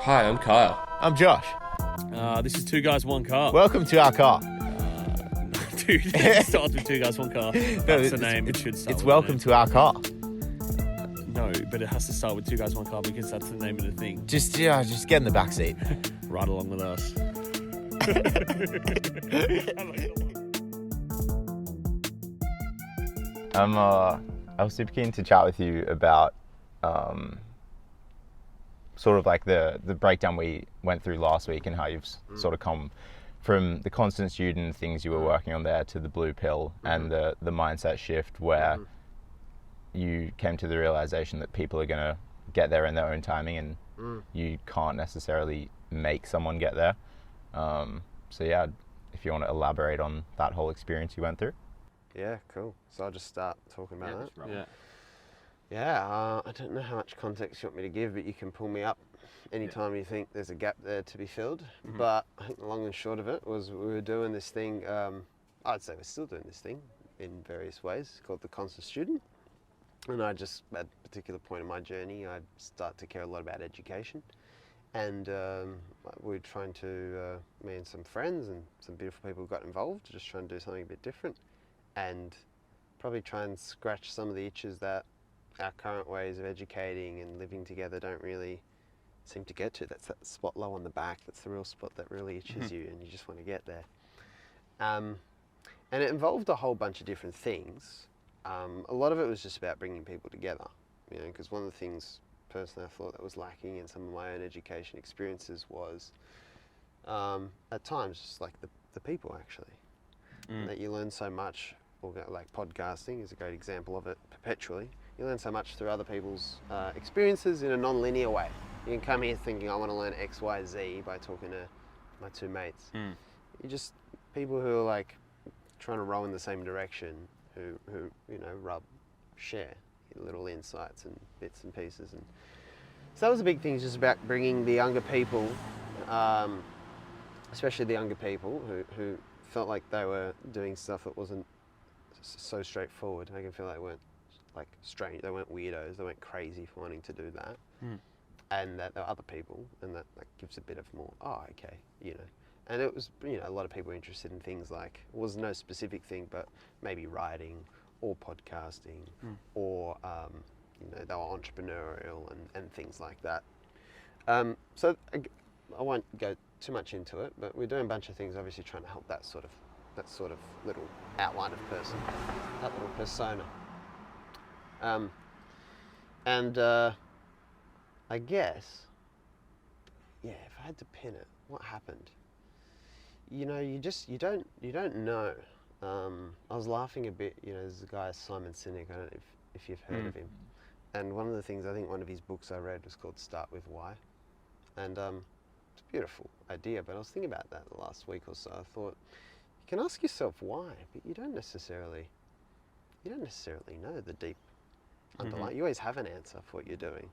Hi, I'm Kyle. I'm Josh. This is Two Guys, One Car. Welcome to our car. Dude, it starts with Two Guys, One Car. That's the name. It should start It's with welcome the to our car. name. No, but it has to start with Two Guys, One Car because that's the name of the thing. Just get in the back seat. Ride along with us. I was super keen to chat with you about sort of like the breakdown we went through last week and how you've sort of come from the constant student things you were working on there to the blue pill and the mindset shift where you came to the realization that people are going to get there in their own timing and you can't necessarily make someone get there. So yeah, if you want to elaborate on that whole experience you went through. Yeah, cool. So I'll just start talking about that. Yeah. Yeah, I don't know how much context you want me to give, but you can pull me up anytime you think there's a gap there to be filled. But I think the long and short of it was we were doing this thing, I'd say we're still doing this thing in various ways, called the Constant Student. And I just, at a particular point in my journey, I start to care a lot about education. And we're trying to, me and some friends and some beautiful people got involved, just trying to do something a bit different. And probably try and scratch some of the itches that our current ways of educating and living together don't really seem to get to. That's that spot low on the back, that's the real spot that really itches you and you just want to get there. And it involved a whole bunch of different things. A lot of it was just about bringing people together, you know, because one of the things personally I thought that was lacking in some of my own education experiences was at times just like the people actually. That you learn so much, like podcasting is a great example of it perpetually. You learn so much through other people's experiences in a non-linear way. You can come here thinking I want to learn X, Y, Z by talking to my two mates. You just, people who are like trying to row in the same direction, who you know, share little insights and bits and pieces. And so that was a big thing, just about bringing the younger people, especially the younger people who felt like they were doing stuff that wasn't so straightforward. They can feel like they weren't like strange, they weren't weirdos, they weren't crazy for wanting to do that. And that there were other people, and that like gives a bit of more, oh, okay, you know. And it was, you know, a lot of people were interested in things like, it was no specific thing, but maybe writing or podcasting or, you know, they were entrepreneurial and things like that. So I won't go too much into it, but we're doing a bunch of things, obviously trying to help that sort of little outline of person, that little persona. I guess, yeah, if I had to pin it, what happened? You know, you don't know. I was laughing a bit, you know, there's a guy, Simon Sinek, I don't know if you've heard of him. And one of the things, I think one of his books I read was called Start With Why. And it's a beautiful idea, but I was thinking about that the last week or so. I thought, you can ask yourself why, but you don't necessarily know the deep underlying. You always have an answer for what you're doing.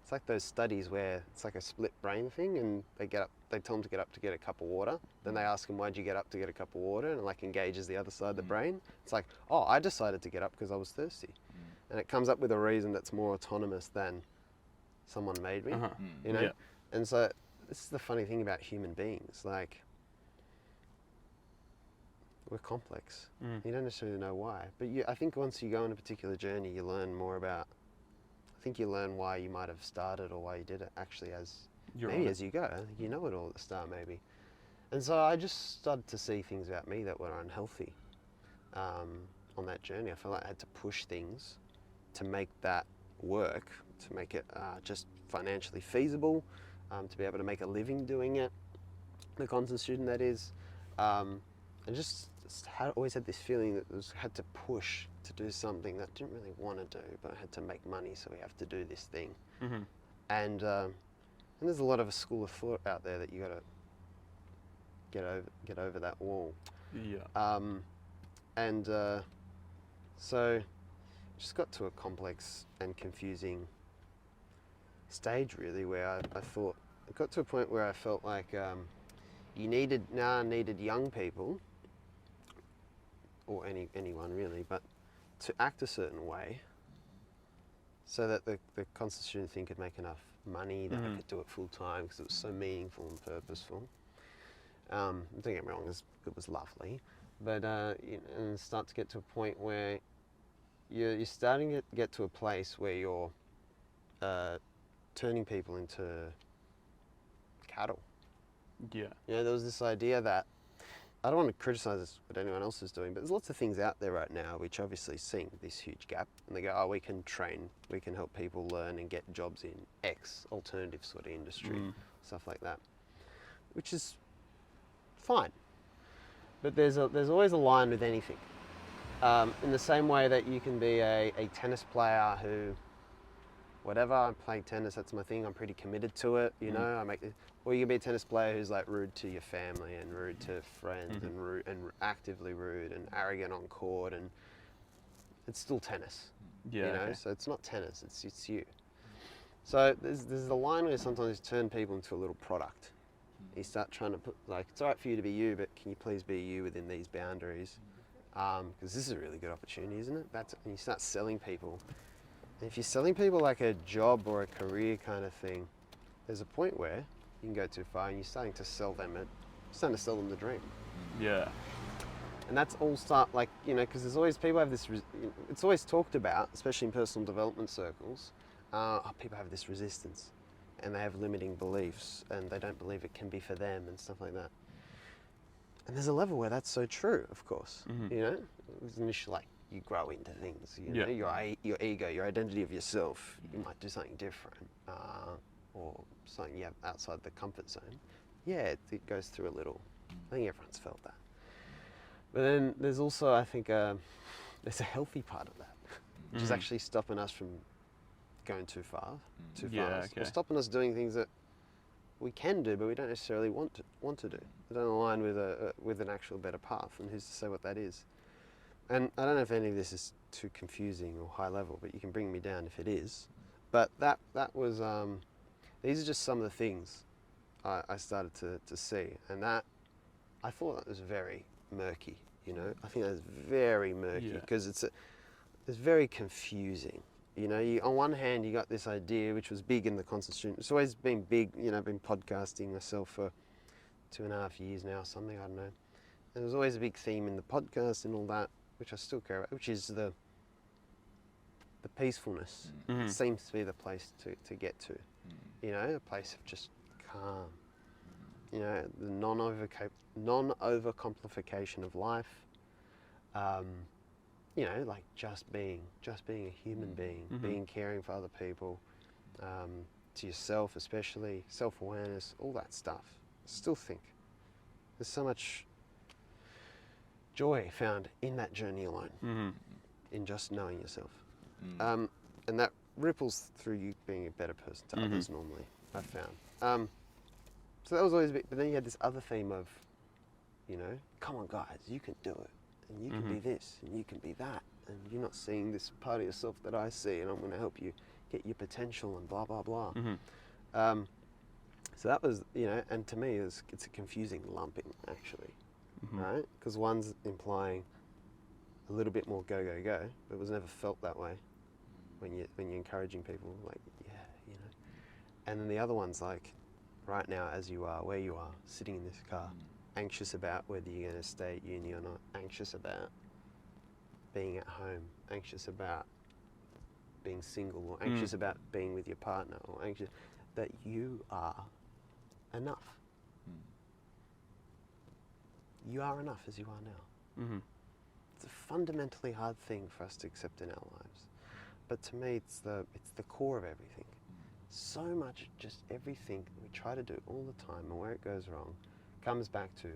It's like those studies where it's like a split brain thing, and they tell them to get up to get a cup of water. Then they ask them, why'd you get up to get a cup of water? And it like engages the other side of the brain. It's like, oh, I decided to get up because I was thirsty. And it comes up with a reason that's more autonomous than someone made me, you know? Yeah. And so this is the funny thing about human beings. Like, we're complex. You don't necessarily know why. But I think once you go on a particular journey, you learn more about, I think you learn why you might have started or why you did it actually as you go. I think you know it all at the start maybe. And so I just started to see things about me that were unhealthy on that journey. I felt like I had to push things to make that work, to make it just financially feasible, to be able to make a living doing it, the constant student that is. And just always had this feeling that had to push to do something that I didn't really want to do, but I had to make money, so we have to do this thing. And there's a lot of a school of thought out there that you got to get over that wall. Yeah. So just got to a complex and confusing stage really, where I thought, it got to a point where I felt like you needed young people, or anyone really, but to act a certain way so that the constant student thing could make enough money, that I could do it full time because it was so meaningful and purposeful. Don't get me wrong, it was lovely, but and start to get to a point where you're starting to get to a place where you're turning people into cattle. Yeah. You know, there was this idea that, I don't want to criticize what anyone else is doing, but there's lots of things out there right now which obviously seeing this huge gap, and they go, oh, we can train, we can help people learn and get jobs in X alternative sort of industry, stuff like that, which is fine. But there's always a line with anything. In the same way that you can be a tennis player who, whatever, I play tennis, that's my thing, I'm pretty committed to it, you know, or you can be a tennis player who's like rude to your family and rude to friends and actively rude and arrogant on court, and it's still tennis, Yeah. you know, Okay. so it's not tennis, it's you. So there's a line where sometimes you turn people into a little product. You start trying to put, like, it's all right for you to be you, but can you please be you within these boundaries? Because this is a really good opportunity, isn't it? And you start selling people. And if you're selling people like a job or a career kind of thing, there's a point where you can go too far and you're starting to sell them the dream. Yeah. And that's all like, you know, because there's always, people have this, it's always talked about, especially in personal development circles, people have this resistance and they have limiting beliefs and they don't believe it can be for them and stuff like that. And there's a level where that's so true, of course, you know, it's initially like you grow into things, you know, your ego, your identity of yourself, you might do something different or something you have outside the comfort zone. Yeah, it goes through a little, I think everyone's felt that. But then there's also, I think, there's a healthy part of that, which is actually stopping us from going too fast, or stopping us doing things that we can do, but we don't necessarily want to do. They don't align with an actual better path, and who's to say what that is? And I don't know if any of this is too confusing or high level, but you can bring me down if it is. But that was, these are just some of the things I started to see, and that, I thought that was very murky, you know? I think that's very murky, because it's very confusing. You know, on one hand, you got this idea, which was big in the constant student. It's always been big, you know, I've been podcasting myself for 2.5 years now, something, I don't know. And there's always a big theme in the podcast and all that, which I still care about, which is the peacefulness. It seems to be the place to get to. You know, a place of just calm. You know, the non-overcomplication of life. You know, like just being a human being, being caring for other people, to yourself especially, self-awareness, all that stuff. I still think there's so much joy found in that journey alone, in just knowing yourself. And that ripples through you being a better person to others normally, I've found. So that was always a bit, but then you had this other theme of, you know, come on guys, you can do it. And you can be this, and you can be that, and you're not seeing this part of yourself that I see, and I'm going to help you get your potential, and blah, blah, blah. So that was, you know, and to me, it's a confusing lumping, actually, right? Because one's implying a little bit more go, go, go, but it was never felt that way when you're encouraging people, like, yeah, you know. And then the other one's like, right now, as you are, where you are, sitting in this car, anxious about whether you're going to stay at uni or not, anxious about being at home, anxious about being single, or anxious about being with your partner, or anxious that you are enough. You are enough as you are now. It's a fundamentally hard thing for us to accept in our lives, but to me it's the core of everything. So much, just everything we try to do all the time, and where it goes wrong comes back to,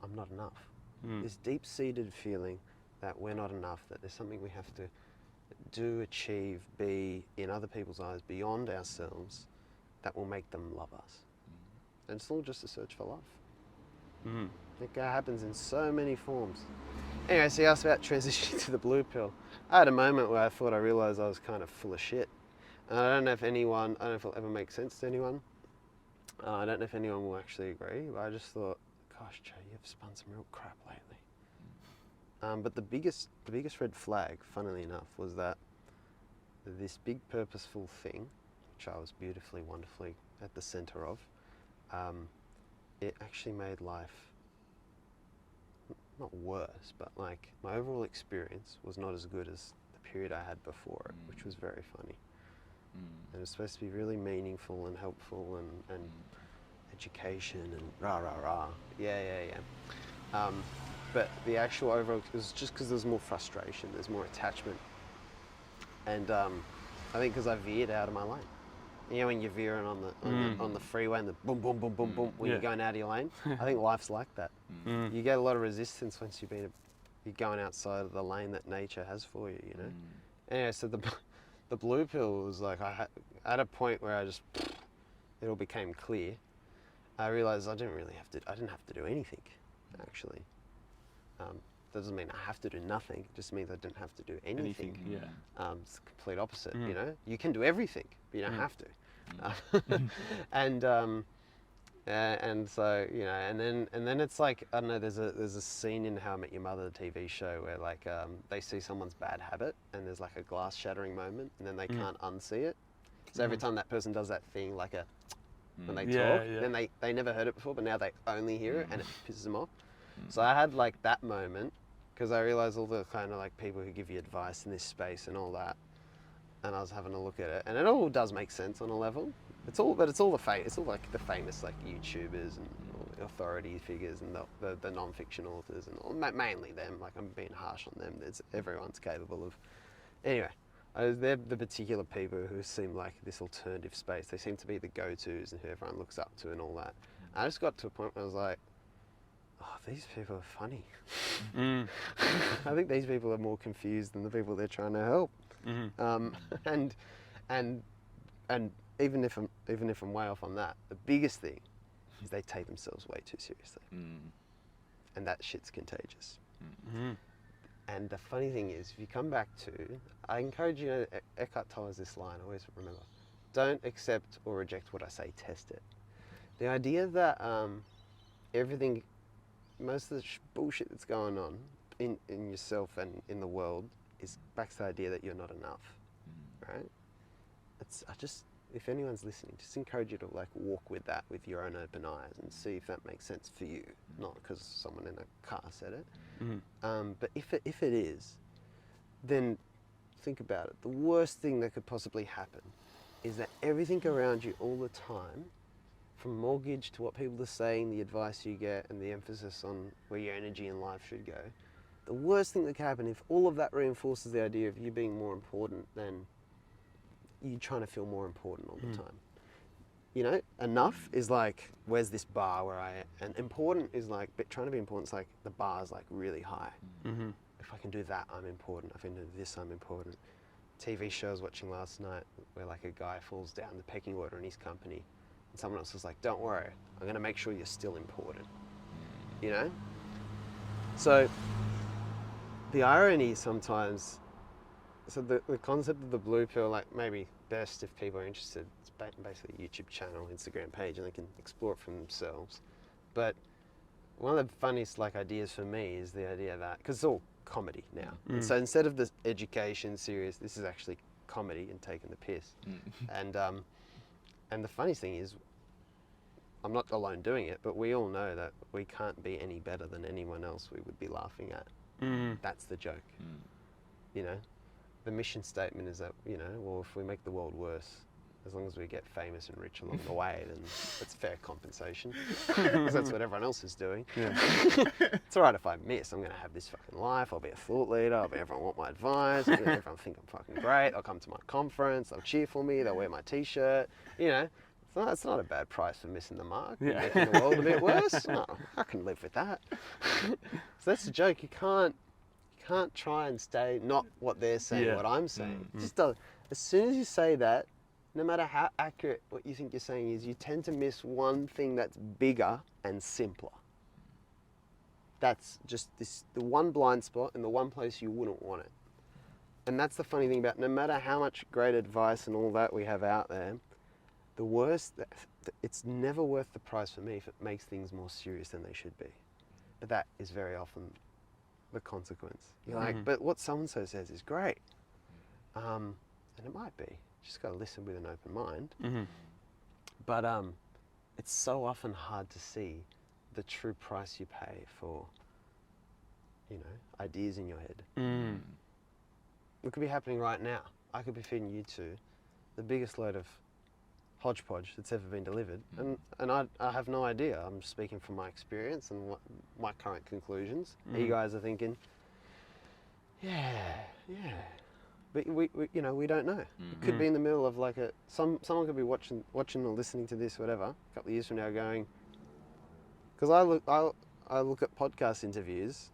I'm not enough. This deep-seated feeling that we're not enough, that there's something we have to do, achieve, be in other people's eyes beyond ourselves that will make them love us. And it's all just a search for love. It happens in so many forms. Anyway, so you asked about transitioning to the blue pill. I had a moment where I thought I realised I was kind of full of shit. And I don't know if it'll ever make sense to anyone. I don't know if anyone will actually agree, but I just thought, gosh, Joe, you've spun some real crap lately. But the biggest red flag, funnily enough, was that this big purposeful thing which I was beautifully, wonderfully at the center of, it actually made life not worse, but like my overall experience was not as good as the period I had before it, which was very funny. And it was supposed to be really meaningful and helpful and education and rah rah rah. Yeah. But the actual overall, it was just because there's more frustration, there's more attachment. And I think because I veered out of my lane. You know, when you're veering on the freeway and the boom, boom, boom, boom, boom, when you're going out of your lane, I think life's like that. You get a lot of resistance once you're going outside of the lane that nature has for you, you know? Anyway, so the blue pill was like, at a point where it all became clear, I realized I didn't have to do anything, actually. That doesn't mean I have to do nothing, it just means I didn't have to do anything. It's the complete opposite, you know? You can do everything, but you don't have to. And so, you know, and then it's like, I don't know, there's a scene in How I Met Your Mother, the TV show, where like they see someone's bad habit and there's like a glass shattering moment and then they can't unsee it. So every time that person does that thing, like when they talk, then they never heard it before, but now they only hear it and it pisses them off. So I had like that moment because I realized all the kind of like people who give you advice in this space and all that, and I was having a look at it, and it all does make sense on a level. It's all like the famous like YouTubers and all the authority figures and the non-fiction authors and all, mainly them. Like I'm being harsh on them. Everyone's capable of. Anyway, they're the particular people who seem like this alternative space. They seem to be the go-tos and who everyone looks up to and all that. And I just got to a point where I was like, oh, these people are funny. I think these people are more confused than the people they're trying to help. And even if I'm way off on that, the biggest thing is they take themselves way too seriously, and that shit's contagious. And the funny thing is, if you come back to, I encourage you. Eckhart Tolle has this line. Always remember: don't accept or reject what I say. Test it. The idea that everything, most of the bullshit that's going on in yourself and in the world is back to the idea that you're not enough, right? If anyone's listening, just encourage you to like walk with that with your own open eyes and see if that makes sense for you, not because someone in a car said it. But if it is, then think about it. The worst thing that could possibly happen is that everything around you all the time, from mortgage to what people are saying, the advice you get, and the emphasis on where your energy in life should go, the worst thing that can happen if all of that reinforces the idea of you being more important than you trying to feel more important all the time. You know, enough is like, where's this bar where I am? And important is like, but trying to be important is like, the bar is like really high. If I can do that, I'm important. If I can do this, I'm important. TV show I was watching last night where like a guy falls down the pecking order in his company and someone else was like, don't worry, I'm gonna make sure you're still important. You know? So, the irony sometimes, so the concept of the blue pill, like maybe best if people are interested, it's basically a YouTube channel, Instagram page, and they can explore it for themselves. But one of the funniest like ideas for me is the idea that, because it's all comedy now, and so instead of this education serious, this is actually comedy and taking the piss. And the funniest thing is, I'm not alone doing it, but we all know that we can't be any better than anyone else we would be laughing at. That's the joke. You know, the mission statement is that, you know, well, if we make the world worse, as long as we get famous and rich along the way, then it's fair compensation, because that's what everyone else is doing. It's all right if I miss. I'm going to have this fucking life. I'll be a thought leader. Everyone want my advice. Everyone think I'm fucking great. They'll come to my conference. They'll cheer for me. They'll wear my t-shirt. You know, it's not a bad price for missing the mark. Making the world a bit worse. No, I can live with that. So that's the joke. You can't try and stay not what they're saying, what I'm saying. Just as soon as you say that, no matter how accurate what you think you're saying is, you tend to miss one thing that's bigger and simpler. That's just the one blind spot and the one place you wouldn't want it. And that's the funny thing about, no matter how much great advice and all that we have out there, the worst, it's never worth the price for me if it makes things more serious than they should be. But that is very often the consequence. You're like, but what so-and-so says is great. And it might be. Just got to listen with an open mind. Mm-hmm. But it's so often hard to see the true price you pay for, ideas in your head. Mm. It could be happening right now. I could be feeding you two the biggest load of hodgepodge that's ever been delivered, and I have no idea. I'm speaking from my experience and my current conclusions. You guys are thinking, yeah, but we don't know. It could be in the middle of like someone could be watching or listening to this, whatever, a couple of years from now, going, because I look at podcast interviews,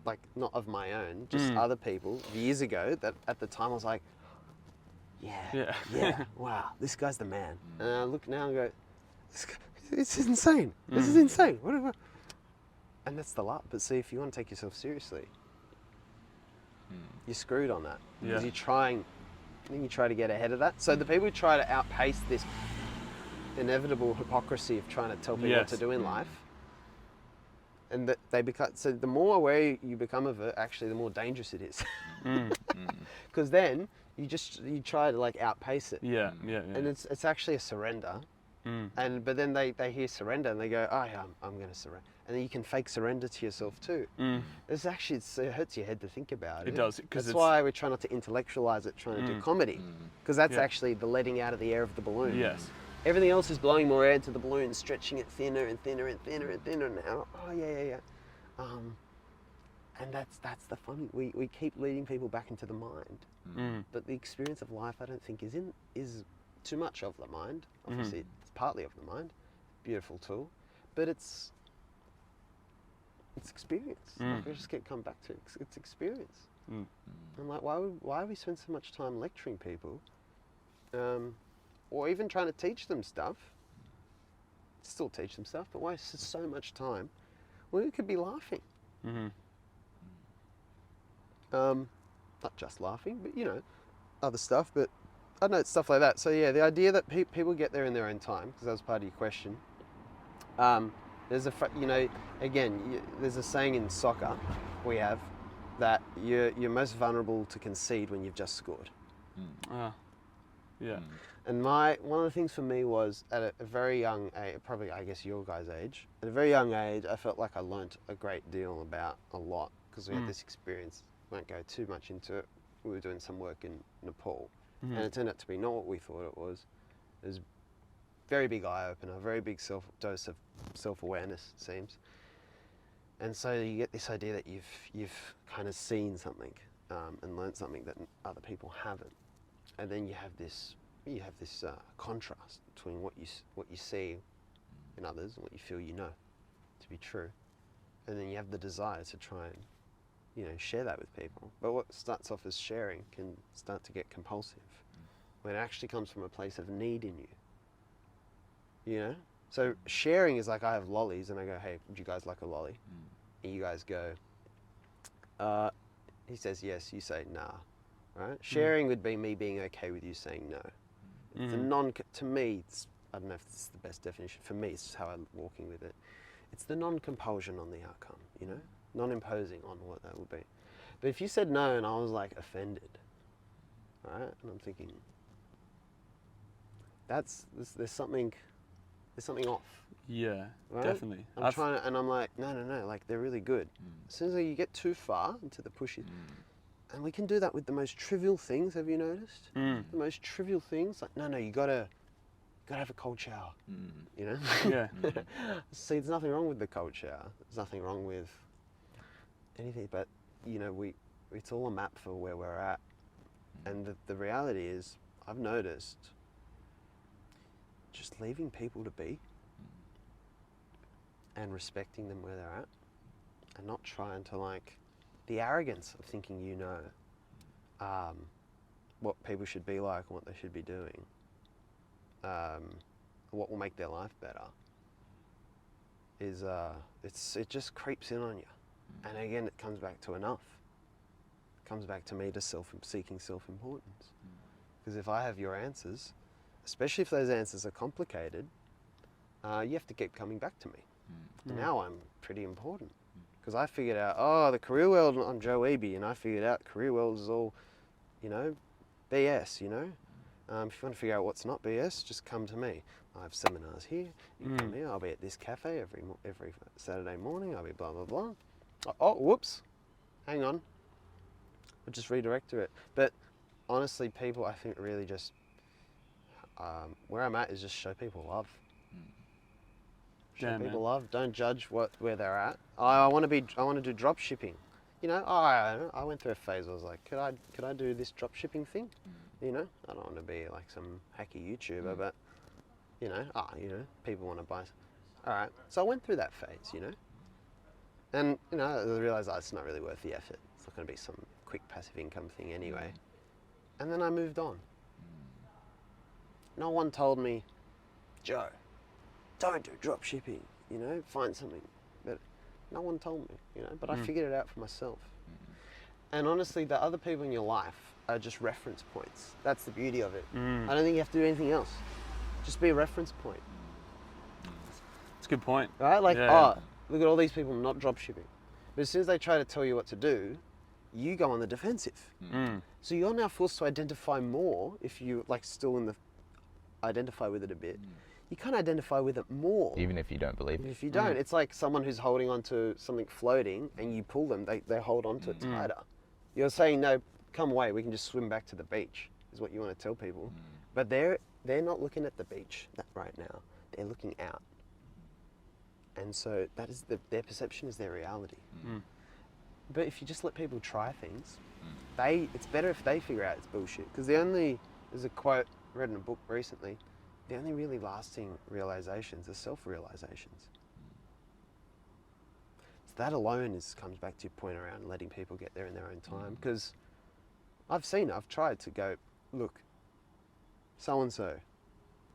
like not of my own, just other people years ago that at the time I was like, yeah, wow, this guy's the man. And I look now and go, this is insane. This is insane. What? And that's the lot. But see, if you want to take yourself seriously, you're screwed on that. Because you try to get ahead of that. So the people who try to outpace this inevitable hypocrisy of trying to tell people what to do in life, and that they become, so the more aware you become of it, actually, the more dangerous it is. Because then you try to like outpace it. Yeah. And it's actually a surrender. But then they hear surrender and they go, oh yeah, I'm going to surrender. And then you can fake surrender to yourself too. It's actually, it hurts your head to think about it. It does. That's why we try not to intellectualize it, trying to do comedy. Because that's actually the letting out of the air of the balloon. Yes. Everything else is blowing more air into the balloon, stretching it thinner and thinner and thinner and thinner now. Oh yeah. And that's the funny. We keep leading people back into the mind. But the experience of life, I don't think, is too much of the mind. Obviously, it's partly of the mind. Beautiful tool, but it's experience. Like we just come back to it's experience. And like, why we spend so much time lecturing people, or even trying to teach them stuff? Still teach them stuff, but why so much time? Well, we could be laughing. Not just laughing, but other stuff. But I don't know, it's stuff like that. So yeah, the idea that people get there in their own time, because that was part of your question. There's there's a saying in soccer we have that you're most vulnerable to concede when you've just scored. Yeah. And one of the things for me was at a very young age, probably I guess your guys' age, at a very young age, I felt like I learnt a great deal about a lot because we had this experience. Won't go too much into it. We were doing some work in Nepal, and it turned out to be not what we thought it was. It was a very big eye opener, a very big dose of self-awareness, it seems. And so you get this idea that you've kind of seen something and learned something that other people haven't, and then you have this contrast between what you see in others and what you feel to be true, and then you have the desire to try and share that with people. But what starts off as sharing can start to get compulsive when it actually comes from a place of need in you. So sharing is like, I have lollies and I go, hey, would you guys like a lolly? And you guys go, he says yes, you say nah, right? Sharing would be me being okay with you saying no. To me, I don't know if this is the best definition. For me, it's how I'm walking with it. It's the non-compulsion on the outcome, non-imposing on what that would be. But if you said no and I was like offended, right? And I'm thinking, there's something off. Yeah, right? definitely. I'm like, no, like they're really good. As soon as you get too far into the pushy, and we can do that with the most trivial things. Have you noticed? The most trivial things, like no, you gotta have a cold shower. Yeah. See, there's nothing wrong with the cold shower. There's nothing wrong with anything, but it's all a map for where we're at. And the reality is, I've noticed just leaving people to be and respecting them where they're at, and not trying to like the arrogance of thinking what people should be like and what they should be doing, what will make their life better, is it just creeps in on you. And again, it comes back to enough. It comes back to me to seeking self-importance. Because if I have your answers, especially if those answers are complicated, you have to keep coming back to me. Now I'm pretty important. Because I figured out, the career world, I'm Joe Eby, and I figured out career world is all, BS, If you want to figure out what's not BS, just come to me. I have seminars here. You come here. I'll be at this cafe every Saturday morning. I'll be blah blah blah. Oh, whoops. Hang on. I'll just redirect to it. But honestly, people, I think, really just where I'm at is just show people love. Show Yeah, people man. love. Don't judge where they're at. I want to do drop shipping. You know, I went through a phase where I was like, could I do this drop shipping thing? You know, I don't want to be like some hacky YouTuber, but you know, people want to buy. All right, so I went through that phase, you know, and you know, I realized it's not really worth the effort. It's not going to be some quick passive income thing anyway. And then I moved on. No one told me, Joe, don't do drop shipping. You know, find something. But no one told me, you know. But I figured it out for myself. And honestly, the other people in your life are just reference points. That's the beauty of it. I don't think you have to do anything else. Just be a reference point. It's a good point. Right? Like, Yeah. oh, look at all these people not drop shipping. But as soon as they try to tell you what to do, you go on the defensive. So you're now forced to identify more if you like still in the identify with it a bit. You can't identify with it more. Even if you don't believe it. If you don't, it's like someone who's holding on to something floating and you pull them, they hold on to it tighter. You're saying, no, come away, we can just swim back to the beach, is what you want to tell people. But they're not looking at the beach right now. They're looking out. And so that is their perception is their reality. But if you just let people try things, it's better if they figure out it's bullshit. Because there's a quote I read in a book recently, the only really lasting realizations are self-realizations. So that alone comes back to your point around letting people get there in their own time. Because I've tried to go, look, so-and-so,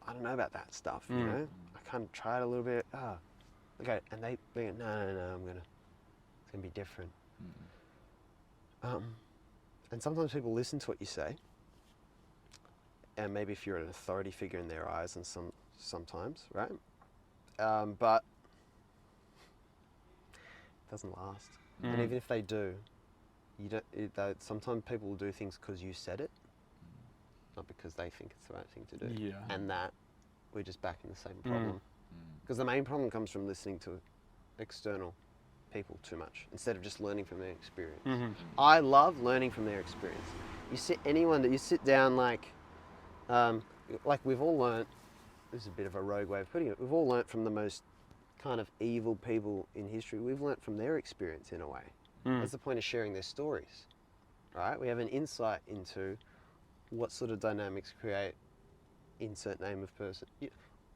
I don't know about that stuff, you know? I kind of tried a little bit, okay, and they go, no, it's gonna be different. And sometimes people listen to what you say, and maybe if you're an authority figure in their eyes, and sometimes, right? But it doesn't last. And even if they do, sometimes people will do things because you said it, not because they think it's the right thing to do. Yeah. And that we're just back in the same problem. Because the main problem comes from listening to external people too much instead of just learning from their experience. I love learning from their experience. You sit down like we've all learnt, this is a bit of a rogue way of putting it, we've all learnt from the most kind of evil people in history. We've learnt from their experience in a way. That's the point of sharing their stories, right? We have an insight into what sort of dynamics create insert name of person.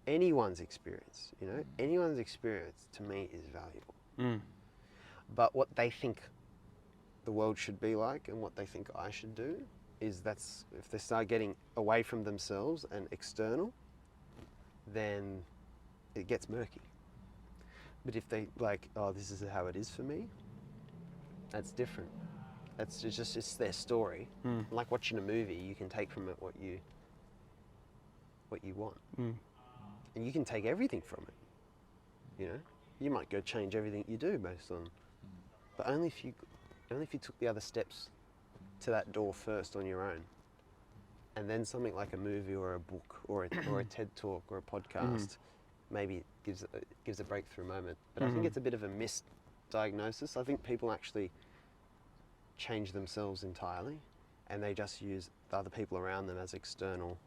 Anyone's experience, you know, anyone's experience to me is valuable. But what they think the world should be like and what they think I should do is if they start getting away from themselves and external, then it gets murky. But if they like, oh, this is how it is for me, that's different. It's their story. Like watching a movie, you can take from it what you want. And you can take everything from it. You know, you might go change everything you do based on, but only if you took the other steps to that door first on your own, and then something like a movie or a book or a TED talk or a podcast maybe gives a breakthrough moment. But I think it's a bit of a misdiagnosis. I think people actually change themselves entirely, and they just use the other people around them as external.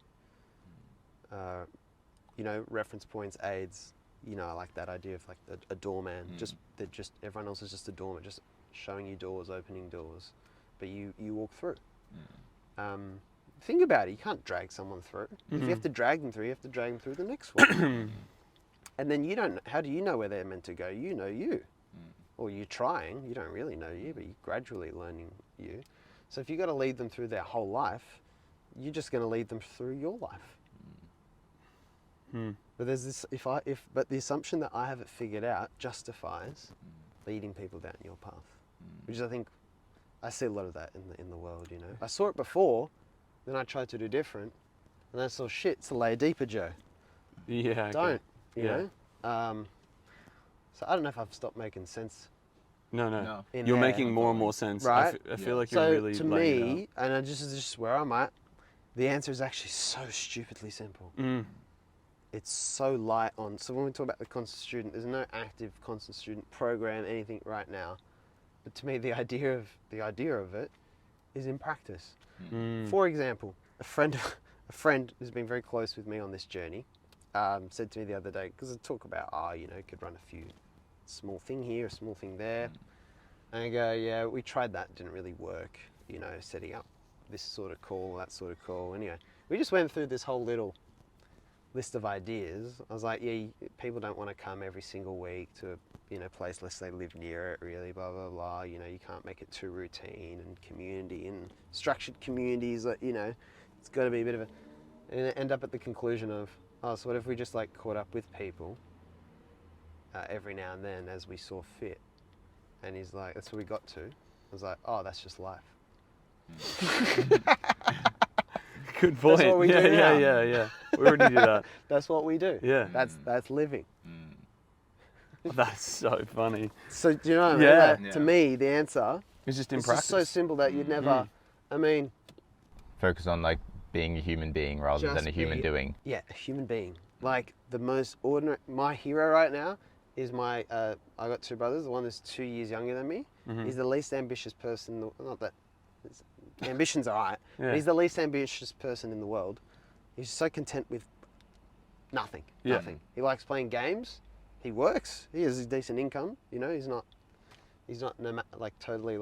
Reference points, aids. You know, I like that idea of like a doorman. Everyone else is just a doorman, just showing you doors, opening doors, but you walk through. Think about it. You can't drag someone through. If you have to drag them through, you have to drag them through the next one. And then how do you know where they're meant to go? You know you. Or you're trying. You don't really know you, but you're gradually learning you. So if you've got to lead them through their whole life, you're just going to lead them through your life. But there's this, but the assumption that I have it figured out justifies leading people down your path, which is, I think, I see a lot of that in the world. You know, I saw it before, then I tried to do different, and I saw shit. It's a layer deeper, Joe. Yeah. Okay. Don't you know? So I don't know if I've stopped making sense. No. in You're there. making more and more sense. Right? I feel like So you're really to laying it me, and this is just where I'm at, The answer is actually so stupidly simple. Mm. It's so light on. So when we talk about the constant student, there's no active constant student program, anything right now. But to me, the idea of it is in practice. Mm. For example, a friend who's been very close with me on this journey said to me the other day, because I talk about, could run a few small thing here, a small thing there. And I go, yeah, we tried that, didn't really work, setting up this sort of call, that sort of call. Anyway, we just went through this whole little list of ideas. I was like, yeah, people don't want to come every single week to a place unless they live near it, really, blah, blah, blah. You can't make it too routine, and community and structured communities, it's got to be a bit of a, and end up at the conclusion of, so what if we just like caught up with people every now and then as we saw fit? And he's like, that's what we got to. I was like, that's just life. Good point. That's what we do now. Yeah. We already do that. That's what we do. Yeah. That's living. That's so funny. So do you know what I mean? Yeah. To me, the answer It's just in is practice. just so simple that you'd never, I mean, Focus on like being a human being rather Just than a human be- doing. yeah, a human being. Like the most ordinary, my hero right now is I got two brothers, the one that's 2 years younger than me. He's the least ambitious person, not that, ambition's all right, Yeah. but he's the least ambitious person in the world. He's so content with nothing. He likes playing games. He works. He has a decent income. He's not totally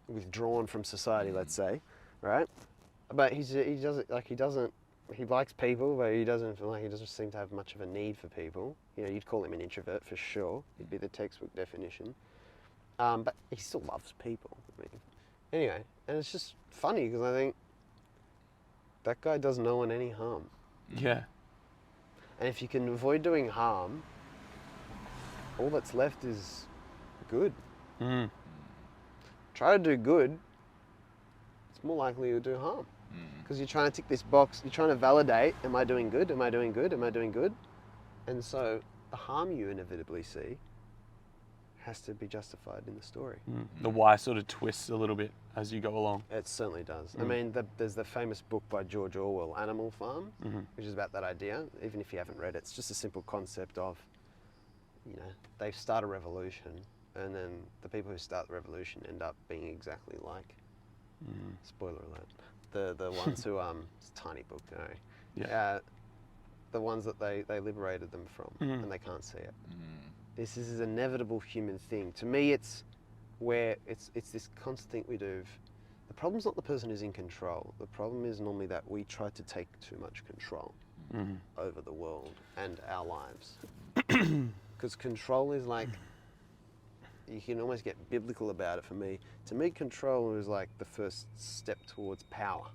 withdrawn from society, let's say, right? But he likes people, but he doesn't feel like he doesn't seem to have much of a need for people. You'd call him an introvert for sure. He'd be the textbook definition. But he still loves people. Anyway, and it's just funny because I think that guy does no one any harm. Yeah. And if you can avoid doing harm, all that's left is good. Mm. Try to do good, it's more likely you'll do harm. Because you're trying to tick this box, you're trying to validate, am I doing good? Am I doing good? Am I doing good? And so the harm you inevitably see has to be justified in the story. The why sort of twists a little bit as you go along. It certainly does. I mean, there's the famous book by George Orwell, Animal Farm, which is about that idea. Even if you haven't read it, it's just a simple concept of, they start a revolution, and then the people who start the revolution end up being exactly like, spoiler alert, the ones who, it's a tiny book, Yeah. the ones that they liberated them from, and they can't see it. This is an inevitable human thing. To me, it's where it's this constant thing we do. The problem's not the person who's in control. The problem is normally that we try to take too much control over the world and our lives. Because control is like, you can almost get biblical about it for me. To me, control is like the first step towards power.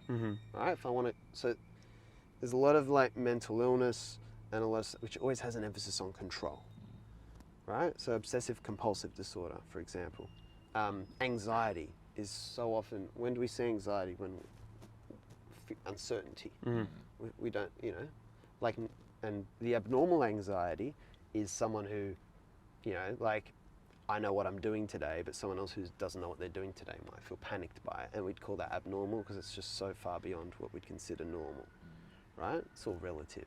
Right? If I want to, so there's a lot of like mental illness and a lot of, which always has an emphasis on control. Right? So obsessive compulsive disorder, for example. Anxiety is so often, when do we see anxiety? When uncertainty. We don't, and the abnormal anxiety is someone who, I know what I'm doing today, but someone else who doesn't know what they're doing today might feel panicked by it. And we'd call that abnormal because it's just so far beyond what we'd consider normal. Right? It's all relative.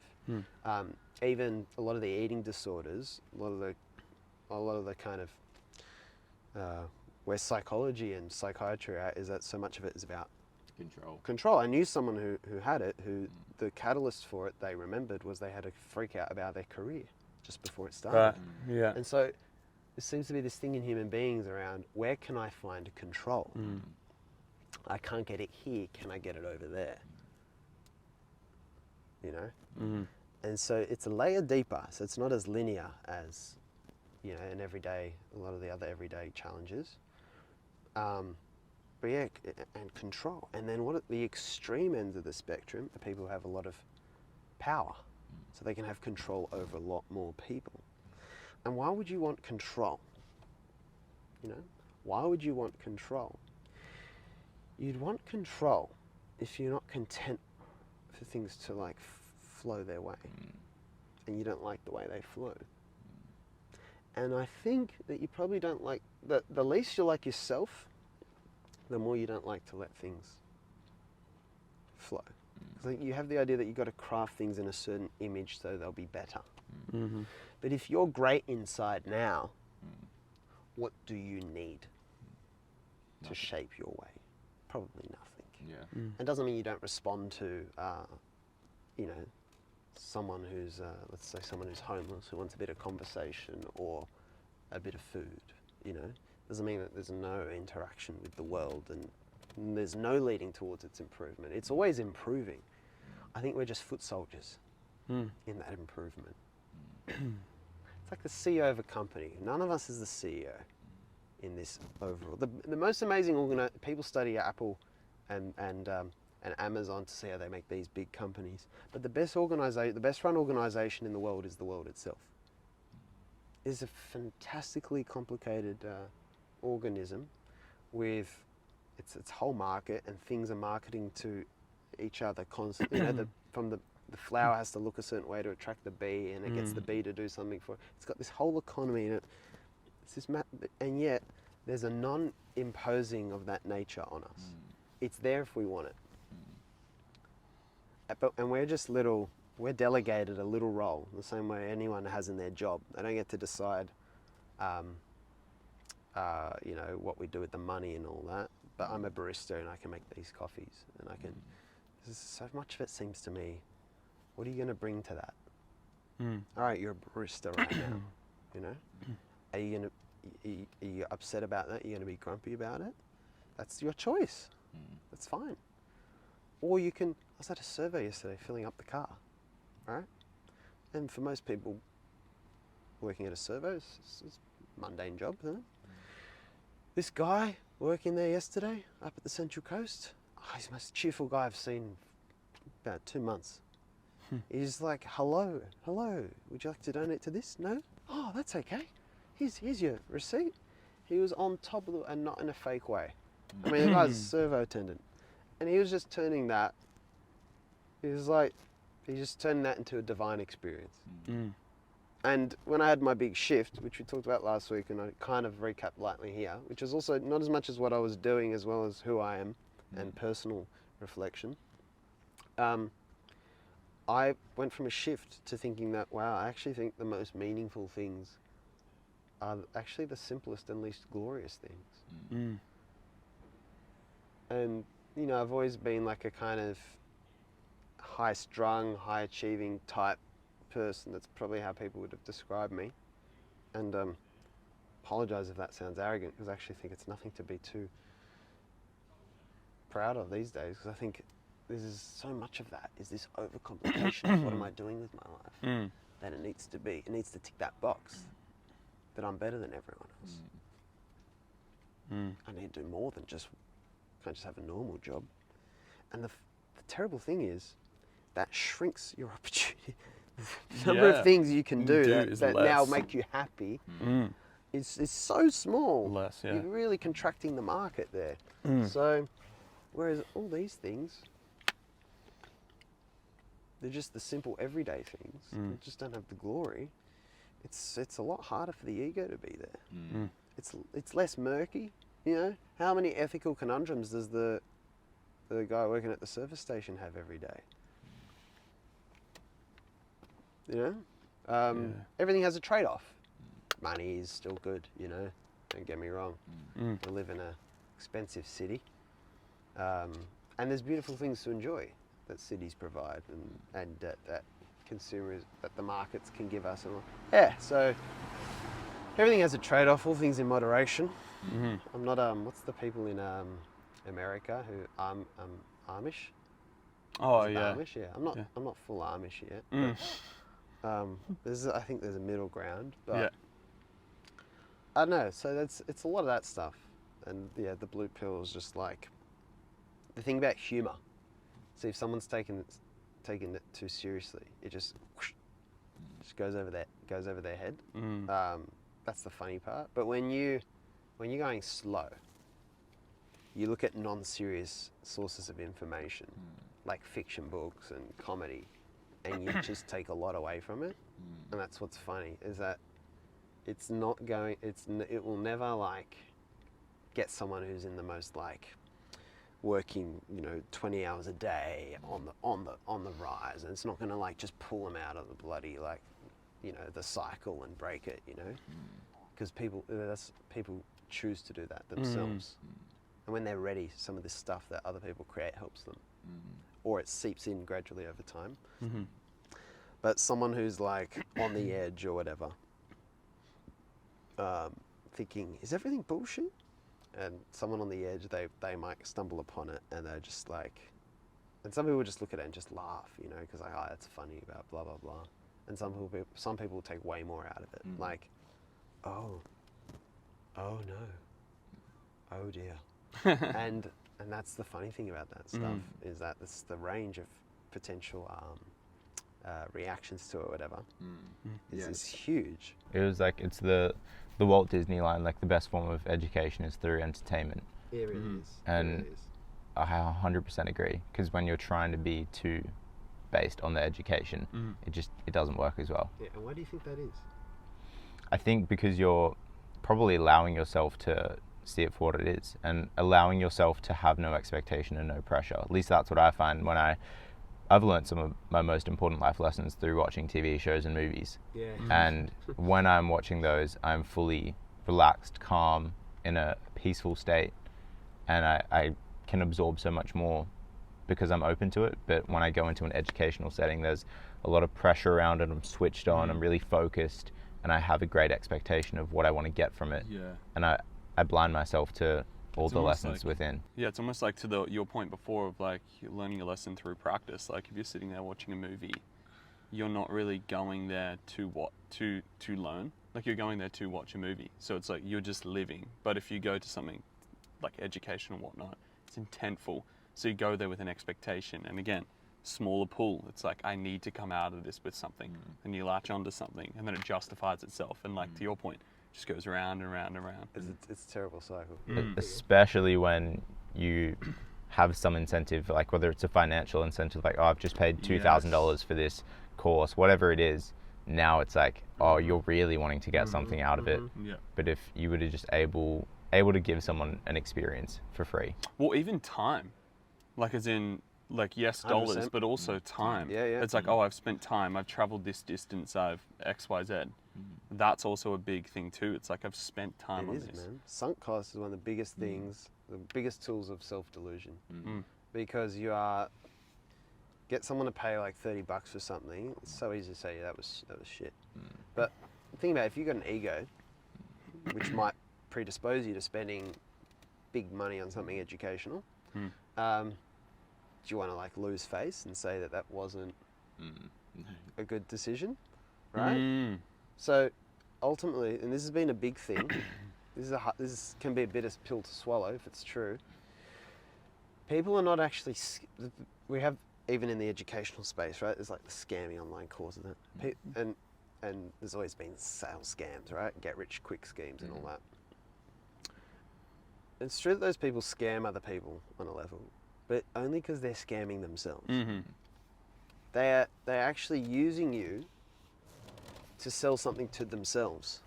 Even a lot of the eating disorders, a lot of the kind of where psychology and psychiatry are, is that so much of it is about control. I knew someone who had it, who the catalyst for it they remembered was they had a freak out about their career just before it started. Right. Yeah. And so there seems to be this thing in human beings around, where can I find control? I can't get it here, can I get it over there? And so it's a layer deeper, so it's not as linear as a lot of the other everyday challenges. But yeah, and control. And then what at the extreme ends of the spectrum are people who have a lot of power. So they can have control over a lot more people. And why would you want control? Why would you want control? You'd want control if you're not content for things to flow their way. And you don't like the way they flow. And I think that you probably don't like, the least you like yourself, the more you don't like to let things flow. Like you have the idea that you've got to craft things in a certain image so they'll be better. Mm-hmm. But if you're great inside now, what do you need to shape your way? Probably nothing. Yeah. It doesn't mean you don't respond to, you know, someone who's, let's say someone who's homeless who wants a bit of conversation or a bit of food, you know. Doesn't mean that there's no interaction with the world and there's no leading towards its improvement. It's always improving. I think we're just foot soldiers in that improvement. It's like the CEO of a company. None of us is the CEO in this overall. The most amazing people study Apple and Amazon to see how they make these big companies. But the best run organization in the world is the world itself. It's a fantastically complicated organism with its whole market, and things are marketing to each other constantly. You know, the flower has to look a certain way to attract the bee, and it gets the bee to do something for it. It's got this whole economy in it. It's this and yet there's a non-imposing of that nature on us. It's there if we want it. And we're delegated a little role, the same way anyone has in their job. They don't get to decide, you know, what we do with the money and all that. But I'm a barista and I can make these coffees, and I can. So much of it seems to me, what are you going to bring to that? All right, you're a barista right now. You know, are you upset about that? Are you going to be grumpy about it? That's your choice. That's fine. Or you can. I was at a survey yesterday, filling up the car, right? And for most people, working at a servo is a mundane job, isn't it? This guy working there yesterday, up at the Central Coast, he's the most cheerful guy I've seen about 2 months. He's like, hello, would you like to donate to this? No? Oh, that's okay. Here's your receipt. He was on top of it, and not in a fake way. I mean, the guy's a servo attendant. And he was just turning that, he's just turning that into a divine experience. And when I had my big shift, which we talked about last week, and I kind of recapped lightly here, which is also not as much as what I was doing as well as who I am and personal reflection. I went from a shift to thinking that, wow, I actually think the most meaningful things are actually the simplest and least glorious things. And, you know, I've always been like a kind of high-strung, high-achieving type person. That's probably how people would have described me. And apologise if that sounds arrogant, because I actually think it's nothing to be too proud of these days, because I think this is so much of that is this overcomplication of what am I doing with my life, that it needs to be. It needs to tick that box that I'm better than everyone else. I need to do more than just, can't just have a normal job. And the terrible thing is that shrinks your opportunity. The number of things you can do that now make you happy is so small. Less, yeah. You're really contracting the market there. So, whereas all these things, they're just the simple everyday things. They just don't have the glory. It's a lot harder for the ego to be there. It's less murky. You know, how many ethical conundrums does the guy working at the service station have every day? You know, everything has a trade-off. Money is still good, you know. Don't get me wrong. We live in an expensive city, and there's beautiful things to enjoy that cities provide, and that consumers, that the markets can give us. And yeah, so everything has a trade-off. All things in moderation. I'm not what's the people in America who Amish? Oh yeah. Amish, yeah. I'm not full Amish yet. But, I think there's a middle ground, but I don't know. So it's a lot of that stuff, and yeah, the blue pill is just like the thing about humor. See, if someone's taking it too seriously, it just goes over their head. That's the funny part. But when you're going slow, you look at non-serious sources of information, like fiction books and comedy, and you just take a lot away from it. And that's what's funny, is that it will never like get someone who's in the most like working, 20 hours a day on the rise, and it's not going to like just pull them out of the bloody like, the cycle and break it, because people choose to do that themselves, and when they're ready, some of this stuff that other people create helps them, or it seeps in gradually over time. But someone who's like on the edge or whatever, thinking, is everything bullshit? And someone on the edge, they might stumble upon it, and they're just like, and some people just look at it and just laugh, because like, oh, that's funny about blah blah blah. And some people take way more out of it, like, oh no, oh dear, and that's the funny thing about that stuff, is that the range of potential reactions to it, or whatever, is huge. It was like, it's the Walt Disney line, like the best form of education is through entertainment. Yeah, it really is. And it really is. I 100% agree, because when you're trying to be too based on the education, it doesn't work as well. Yeah, and why do you think that is? I think because you're probably allowing yourself to see it for what it is, and allowing yourself to have no expectation and no pressure. At least that's what I find when I've learned some of my most important life lessons through watching TV shows and movies. Yeah. And when I'm watching those, I'm fully relaxed, calm, in a peaceful state, and I can absorb so much more because I'm open to it. But when I go into an educational setting, there's a lot of pressure around it. I'm switched on, I'm really focused, and I have a great expectation of what I want to get from it. Yeah. And I blind myself to all It's the almost lessons like- within. Yeah, it's almost like to your point before of like you're learning a lesson through practice. Like if you're sitting there watching a movie, you're not really going there to learn. Like you're going there to watch a movie. So it's like you're just living. But if you go to something like education and whatnot, it's intentful. So you go there with an expectation. And again, smaller pull. It's like, I need to come out of this with something. And you latch onto something, and then it justifies itself. And like to your point, just goes around and around and around. It's a terrible cycle. Especially when you have some incentive, like whether it's a financial incentive, like, oh, I've just paid $2,000 for this course, whatever it is. Now it's like, oh, you're really wanting to get something out of it. Yeah. But if you were to just able to give someone an experience for free. Well, even time, like as in, like yes, dollars, 100%. but also time. Yeah, yeah. It's like, oh, I've spent time, I've traveled this distance, I've X, Y, Z. That's also a big thing too. It's like I've spent time It on is, this. man. Sunk cost is one of the biggest things, the biggest tools of self-delusion. Because get someone to pay like $30 for something, it's so easy to say, yeah, that was shit. But think about it, if you've got an ego, which might predispose you to spending big money on something educational, do you want to like lose face and say that wasn't a good decision, right? So ultimately, and this has been a big thing, this can be a bitter pill to swallow if it's true. People are not actually, we have, even in the educational space, right, there's like the scammy online courses, and there's always been sales scams, right, get rich quick schemes and all that. It's true that those people scam other people on a level, but only because they're scamming themselves. They're actually using you to sell something to themselves.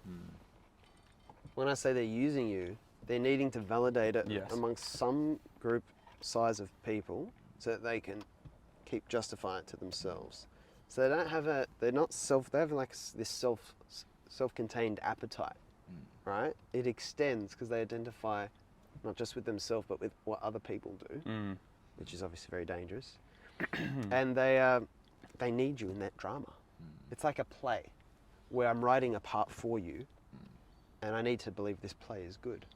When I say they're using you, they're needing to validate it amongst some group size of people so that they can keep justifying it to themselves. So they don't have they have like this self-contained appetite, right? It extends because they identify not just with themselves, but with what other people do, which is obviously very dangerous. And they need you in that drama. It's like a play where I'm writing a part for you, and I need to believe this play is good.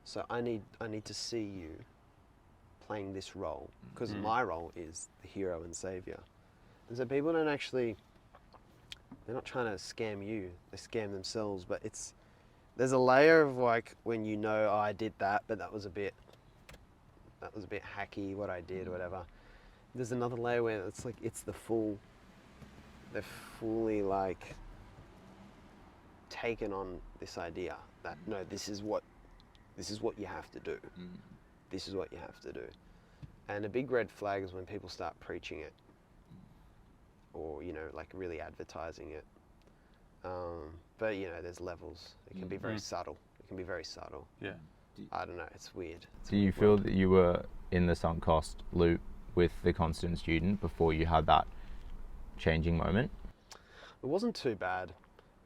So I need to see you playing this role, because my role is the hero and savior. And so people don't actually, they're not trying to scam you, they scam themselves, but there's a layer of like, when oh, I did that, but that was a bit hacky what I did, whatever. There's another layer where it's like, they're fully like taken on this idea that, no, this is what you have to do. This is what you have to do. And a big red flag is when people start preaching it, or, like really advertising it. But, there's levels. It can be very subtle. It can be very subtle. Yeah. I don't know. It's weird. Do you feel that you were in the sunk cost loop with the constant student before you had that changing moment? It wasn't too bad.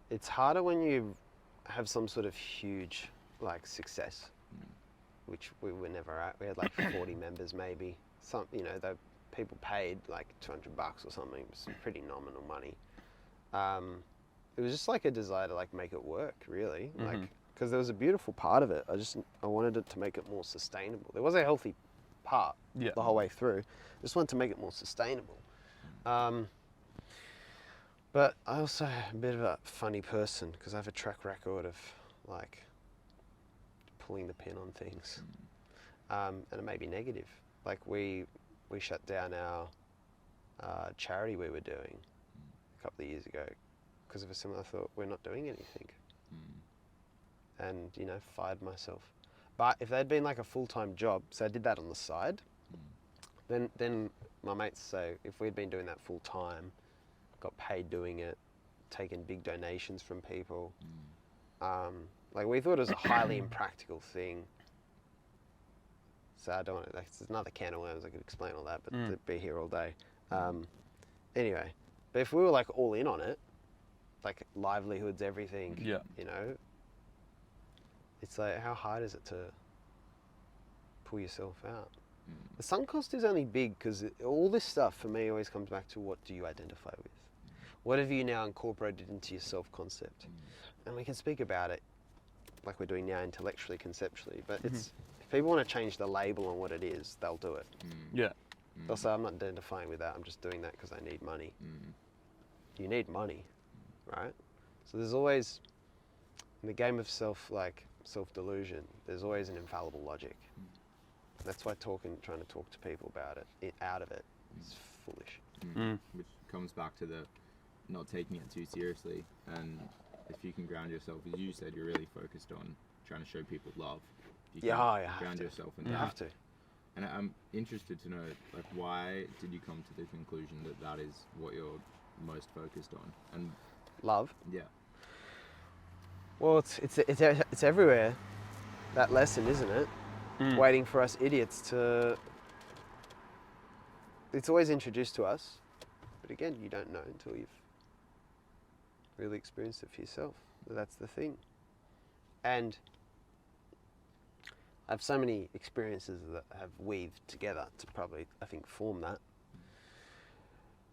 It's harder when you have some sort of huge success, which we were never at. We had 40 members maybe. The people paid $200 or something. It was pretty nominal money. It was just a desire to make it work, really. Because there was a beautiful part of it. I wanted it to make it more sustainable. There was a healthy part the whole way through. I just wanted to make it more sustainable. But I also am a bit of a funny person because I have a track record of pulling the pin on things, and it may be negative. We shut down our charity we were doing a couple of years ago because of a similar thought. We're not doing anything, and fired myself. But if they'd been a full-time job, so I did that on the side, then my mates say if we'd been doing that full-time, got paid doing it, taken big donations from people, we thought it was a highly impractical thing. So I don't want to, it's another can of worms. I could explain all that, but they'd be here all day. Anyway, but if we were all in on it, livelihoods, everything, it's how hard is it to pull yourself out? The sunk cost is only big because all this stuff for me always comes back to what do you identify with? What have you now incorporated into your self-concept? And we can speak about it like we're doing now intellectually, conceptually, but it's, if people want to change the label on what it is, they'll do it. Yeah. They'll say, I'm not identifying with that, I'm just doing that because I need money. You need money, right? So there's always, in the game of self-delusion, there's always an infallible logic. That's why trying to talk to people about it out of it is foolish. Which comes back to the not taking it too seriously. And if you can ground yourself, as you said, you're really focused on trying to show people love. If you can ground yourself in that. You have to. And I'm interested to know, why did you come to the conclusion that that is what you're most focused on? And love. Yeah. Well, it's everywhere. That lesson, isn't it? Waiting for us idiots to. It's always introduced to us, but again, you don't know until you've really experienced it for yourself. That's the thing. And I have so many experiences that have weaved together to probably, I think, form that.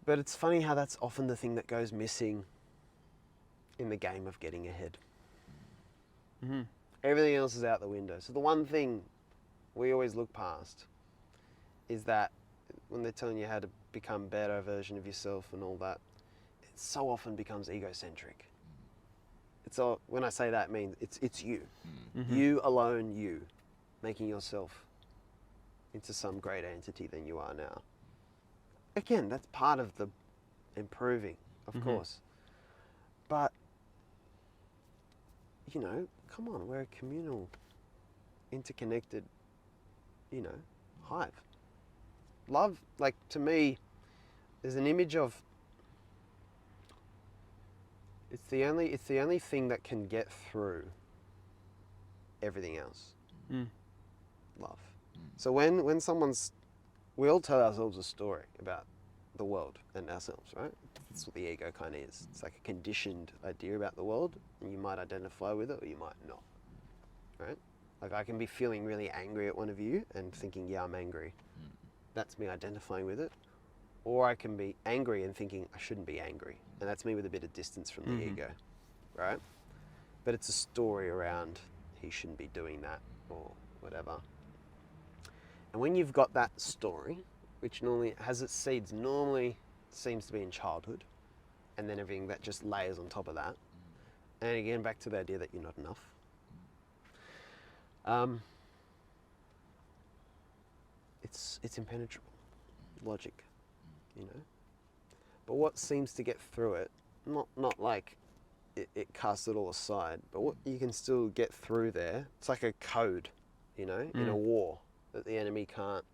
But it's funny how that's often the thing that goes missing in the game of getting ahead. Everything else is out the window. So the one thing we always look past is that when they're telling you how to become a better version of yourself and all that, it so often becomes egocentric. It's all, when I say that, it means it's you. You alone, you, making yourself into some greater entity than you are now. Again, that's part of the improving, of course. But, come on, we're a communal, interconnected, hive. Love, to me, there's an image of, it's the only thing that can get through everything else. Love. So when we all tell ourselves a story about the world and ourselves, right? That's what the ego kind of is. It's like a conditioned idea about the world, and you might identify with it or you might not, right? I can be feeling really angry at one of you and thinking, yeah, I'm angry. That's me identifying with it. Or I can be angry and thinking, I shouldn't be angry. And that's me with a bit of distance from the ego, right? But it's a story around he shouldn't be doing that or whatever. And when you've got that story, which normally has its seeds, normally seems to be in childhood, and then everything that just layers on top of that. And again, back to the idea that you're not enough. It's impenetrable logic, But what seems to get through it, not like it casts it all aside, but what you can still get through there, it's like a code, in a war that the enemy can't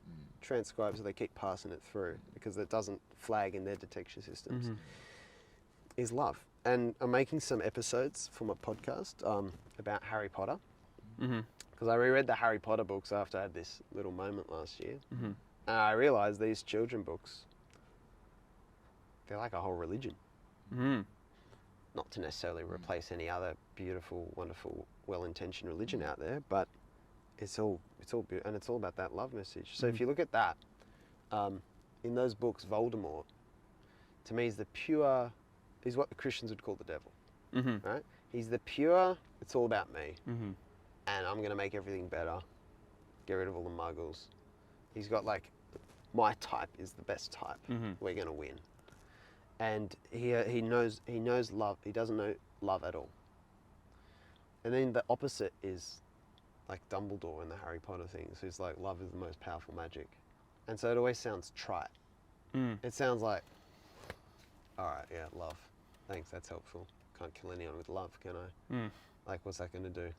transcribe, so they keep passing it through because it doesn't flag in their detection systems, is love. And I'm making some episodes for my podcast about Harry Potter. Mhm. Because I reread the Harry Potter books after I had this little moment last year. Mhm. And I realised these children books, they're like a whole religion. Mhm. Not to necessarily replace any other beautiful, wonderful, well-intentioned religion out there, but it's all beautiful, and it's all about that love message. So if you look at that, in those books, Voldemort, to me, is what the Christians would call the devil, Mhm. right? He's the pure, it's all about me, Mhm. and I'm gonna make everything better, get rid of all the muggles. He's got like, my type is the best type. Mhm. We're gonna win. And he knows love. He doesn't know love at all. And then the opposite is like Dumbledore in the Harry Potter things, who's like, love is the most powerful magic. And so it always sounds trite. Mm. It sounds like, all right, yeah, love. Thanks, that's helpful. Can't kill anyone with love, can I? Mm. Like, what's that going to do?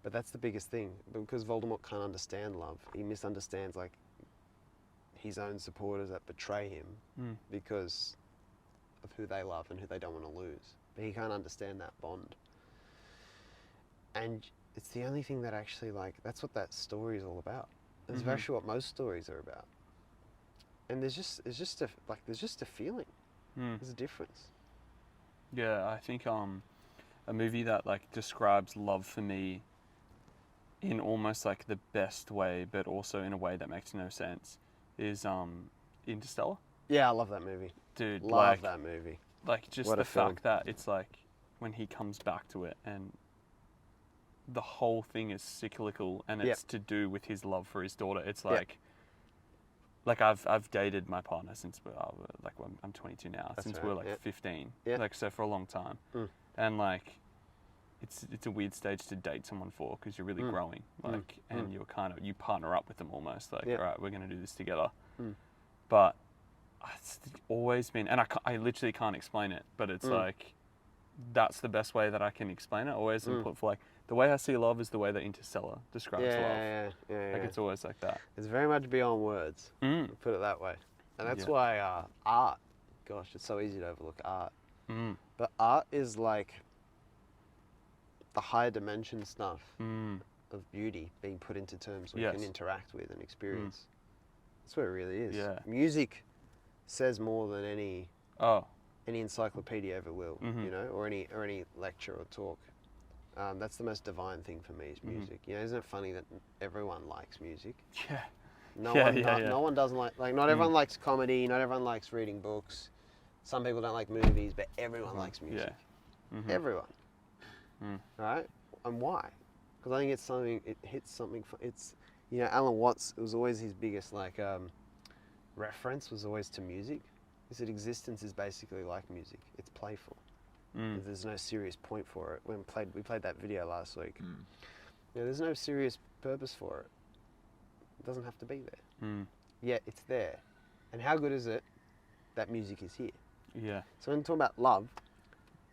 But that's the biggest thing, because Voldemort can't understand love. He misunderstands like his own supporters that betray him Mm. because of who they love and who they don't want to lose. But he can't understand that bond. And it's the only thing that actually, like, that's what that story is all about. It's Mhm. actually what most stories are about. And there's just a feeling. Mm. There's a difference. Yeah, I think a movie that like describes love for me in almost like the best way, but also in a way that makes no sense, is Interstellar. Yeah, I love that movie. Dude, Love that movie. like just What the a film. fact that it's like when he comes back to it and the whole thing is cyclical and Yep. it's to do with his love for his daughter. It's Yep. like I've dated my partner since like I'm 22 now, That's since right, we were like yep. 15, Yep. like so for a long time, and like it's a weird stage to date someone for because you're really growing, like, and you're you partner up with them almost, like, Yep. all right, we're gonna do this together, but it's always been, and I literally can't explain it, but it's like that's the best way that I can explain it. Always put for like the way I see love is the way that Interstellar describes love. Yeah. Like it's always like that. It's very much beyond words. Mm. Put it that way. And that's Yeah. why art, gosh, it's so easy to overlook art. Mm. But art is like the higher dimension stuff Mm. of beauty being put into terms we Yes. can interact with and experience. That's what it really is. Yeah. Music says more than any Oh. encyclopedia ever will, Mhm. you know, or any lecture or talk. That's the most divine thing for me is music. You know, isn't it funny that everyone likes music? Yeah. No Yeah, one, yeah, yeah. no one doesn't like not everyone likes comedy. Not everyone likes reading books. Some people don't like movies, but everyone likes music. Yeah. Mhm. Everyone. Mm. Right? And why? Because I think it's something. It hits something. It's, you know, Alan Watts. It was always his biggest reference was always to music. He said existence is basically like music. It's playful. Mm. There's no serious point for it. We played that video last week. You know, there's no serious purpose for it. It doesn't have to be there. Mm. Yet it's there. And how good is it that music is here? Yeah. So when we talk about love,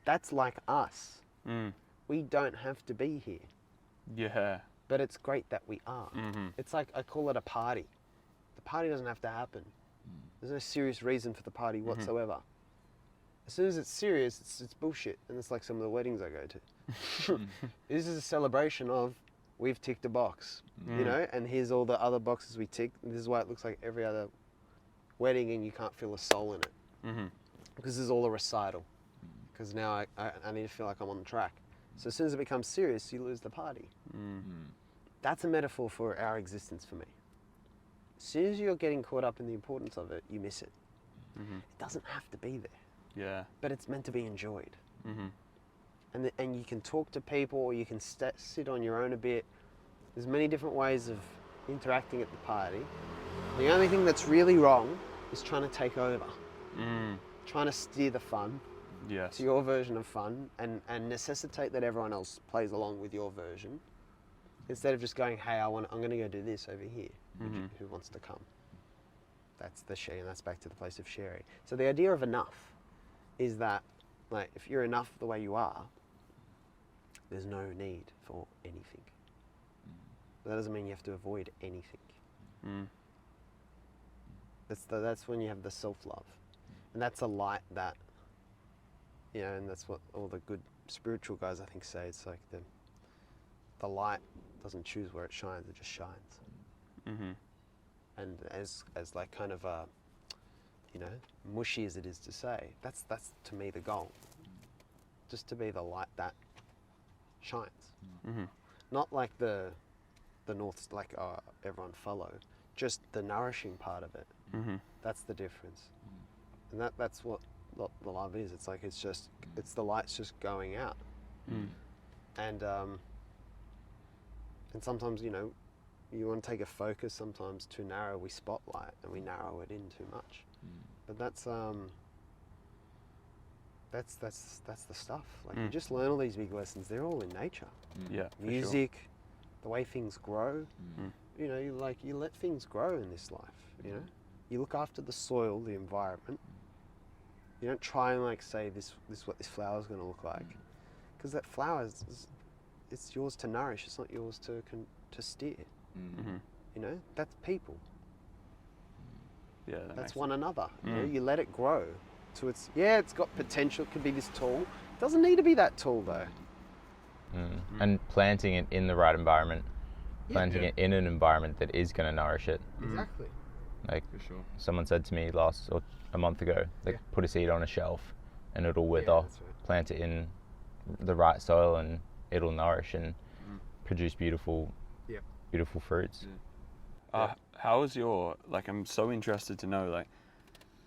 that's like us. Mm. We don't have to be here, Yeah. but it's great that we are. Mhm. It's like, I call it a party. The party doesn't have to happen. There's no serious reason for the party whatsoever. As soon as it's serious, it's bullshit. And it's like some of the weddings I go to. This is a celebration of, we've ticked a box, you know, and here's all the other boxes we ticked. This is why it looks like every other wedding and you can't feel a soul in it. Mhm. Because this is all a recital. Because now I need to feel like I'm on the track. So as soon as it becomes serious, you lose the party. That's a metaphor for our existence for me. As soon as you're getting caught up in the importance of it, you miss it. Mhm. It doesn't have to be there, Yeah. but it's meant to be enjoyed. Mhm. And you can talk to people, or you can sit on your own a bit. There's many different ways of interacting at the party. The only thing that's really wrong is trying to take over, Mm. trying to steer the fun Yes. to your version of fun and necessitate that everyone else plays along with your version, instead of just going, hey, I'm going to go do this over here. Who wants to come? That's the share, and that's back to the place of sharing. So the idea of enough is that, like, if you're enough the way you are, there's no need for anything. But that doesn't mean you have to avoid anything. Mm. That's when you have the self-love. And that's a light that, you know, and that's what all the good spiritual guys, I think, say it's like the light doesn't choose where it shines; it just shines. Mm-hmm. And as like kind of you know, mushy as it is to say, that's to me the goal. Just to be the light that shines. Mm-hmm. Not like the north, like everyone follow. Just the nourishing part of it. Mm-hmm. That's the difference. And that's what the love is. It's like it's the light's just going out. Mm. And sometimes, you know, you want to take a focus sometimes too narrow, we spotlight and we narrow it in too much. But that's the stuff. Like you just learn all these big lessons. They're all in nature. Yeah. for sure. Music, the way things grow. Mm. You know, you let things grow in this life. You know, you look after the soil, the environment. You don't try and like say this is what this flower is going to look like, because that flower it's yours to nourish. It's not yours to steer. Mm-hmm. You know, that's people. Yeah. That's one another. You know, Mm. you let it grow. So it's got potential. It could be this tall. It doesn't need to be that tall though. And planting it in the right environment, planting Yeah. it in an environment that is going to nourish it. Exactly. Like For sure. someone said to me a month ago, like Yeah. put a seed on a shelf and it'll wither. Yeah, that's right. Plant it in the right soil and it'll nourish and produce beautiful fruits. How is your, like, I'm so interested to know, like,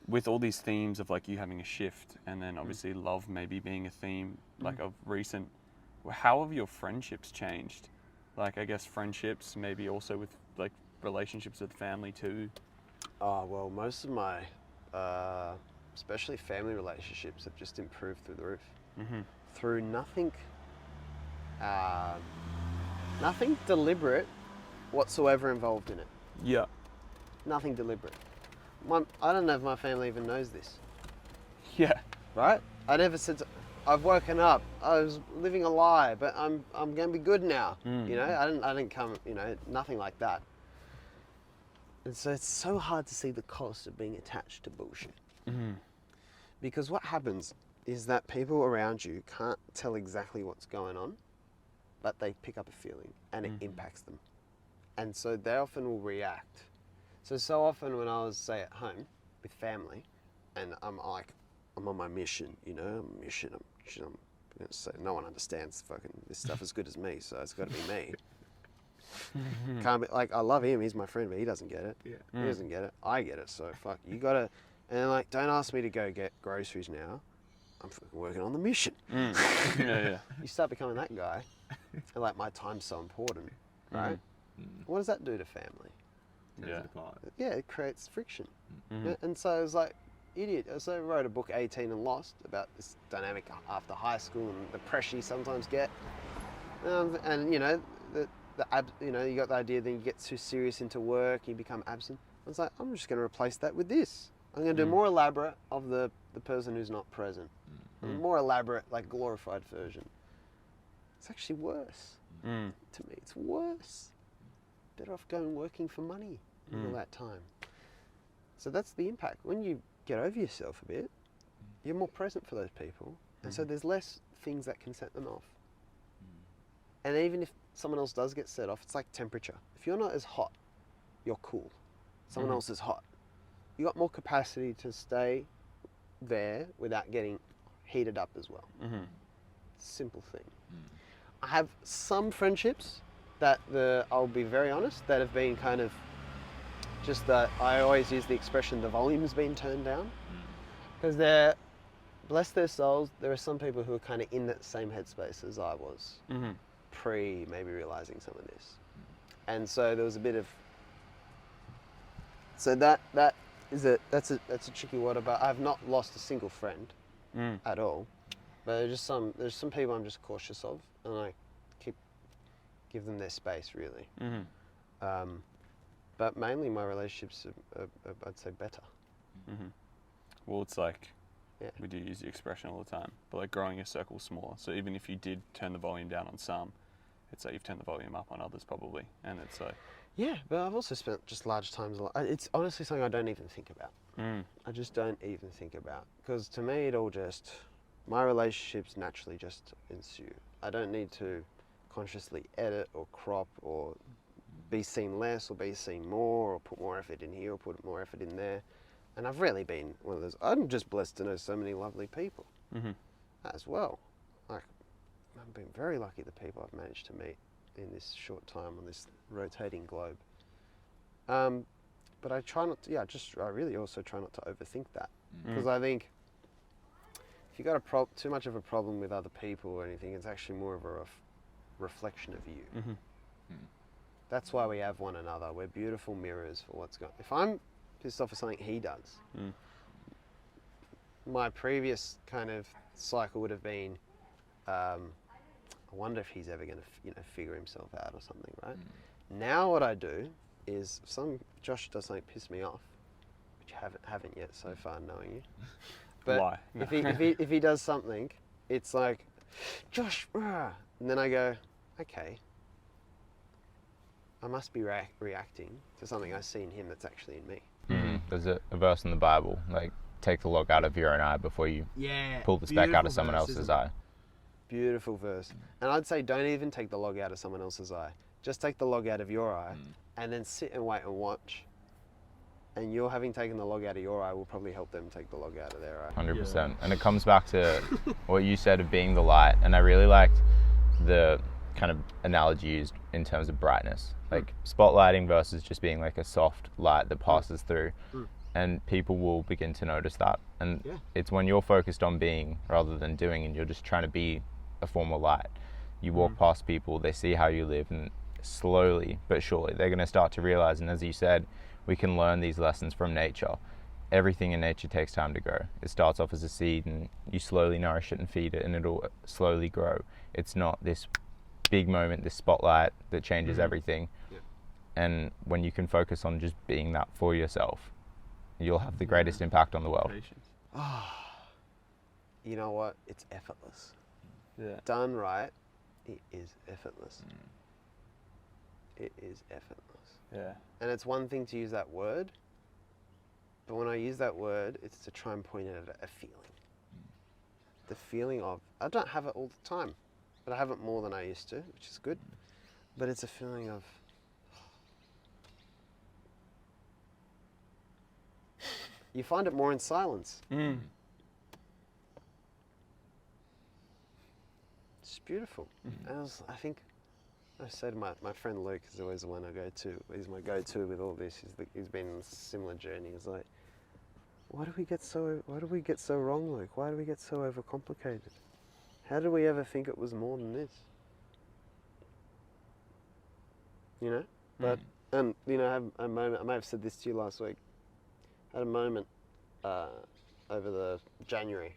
with all these themes of like you having a shift and then obviously love maybe being a theme like of recent, how have your friendships changed? Like, I guess friendships maybe also with like relationships with family too. Oh, well, most of my, especially family relationships, have just improved through the roof. Mm-hmm. Through nothing deliberate whatsoever involved in it. Yeah. Nothing deliberate. I don't know if my family even knows this, Yeah. right? I never said, I've woken up, I was living a lie, but I'm going to be good now. You know, I didn't come, you know, nothing like that. And so it's so hard to see the cost of being attached to bullshit. Mm-hmm. Because what happens is that people around you can't tell exactly what's going on, but they pick up a feeling and it impacts them. And so they often will react. So often when I was, say, at home with family, and I'm on my mission, you know, I'm going to say, no one understands fucking this stuff as good as me, so it's got to be me. Can't be, like, I love him, he's my friend, but he doesn't get it. Yeah. He doesn't get it, I get it, so fuck, you gotta, and like, don't ask me to go get groceries now, I'm fucking working on the mission. Yeah. You start becoming that guy, and like, my time's so important, right? What does that do to family? Yeah. Yeah, it creates friction. Mm-hmm. Yeah, and so I was like, idiot. So I wrote a book, 18 and Lost, about this dynamic after high school and the pressure you sometimes get. And you know, you know, you got the idea, then you get too serious into work, you become absent. I was like, I'm just going to replace that with this. I'm going to do more elaborate of the person who's not present. A more elaborate, like glorified version. It's actually worse. To me, it's worse. Better off going working for money all that time. So that's the impact. When you get over yourself a bit, you're more present for those people. And so there's less things that can set them off. And even if someone else does get set off, it's like temperature. If you're not as hot, you're cool. Someone else is hot. You got more capacity to stay there without getting heated up as well. Simple thing. I have some friendships that I'll be very honest, that have been kind of just that I always use the expression, the volume's been turned down. Because they're, bless their souls, there are some people who are kind of in that same headspace as I was, pre maybe realizing some of this. And so there was a bit of, so that's a tricky water, but I've not lost a single friend at all. But there's some people I'm just cautious of, and I give them their space, really. But mainly my relationships are I'd say, better. Well, it's like, Yeah. we do use the expression all the time, but like growing your circle smaller. So even if you did turn the volume down on some, it's like you've turned the volume up on others probably. And it's like, Yeah, but I've also spent just large times. It's honestly something I don't even think about. I just don't even think about, because to me it all just my relationships naturally just ensue. I don't need to consciously edit or crop or be seen less or be seen more or put more effort in here or put more effort in there. And I've really been one of those. I'm just blessed to know so many lovely people as well. Like, I've been very lucky the people I've managed to meet in this short time on this rotating globe. But I try not to, I really also try not to overthink that. Because I think if you've got too much of a problem with other people or anything, it's actually more of a reflection of you. That's why we have one another. We're beautiful mirrors for what's going on. If I'm pissed off at something he does, my previous kind of cycle would have been, I wonder if he's ever going to figure himself out or something, right? Now what I do is, if Josh does something piss me off, which I haven't yet so far knowing you, but Why? if he does something, it's like, Josh, and then I go, okay, I must be reacting to something I see in him that's actually in me. There's a verse in the Bible, like, take the log out of your own eye before you pull the speck out of someone else's eye. Beautiful verse. And I'd say don't even take the log out of someone else's eye. Just take the log out of your eye and then sit and wait and watch. And your having taken the log out of your eye will probably help them take the log out of their eye. 100%. And it comes back to what you said of being the light. And I really liked the kind of analogy used in terms of brightness. Like spotlighting versus just being like a soft light that passes through. And people will begin to notice that. And it's when you're focused on being rather than doing, and you're just trying to be a form of light. You walk past people, they see how you live, and slowly but surely they're going to start to realize, and as you said, we can learn these lessons from nature. Everything in nature takes time to grow. It starts off as a seed and you slowly nourish it and feed it, and it'll slowly grow. It's not this big moment, this spotlight that changes everything. And when you can focus on just being that for yourself, you'll have the greatest impact on the world. You know what? It's effortless. Yeah. Done right, it is effortless. It is effortless. Yeah. And it's one thing to use that word, but when I use that word, it's to try and point at a feeling. The feeling of, I don't have it all the time, but I have it more than I used to, which is good. But it's a feeling of, you find it more in silence. It's beautiful. And I think, I said my friend Luke is always the one I go to. He's my go-to with all this. He's been on a similar journey. He's like, why do we get so wrong, Luke? Why do we get so overcomplicated? How did we ever think it was more than this? You know? But, and, you know, I have a moment, I may have said this to you last week. I had a moment over the January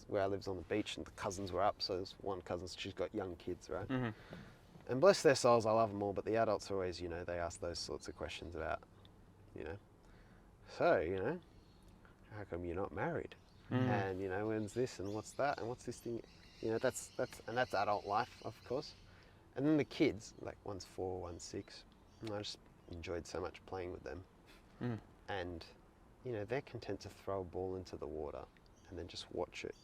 where I lived on the beach and the cousins were up. So there's one cousin, she's got young kids, right? And bless their souls, I love them all, but the adults are always, you know, they ask those sorts of questions about, you know, so, you know, how come you're not married? And, you know, when's this and what's that and what's this thing? You know, that's adult life, of course. And then the kids, like one's 4, one's 6, and I just enjoyed so much playing with them. And, you know, they're content to throw a ball into the water and then just watch it,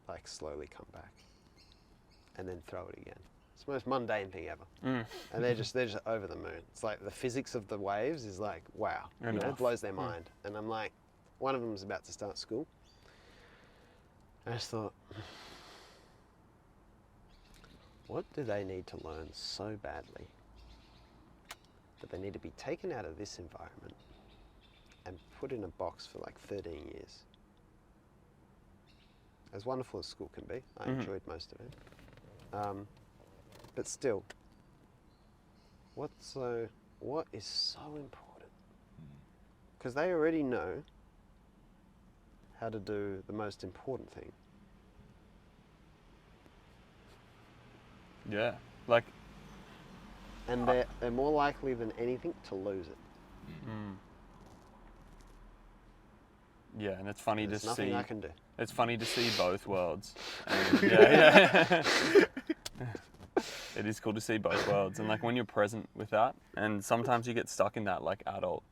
like, slowly come back and then throw it again. It's the most mundane thing ever. And they're just over the moon. It's like the physics of the waves is like, wow, you know, it blows their mind. And I'm like, one of them's about to start school. I just thought, what do they need to learn so badly that they need to be taken out of this environment and put in a box for like 13 years? As wonderful as school can be, I enjoyed most of it. But still, what is so important? Because they already know how to do the most important thing. Yeah. Like, And they're more likely than anything to lose it. yeah, and it's funny There's to nothing see. I can do. It's funny to see both worlds. And yeah. It is cool to see both worlds, and like when you're present with that, and sometimes you get stuck in that like adult,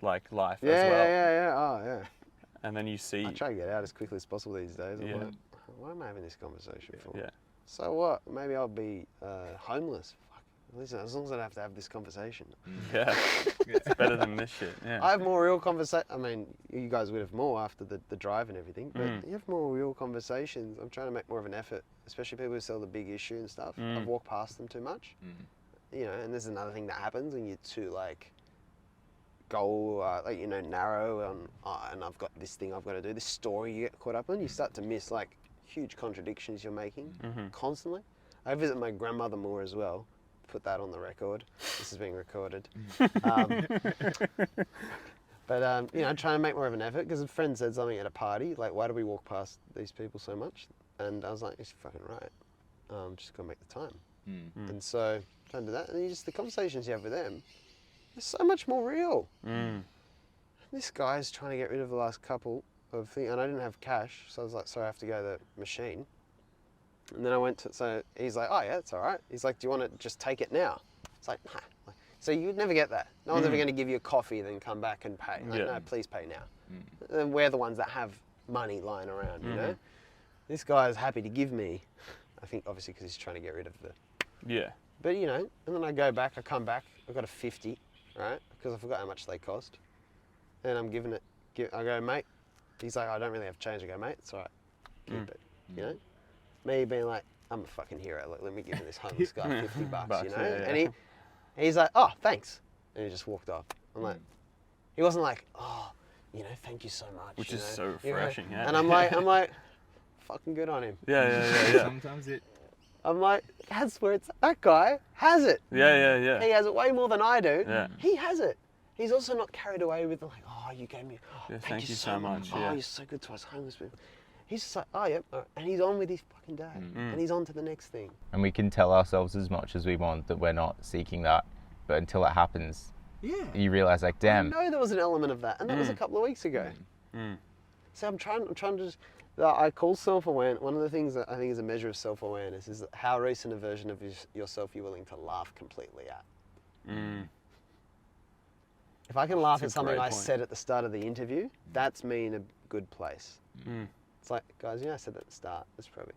like life as well. Yeah. Oh, yeah. and then you see. I try to get out as quickly as possible these days. I'm Yeah. like, why am I having this conversation for? Yeah. So what? Maybe I'll be homeless. Fuck. Listen, as long as I don't have to have this conversation. Yeah. It's better than this shit. Yeah. I have more real conversation. I mean, you guys would have more after the drive and everything, but you have more real conversations. I'm trying to make more of an effort, especially people who sell the big issue and stuff. I've walked past them too much. You know, and there's another thing that happens when you're too like goal, like, you know, narrow and I've got this thing I've got to do. This story you get caught up in, you start to miss like huge contradictions you're making constantly. I visit my grandmother more as well. Put that on the record. This is being recorded. But you know, trying to make more of an effort because a friend said something at a party, like, why do we walk past these people so much? And I was like, you're fucking right. Just gotta make the time. And so trying to do that, and just the conversations you have with them, they're so much more real. This guy's trying to get rid of the last couple of things, and I didn't have cash, so I was like, sorry, I have to go to the machine. And then I went to, so he's like, oh yeah, it's all right. He's like, do you want to just take it now? It's like, nah. Like, so you'd never get that. No one's ever going to give you a coffee, then come back and pay. Like, no, please pay now. And we're the ones that have money lying around, you know? This guy is happy to give me, I think obviously because he's trying to get rid of the... Yeah. But you know, and then I go back, I come back, I've got a 50, right? Because I forgot how much they cost. And I'm giving it, I go, mate. He's like, I don't really have change. I go, mate, it's all right. Keep it, you know? Me being like, I'm a fucking hero. Like, let me give this homeless guy 50 bucks, you know? Yeah. And he's like, oh, thanks. And he just walked off. I'm like, he wasn't like, oh, you know, thank you so much. Which you is know? so You know? refreshing. Yeah. And I'm like, fucking good on him. Yeah. Sometimes it. I'm like, that's where it's, that guy has it. Yeah. He has it way more than I do. Yeah. He has it. He's also not carried away with the like, oh, you gave me, Yeah, thank you so much. Oh, yeah. you're so good to us homeless people. He's just like, oh, yeah. And he's on with his fucking day. And he's on to the next thing. And we can tell ourselves as much as we want that we're not seeking that, but until it happens, you realize, like, I damn. know there was an element of that, and that was a couple of weeks ago. So I'm trying to just, I call self-awareness, one of the things that I think is a measure of self-awareness is how recent a version of yourself you're willing to laugh completely at. If I can laugh That's at a something great I point. said at the start of the interview, that's me in a good place. It's like, guys, I said that at the start. That's probably.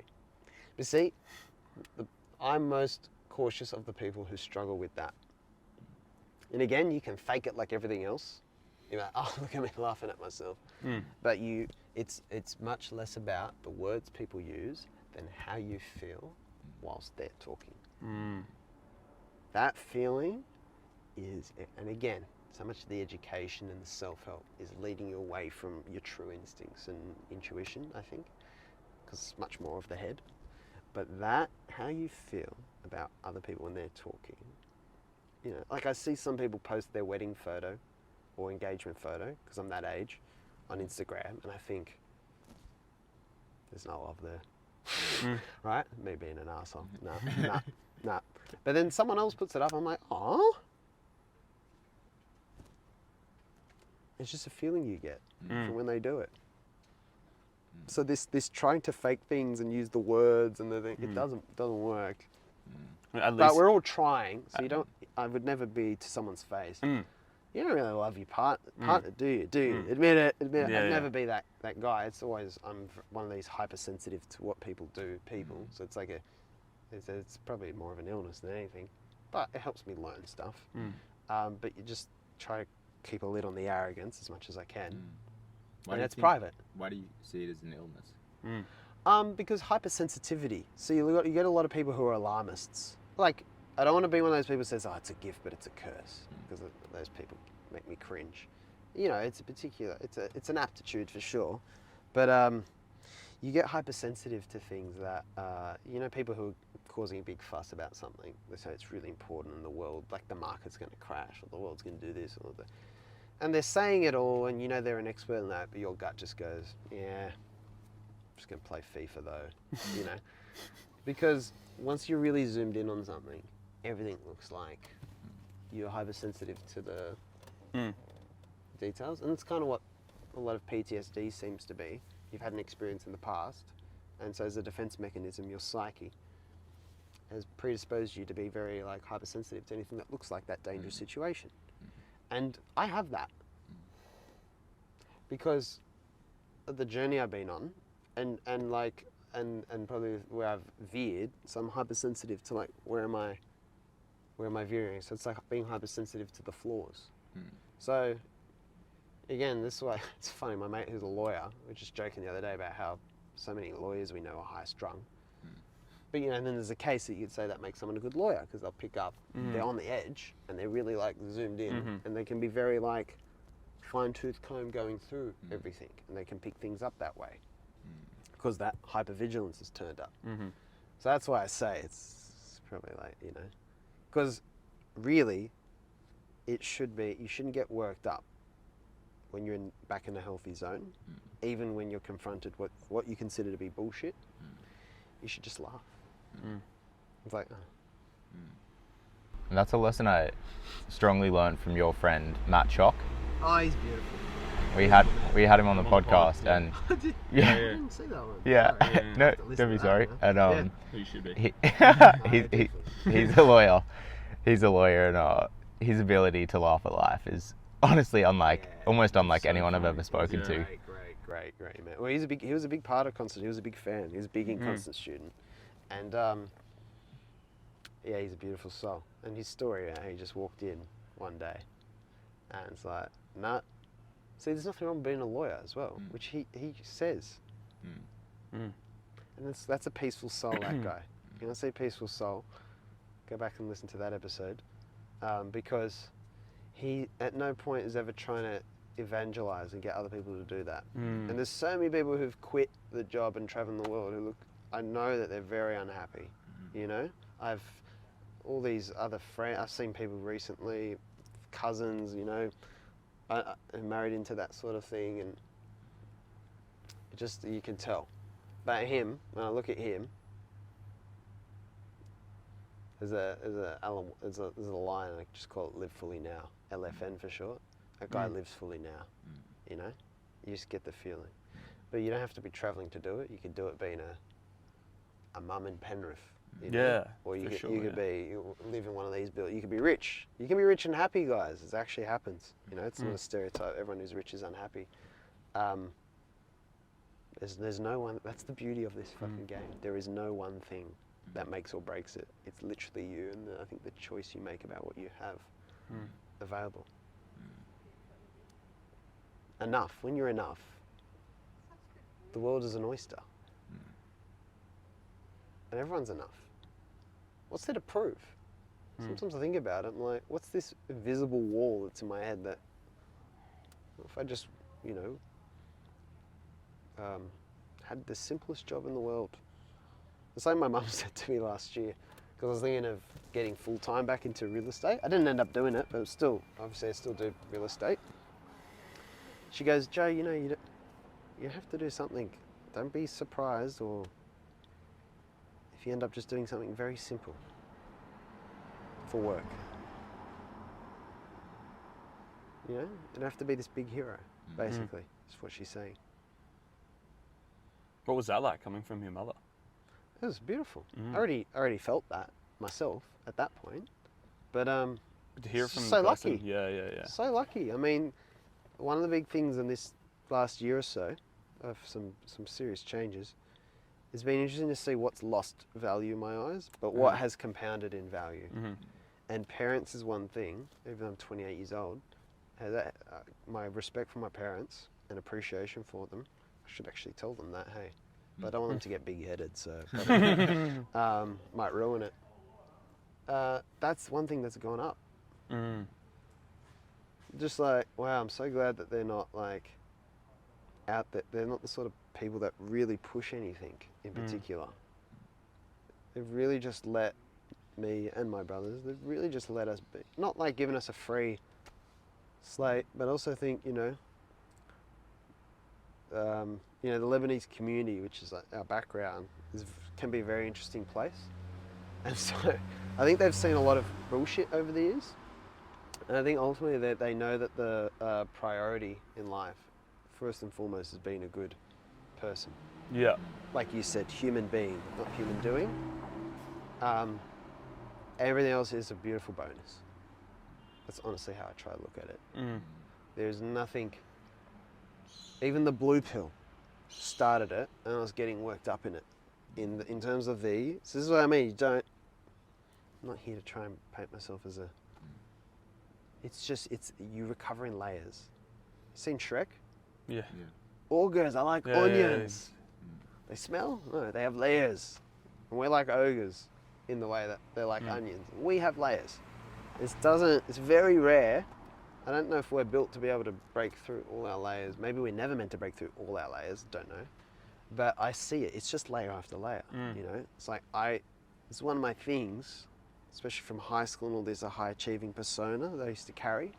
But see, I'm most cautious of the people who struggle with that. And again, you can fake it like everything else. You're like, oh, look at me laughing at myself. But it's much less about the words people use than how you feel whilst they're talking. That feeling is, and again, so much of the education and the self-help is leading you away from your true instincts and intuition, I think, because it's much more of the head. But that, how you feel about other people when they're talking, you know, like I see some people post their wedding photo or engagement photo, because I'm that age, on Instagram, and I think, there's no love there. Right? Me being an arsehole. Nah. But then someone else puts it up, I'm like, oh. It's just a feeling you get from when they do it. So this trying to fake things and use the words and the thing, it doesn't work. At But least, we're all trying, so you don't. I would never be to someone's face. You don't really love your partner, do you? Do you? Admit it. Admit it. Yeah, I'd yeah. never be that guy. It's always I'm one of these hypersensitive to what people do. So it's like it's probably more of an illness than anything, but it helps me learn stuff. But you just try to keep a lid on the arrogance as much as I can. And it's private. Why do you see it as an illness? Because hypersensitivity. So you get a lot of people who are alarmists. Like, I don't want to be one of those people who says, oh, it's a gift, but it's a curse. Because those people make me cringe. You know, it's an aptitude for sure. But you get hypersensitive to things that, you know, people who are causing a big fuss about something. They say it's really important in the world, like the market's going to crash, or the world's going to do this, or that. And they're saying it all, and you know they're an expert in that, but your gut just goes, yeah, I'm just going to play FIFA though, you know? Because once you're really zoomed in on something, everything looks like you're hypersensitive to the details. And it's kind of what a lot of PTSD seems to be. You've had an experience in the past, and so as a defense mechanism, your psyche has predisposed you to be very like hypersensitive to anything that looks like that dangerous situation. And I have that because of the journey I've been on, and probably where I've veered. So I'm hypersensitive to like where am I veering? So it's like being hypersensitive to the flaws. So again, this is why it's funny. My mate who's a lawyer, we were just joking the other day about how so many lawyers we know are high strung. But you know, and then there's a case that you could say that makes someone a good lawyer because they'll pick up, they're on the edge and they're really like zoomed in, and they can be very like fine-tooth comb going through everything, and they can pick things up that way because that hypervigilance is turned up. So that's why I say it's probably like, you know, because really it should be, you shouldn't get worked up when you're back in a healthy zone, even when you're confronted with what you consider to be bullshit. You should just laugh. It's like, And that's a lesson I strongly learned from your friend Matt Chock. oh, he's beautiful. We had him on the podcast, yeah. and I yeah, didn't see that one. yeah, Sorry. no, have to listen don't be to that sorry. now. And You should be. he's a lawyer. He's a lawyer, and his ability to laugh at life is honestly almost unlike so anyone I've funny. ever spoken to. Great, man. Well, he was a big part of Constant. He was a big fan. He was a big in Constant student, and yeah, he's a beautiful soul. And his story, he just walked in one day, and it's like, nah. See, there's nothing wrong with being a lawyer as well, which he says. And that's a peaceful soul, that guy. You want to see peaceful soul? Go back and listen to that episode, because he at no point is ever trying to evangelize and get other people to do that. And there's so many people who've quit the job and traveling the world who I know that they're very unhappy. You know, I've all these other friends. I've seen people recently, cousins. You know, married into that sort of thing, and just you can tell. But him, when I look at him, there's a line, I just call it "Live Fully Now," LFN for short. That guy lives fully now. You know, you just get the feeling. But you don't have to be travelling to do it. You could do it being a mum in Penrith. You know? Yeah, Or you for could sure, you live in one of these buildings. You could be rich. You can be rich and happy, guys. It actually happens. You know, it's not a stereotype. Everyone who's rich is unhappy. There's no one. That's the beauty of this fucking game. There is no one thing that makes or breaks it. It's literally you, and I think the choice you make about what you have available. Enough. When you're enough, the world is an oyster, and everyone's enough. What's there to prove? Sometimes I think about it. I'm like, what's this invisible wall that's in my head that, if I just, you know, had the simplest job in the world. It's like my mum said to me last year, because I was thinking of getting full-time back into real estate. I didn't end up doing it, but still, obviously I still do real estate. She goes, Joe, you know, you have to do something. Don't be surprised or if you end up just doing something very simple for work. You know, you don't have to be this big hero, basically, is what she's saying. What was that like coming from your mother? It was beautiful. I already felt that myself at that point, but To hear from so the person, lucky. Yeah. So lucky. I mean, one of the big things in this last year or so of some serious changes, it's been interesting to see what's lost value in my eyes, but what has compounded in value. And parents is one thing. Even though I'm 28 years old, my respect for my parents and appreciation for them. I should actually tell them that, hey. But I don't want them to get big-headed, so might ruin it. That's one thing that's gone up. Just like, wow, I'm so glad that they're not like out there. They're not the sort of people that really push anything in particular. They've really just let me and my brothers, they've really just let us be. Not like giving us a free slate, but also think, you know, the Lebanese community, which is like our background, can be a very interesting place. And so I think they've seen a lot of bullshit over the years. And I think ultimately that they know that the priority in life, first and foremost, is being a good person. Yeah. Like you said, human being, not human doing. Everything else is a beautiful bonus. That's honestly how I try to look at it. There's nothing, even the blue pill, started it, and I was getting worked up in it. In terms of these, this is what I mean. I'm not here to try and paint myself as a. It's just you recover in layers. Seen Shrek? Yeah. Ogres are like Yeah, onions. They smell? No, they have layers. And we're like ogres in the way that they're like onions. We have layers. It's very rare. I don't know if we're built to be able to break through all our layers. Maybe we're never meant to break through all our layers, don't know. But I see it. It's just layer after layer, you know? It's like it's one of my things, especially from high school and all this, a high achieving persona that I used to carry.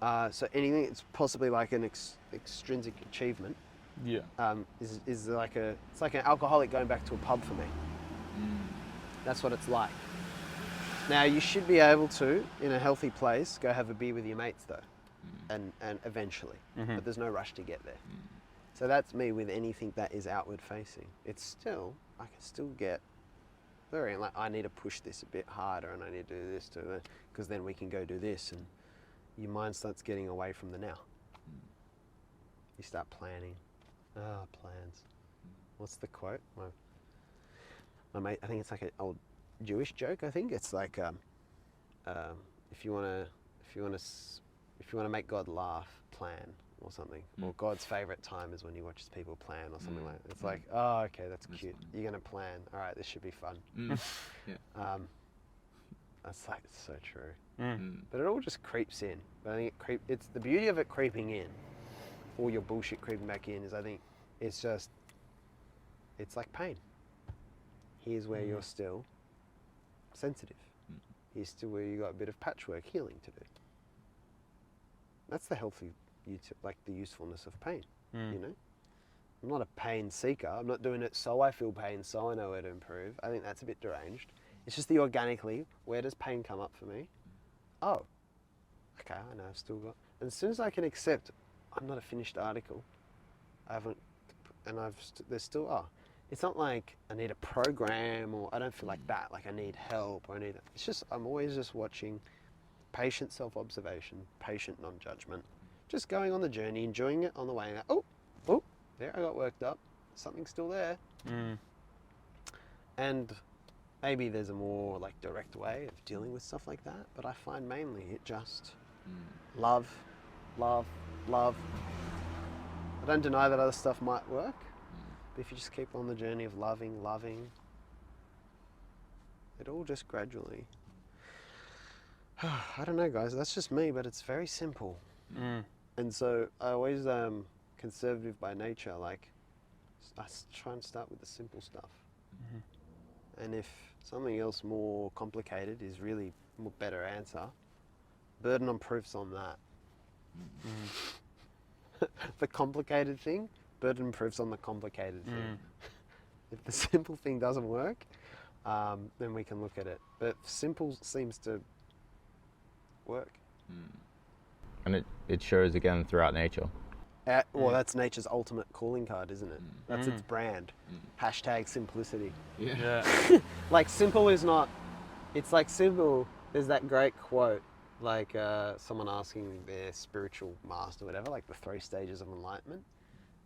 So anything that's possibly like an extrinsic achievement Yeah. is like it's like an alcoholic going back to a pub for me. That's what it's like. Now you should be able to, in a healthy place, go have a beer with your mates though, and eventually. But there's no rush to get there. So that's me with anything that is outward facing. It's still, I can still get very like, I need to push this a bit harder and I need to do this too, because then we can go do this, and your mind starts getting away from the now. You start planning. Plans. What's the quote? My mate, I think it's like an old Jewish joke. I think it's like, if you wanna make God laugh, plan or something. Or God's favorite time is when he watches people plan or something like that. It's like, oh, okay, that's cute. You're gonna plan. All right, this should be fun. That's like so true. But it all just creeps in. But I think it's the beauty of it creeping in. All your bullshit creeping back in is, I think, it's like pain. Here's where you're still sensitive. Here's still where you got a bit of patchwork healing to do. That's the healthy, like the usefulness of pain, you know? I'm not a pain seeker. I'm not doing it so I feel pain, so I know where to improve. I think that's a bit deranged. It's just the organically, where does pain come up for me? Oh, okay, I know I've still got, and as soon as I can accept I'm not a finished article, I haven't, and there's still, it's not like I need a program, or I don't feel like that, like I need help, or it's just, I'm always just watching patient self-observation, patient non-judgment, just going on the journey, enjoying it on the way, and there I got worked up, something's still there. And maybe there's a more like direct way of dealing with stuff like that, but I find mainly it just love. I don't deny that other stuff might work, but if you just keep on the journey of loving, it all just gradually, I don't know guys, that's just me, but it's very simple. And so I always conservative by nature, like I try and start with the simple stuff. And if something else more complicated is really a better answer, burden on proofs on that. The complicated thing, burden proofs on the complicated thing. If the simple thing doesn't work, then we can look at it. But simple seems to work. And it shows again throughout nature. Well, that's nature's ultimate calling card, isn't it? That's its brand. Hashtag simplicity. Yeah. Like simple is not, it's like simple, there's that great quote, like someone asking their spiritual master, whatever, like the 3 stages of enlightenment.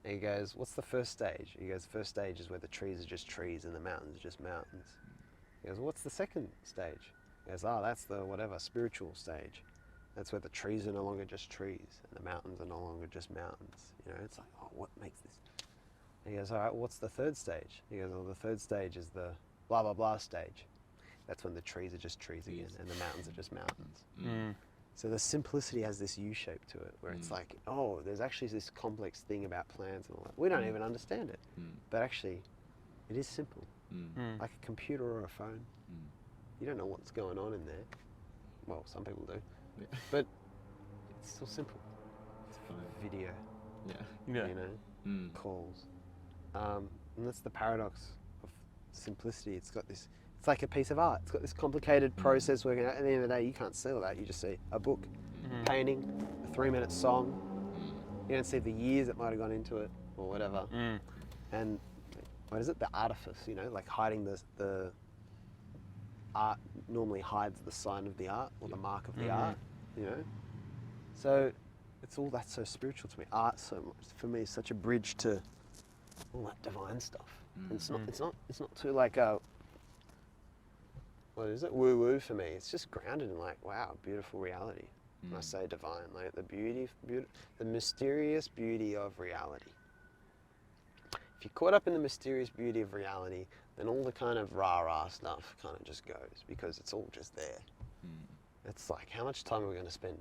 And he goes, what's the first stage? He goes, the first stage is where the trees are just trees and the mountains are just mountains. He goes, what's the second stage? He goes, that's the whatever, spiritual stage. That's where the trees are no longer just trees and the mountains are no longer just mountains. You know, it's like, what makes this? And he goes, all right, what's the third stage? He goes, well, the third stage is the blah, blah, blah stage. That's when the trees are just trees again and the mountains are just mountains. So the simplicity has this U shape to it where it's like, there's actually this complex thing about plants and all that. We don't even understand it, but actually it is simple. Like a computer or a phone. You don't know what's going on in there. Well, some people do. But it's still simple. It's video. You know, calls. And that's the paradox of simplicity. It's got this, it's like a piece of art. It's got this complicated process working out. At the end of the day, you can't see all that. You just see a book, painting, a 3-minute song. You don't see the years that might have gone into it or whatever. And what is it? The artifice, you know, like hiding the art normally hides the sign of the art or the mark of the art, you know. So it's all that's so spiritual to me. Art, so much for me, is such a bridge to all that divine stuff. It's not too like what is it, woo woo for me. It's just grounded in like, wow, beautiful reality. When I say divine, like the the mysterious beauty of reality. If you're caught up in the mysterious beauty of reality, then all the kind of rah-rah stuff kind of just goes, because it's all just there. It's like, how much time are we going to spend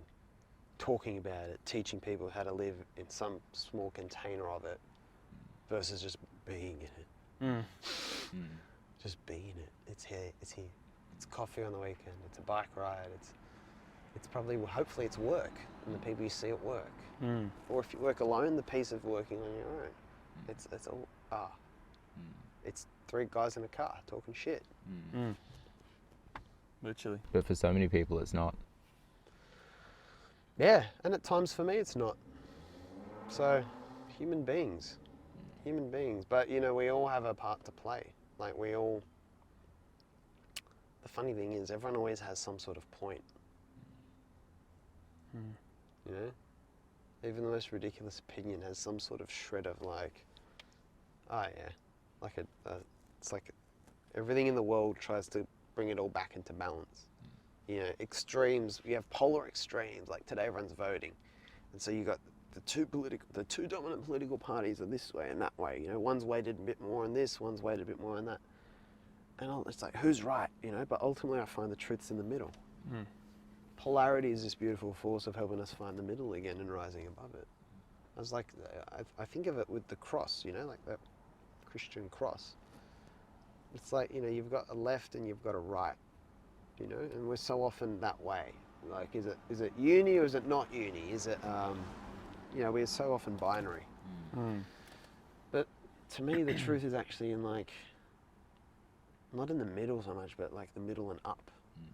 talking about it, teaching people how to live in some small container of it, versus just being in it? Just being it. It's here. It's here. It's coffee on the weekend. It's a bike ride. It's probably, hopefully it's work and the people you see at work. Or if you work alone, the piece of working on your own. It's all, it's three guys in a car talking shit. Literally. But for so many people, it's not. Yeah, and at times for me it's not. So, human beings. But you know, we all have a part to play. Like the funny thing is, everyone always has some sort of point. You know? Even the most ridiculous opinion has some sort of shred of like, oh yeah, like it's like everything in the world tries to bring it all back into balance. You know, extremes, you have polar extremes, like today everyone's voting. And so you got the two dominant political parties are this way and that way. You know, one's weighted a bit more on this, one's weighted a bit more on that. And it's like, who's right, you know? But ultimately I find the truth's in the middle. Polarity is this beautiful force of helping us find the middle again and rising above it. I was like, I think of it with the cross, you know, like that Christian cross. It's like, you know, you've got a left and you've got a right, you know, and we're so often that way. Like, is it uni or is it not uni? Is it, you know, we're so often binary. But to me, the truth is actually in like, not in the middle so much, but like the middle and up.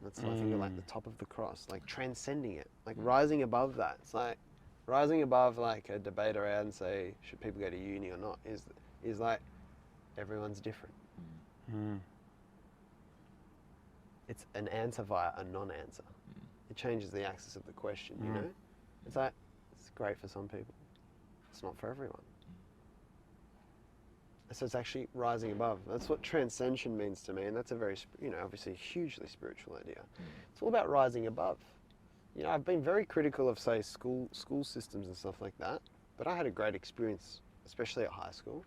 That's why I think of like the top of the cross, like transcending it, like rising above that. It's like rising above like a debate around and say, should people go to uni or not, is like, everyone's different. It's an answer via a non-answer. It changes the axis of the question, you know? It's like, it's great for some people. It's not for everyone. So it's actually rising above. That's what transcension means to me, and that's a very, you know, obviously a hugely spiritual idea. It's all about rising above. You know, I've been very critical of, say, school systems and stuff like that, but I had a great experience, especially at high school.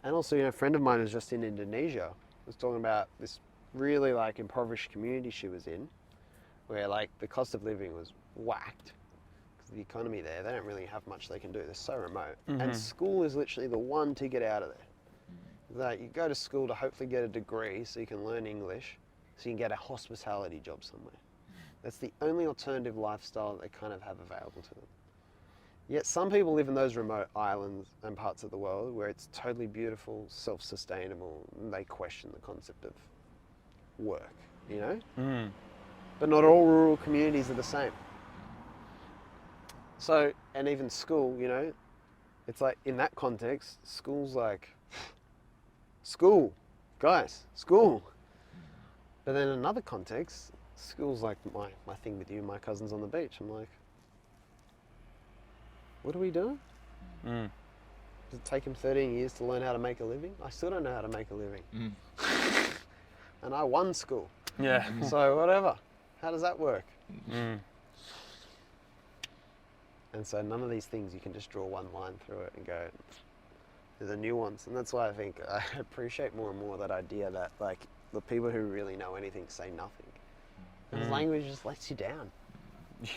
And also, you know, a friend of mine was just in Indonesia, was talking about this really like impoverished community she was in, where like the cost of living was whacked. The economy there, they don't really have much they can do. They're so remote. And school is literally the one ticket out of there. Like, you go to school to hopefully get a degree so you can learn English, so you can get a hospitality job somewhere. That's the only alternative lifestyle they kind of have available to them. Yet some people live in those remote islands and parts of the world where it's totally beautiful, self-sustainable, and they question the concept of work, you know? But not all rural communities are the same. So, and even school, you know, it's like, in that context, school's like, school, guys, school. But then in another context, school's like my thing with you, my cousins on the beach. I'm like, what are we doing? Does it take him 13 years to learn how to make a living? I still don't know how to make a living. And I won school. Yeah. So whatever. How does that work? And so none of these things you can just draw one line through it and go, there's a nuance. And that's why I think I appreciate more and more that idea that like the people who really know anything say nothing. Because language just lets you down.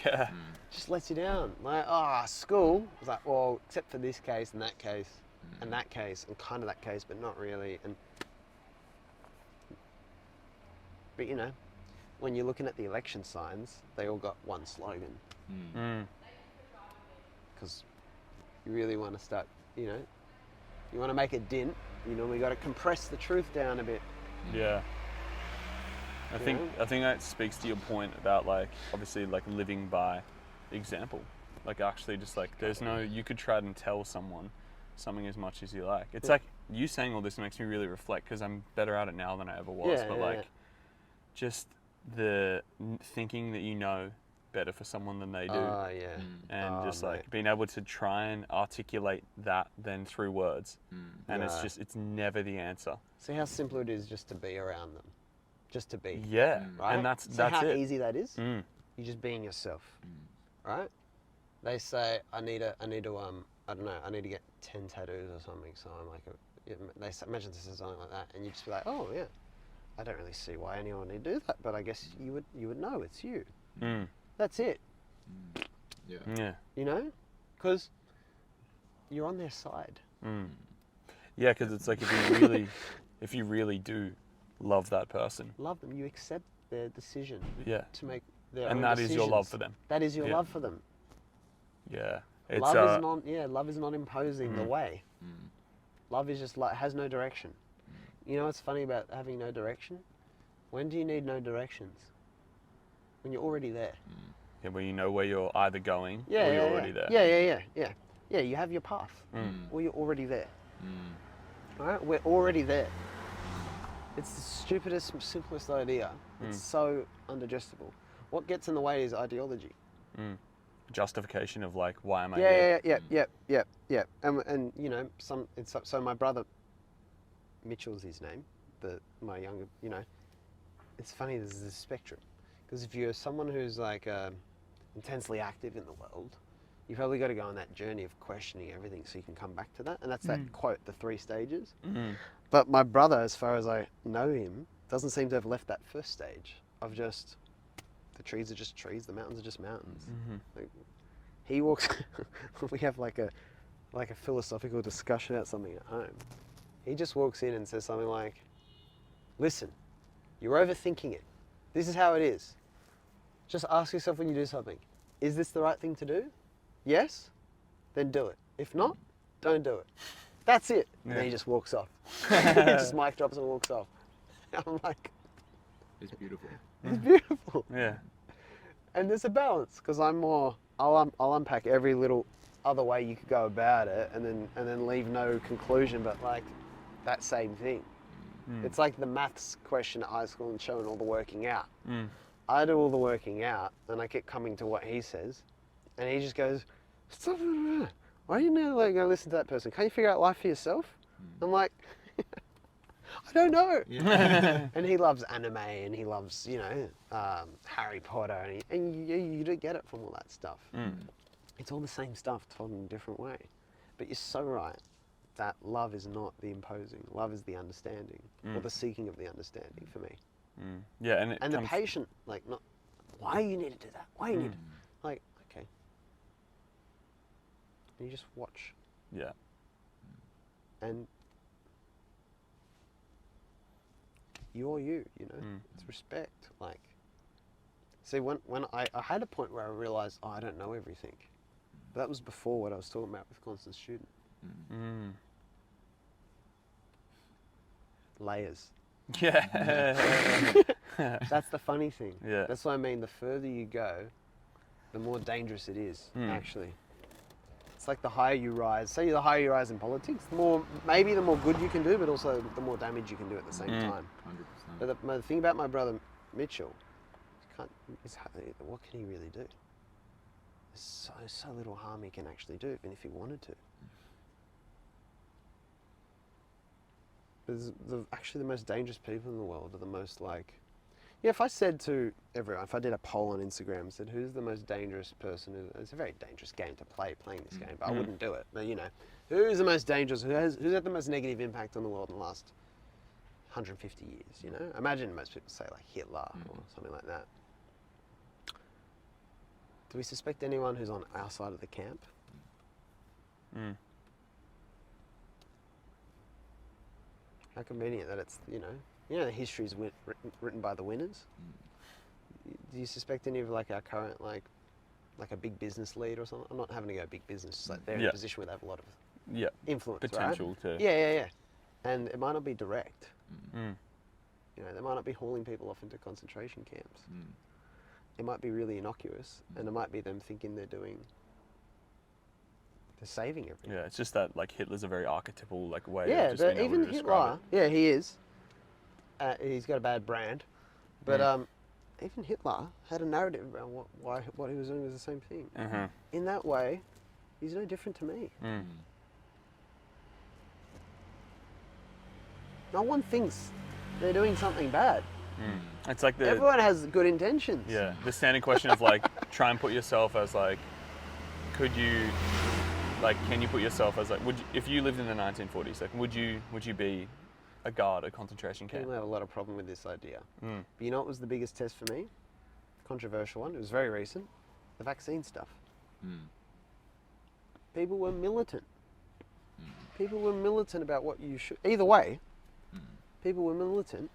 Yeah. Just lets you down. Like, school. It's like, well, except for this case and that case and that case and kind of that case, but not really. But you know, when you're looking at the election signs, they all got one slogan. Because you really want to start, you know, you want to make a dent, you know, we got to compress the truth down a bit. Yeah. I think that speaks to your point about like, obviously like living by example. Like actually just like, you could try and tell someone something as much as you like. It's like, you saying all this makes me really reflect because I'm better at it now than I ever was. Just the thinking that you know better for someone than they do. Oh, yeah. And Oh, just like mate. being able to try and articulate that then through words. And Yeah. it's never the answer. See how simple it is just to be around them. Just to be. Yeah. Right? And that's See how it. easy that is? Mm. You're just being yourself. Right? They say, I need to, I don't know, I need to get 10 tattoos or something. So I'm like, imagine this is something like that. And you just be like, oh, yeah. I don't really see why anyone would do that, but I guess you would know it's you. Mm. That's it. Yeah. You know? Because you're on their side. Mm. Yeah, because it's like if you really do love that person, Love them. You accept their decision yeah, to make their own and that is your love decisions. for them. That is your Yeah. love for them. Yeah, it's Love is not imposing the way. Love is just like has no direction. You know what's funny about having no direction? When do you need no directions? When you're already there. yeah, where you know where you're either going Yeah, or yeah, you're yeah. already there. Yeah, you have your path. Mm. Well, you're already there. All right, we're already there. It's the stupidest, simplest idea. It's so undigestible. What gets in the way is ideology. Justification of like, why am I here? Yeah. And you know, so my brother, Mitchell's his name, my younger, you know, it's funny, there's this spectrum. Because if you're someone who's like intensely active in the world, you've probably got to go on that journey of questioning everything so you can come back to that. And that's that quote, the 3 stages. But my brother, as far as I know him, doesn't seem to have left that first stage of just, the trees are just trees, the mountains are just mountains. Like, he walks, we have like a philosophical discussion about something at home. He just walks in and says something like, listen, you're overthinking it. This is how it is. Just ask yourself when you do something, is this the right thing to do? Yes? Then do it. If not, don't do it. That's it. And then he just walks off. He just mic drops and walks off. I'm like, It's beautiful. it's beautiful. Yeah. And there's a balance because I'm more, I'll unpack every little other way you could go about it and then leave no conclusion but like that same thing. It's like the maths question at high school and showing all the working out. I do all the working out and I keep coming to what he says and he just goes, stop, why do you never like go listen to that person? Can't you figure out life for yourself? I'm like, I don't know. And he loves anime and he loves, you know, Harry Potter and you don't get it from all that stuff. It's all the same stuff told in a different way. But you're so right that love is not the imposing. Love is the understanding or the seeking of the understanding for me. Yeah, and And the patient, like not, why you need to do that? Why you need, like, okay. And you just watch yeah, and you're you know, it's respect. Like, see, when I had a point where I realized, oh, I don't know everything. But that was before what I was talking about with Constant Student. Layers. yeah, That's the funny thing. Yeah. That's what I mean. The further you go, the more dangerous it is, actually. It's like the higher you rise, say the higher you rise in politics, the more good you can do, but also the more damage you can do at the same time. 100%. But the thing about my brother Mitchell, what can he really do? There's so little harm he can actually do, even if he wanted to. Actually the most dangerous people in the world are the most like, yeah, if I said to everyone, if I did a poll on Instagram and said, who's the most dangerous person, it's a very dangerous game to playing this game, but I wouldn't do it. But you know, who's the most dangerous, who's had the most negative impact on the world in the last 150 years, you know? Imagine most people say like Hitler or something like that. Do we suspect anyone who's on our side of the camp? How convenient that it's, you know the history's written by the winners. Do you suspect any of like our current like a big business lead or something? I'm not having to go big business, just like they're in a position where they have a lot of yeah, influence, potential right? to Yeah. And it might not be direct. You know, they might not be hauling people off into concentration camps. It might be really innocuous, and it might be them thinking they're saving everything. Yeah, it's just that like Hitler's a very archetypal like way Yeah, of just but being able even to describe Hitler, yeah, he is. He's got a bad brand, but even Hitler had a narrative around what he was doing was the same thing. Uh-huh. In that way, he's no different to me. Mm. No one thinks they're doing something bad. It's like Everyone has good intentions. Yeah, the standing question of like, try and put yourself as like, can you put yourself as like, if you lived in the 1940s, like, would you be a guard at a concentration camp? People have a lot of problem with this idea. Mm. But you know what was the biggest test for me? Controversial one. It was very recent. The vaccine stuff. People were militant. People were militant about what you should. Either way, people were militant,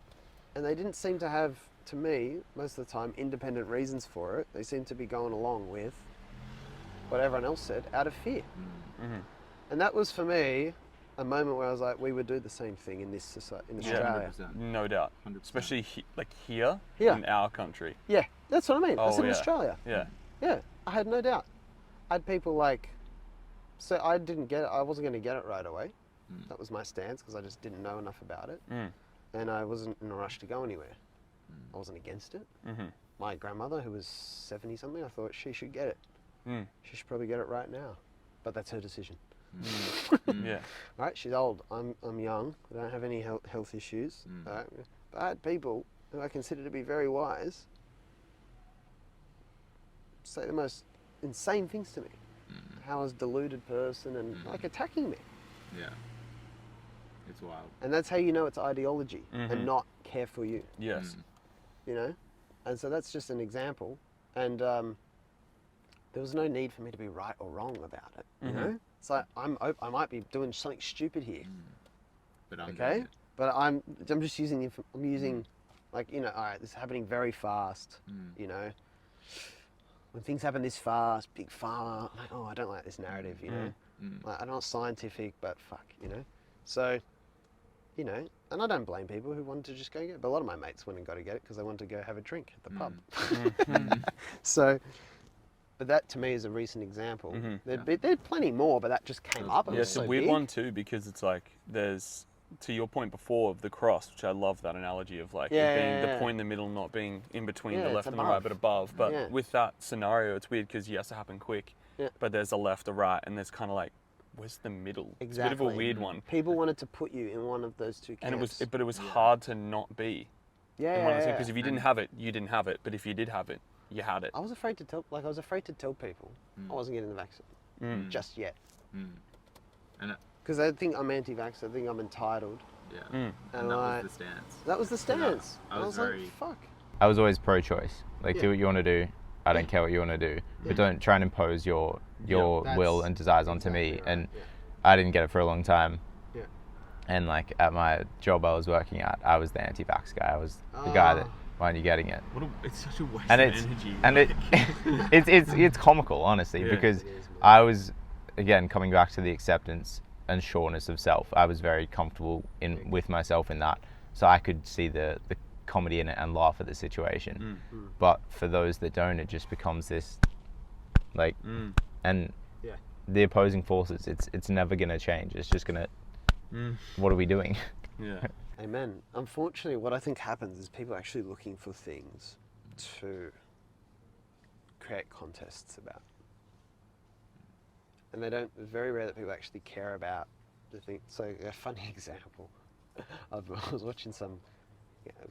and they didn't seem to have, to me, most of the time, independent reasons for it. They seemed to be going along with what everyone else said out of fear. And that was for me a moment where I was like, we would do the same thing in this society, in Australia. 100%. No doubt. 100%. Especially here Yeah. in our country. Yeah, that's what I mean. I Oh, said in yeah. Australia. Yeah. Yeah, I had no doubt. I had people like, so I didn't get it. I wasn't going to get it right away. That was my stance because I just didn't know enough about it. Mm. And I wasn't in a rush to go anywhere. I wasn't against it. Mm-hmm. My grandmother, who was 70 something, I thought she should get it. Mm. She should probably get it right now. But that's her decision. Yeah. Right? She's old. I'm young. I don't have any health issues. Right? But I had people who I consider to be very wise say the most insane things to me. How I was a deluded person and like attacking me. Yeah. It's wild. And that's how you know it's ideology and not care for you, Yes. you know? And so that's just an example. And there was no need for me to be right or wrong about it, you know? It's like I might be doing something stupid here, But I'm okay? doing it. But I'm just using, I'm using, like, you know, all right, this is happening very fast, you know? When things happen this fast, big pharma, I'm like, oh, I don't like this narrative, you know? Like, I'm not scientific, but fuck, you know? So, you know, and I don't blame people who wanted to just go get it, but a lot of my mates went and got to get it because they wanted to go have a drink at the pub. So, but that to me is a recent example. There'd plenty more, but that just came up. And Yeah, was it's a so weird big. one too because it's like there's, to your point before of the cross, which I love that analogy of like Yeah, it being yeah, the yeah. point in the middle, not being in between Yeah, the it's left and the right, above. but above. But Yeah. with that scenario, it's weird because it has to happen quick. Yeah. But there's a left, a right, and there's kind of like, where's the middle? Exactly. It's a bit of a weird one. People wanted to put you in one of those two camps. And it was hard to not be yeah, in one of yeah, those because if you didn't have it, you didn't have it. But if you did have it, you had it. I was afraid to tell, people I wasn't getting the vaccine just yet. And Because I think I'm anti-vax. I think I'm entitled. yeah. And And that like, was the stance. that was the stance. I was very- like, fuck. I was always pro-choice. Like, Yeah. do what you want to do. I don't care what you want to do, but don't try and impose your that's will and desires onto me. exactly right, And yeah. I didn't get it for a long time. Yeah. And like at my job I was working at, I was the anti-vax guy. I was the guy that, why aren't you getting it? It's such a waste And of it's energy. and it it's comical, honestly, Yeah. because I was, again, coming back to the acceptance and sureness of self. I was very comfortable with myself in that, so I could see the comedy in it and laugh at the situation. But for those that don't, it just becomes this, like, and Yeah. the opposing forces. It's never gonna change. It's just gonna. What are we doing? Yeah. Amen. Unfortunately, what I think happens is people are actually looking for things to create contests about. And they don't, it's very rare that people actually care about the thing. So a funny example, I was watching some,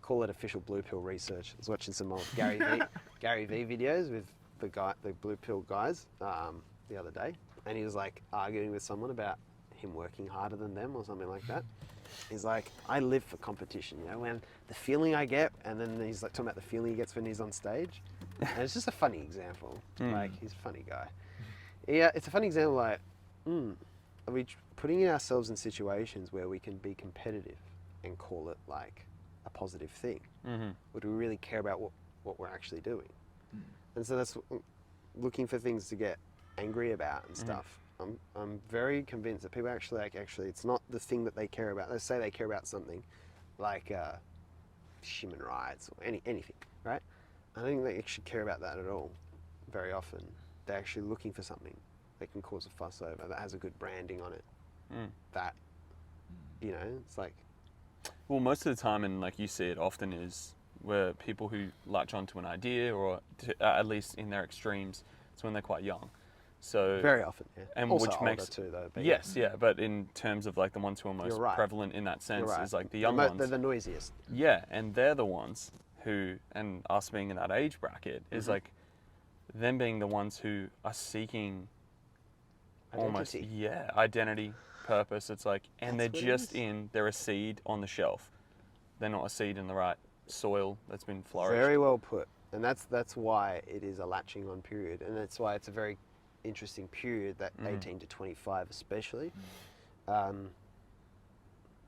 call it official blue pill research. I was watching some old Gary V videos with the blue pill guys the other day. And he was like arguing with someone about him working harder than them or something like that. He's like, I live for competition, you know, when the feeling I get, and then he's like talking about the feeling he gets when he's on stage. And it's just a funny example. Like, he's a funny guy. Yeah, it's a funny example, like, are we putting ourselves in situations where we can be competitive and call it like a positive thing? Or do we really care about what we're actually doing? And so that's looking for things to get angry about and stuff. I'm very convinced that people actually it's not the thing that they care about. Let's say they care about something like human rights or anything, right? I don't think they actually care about that at all very often. They're actually looking for something they can cause a fuss over that has a good branding on it. That, you know, it's like, Well, most of the time, and like you see it often, is where people who latch onto an idea, or at least in their extremes, it's when they're quite young. So Very often, yeah. and Also which older makes too, though. But yes, yeah. But in terms of like the ones who are most You're right. prevalent in that sense, You're right. is like the young They're ones. the noisiest. Yeah, and they're the ones who, and us being in that age bracket, is Mm-hmm. like them being the ones who are seeking almost Identity. identity, purpose. It's like, and That's they're what it just is. they're a seed on the shelf. They're not a seed in the right soil that's been flourished. Very well put. And that's why it is a latching on period, and that's why it's a very interesting period, that 18 to 25 especially. And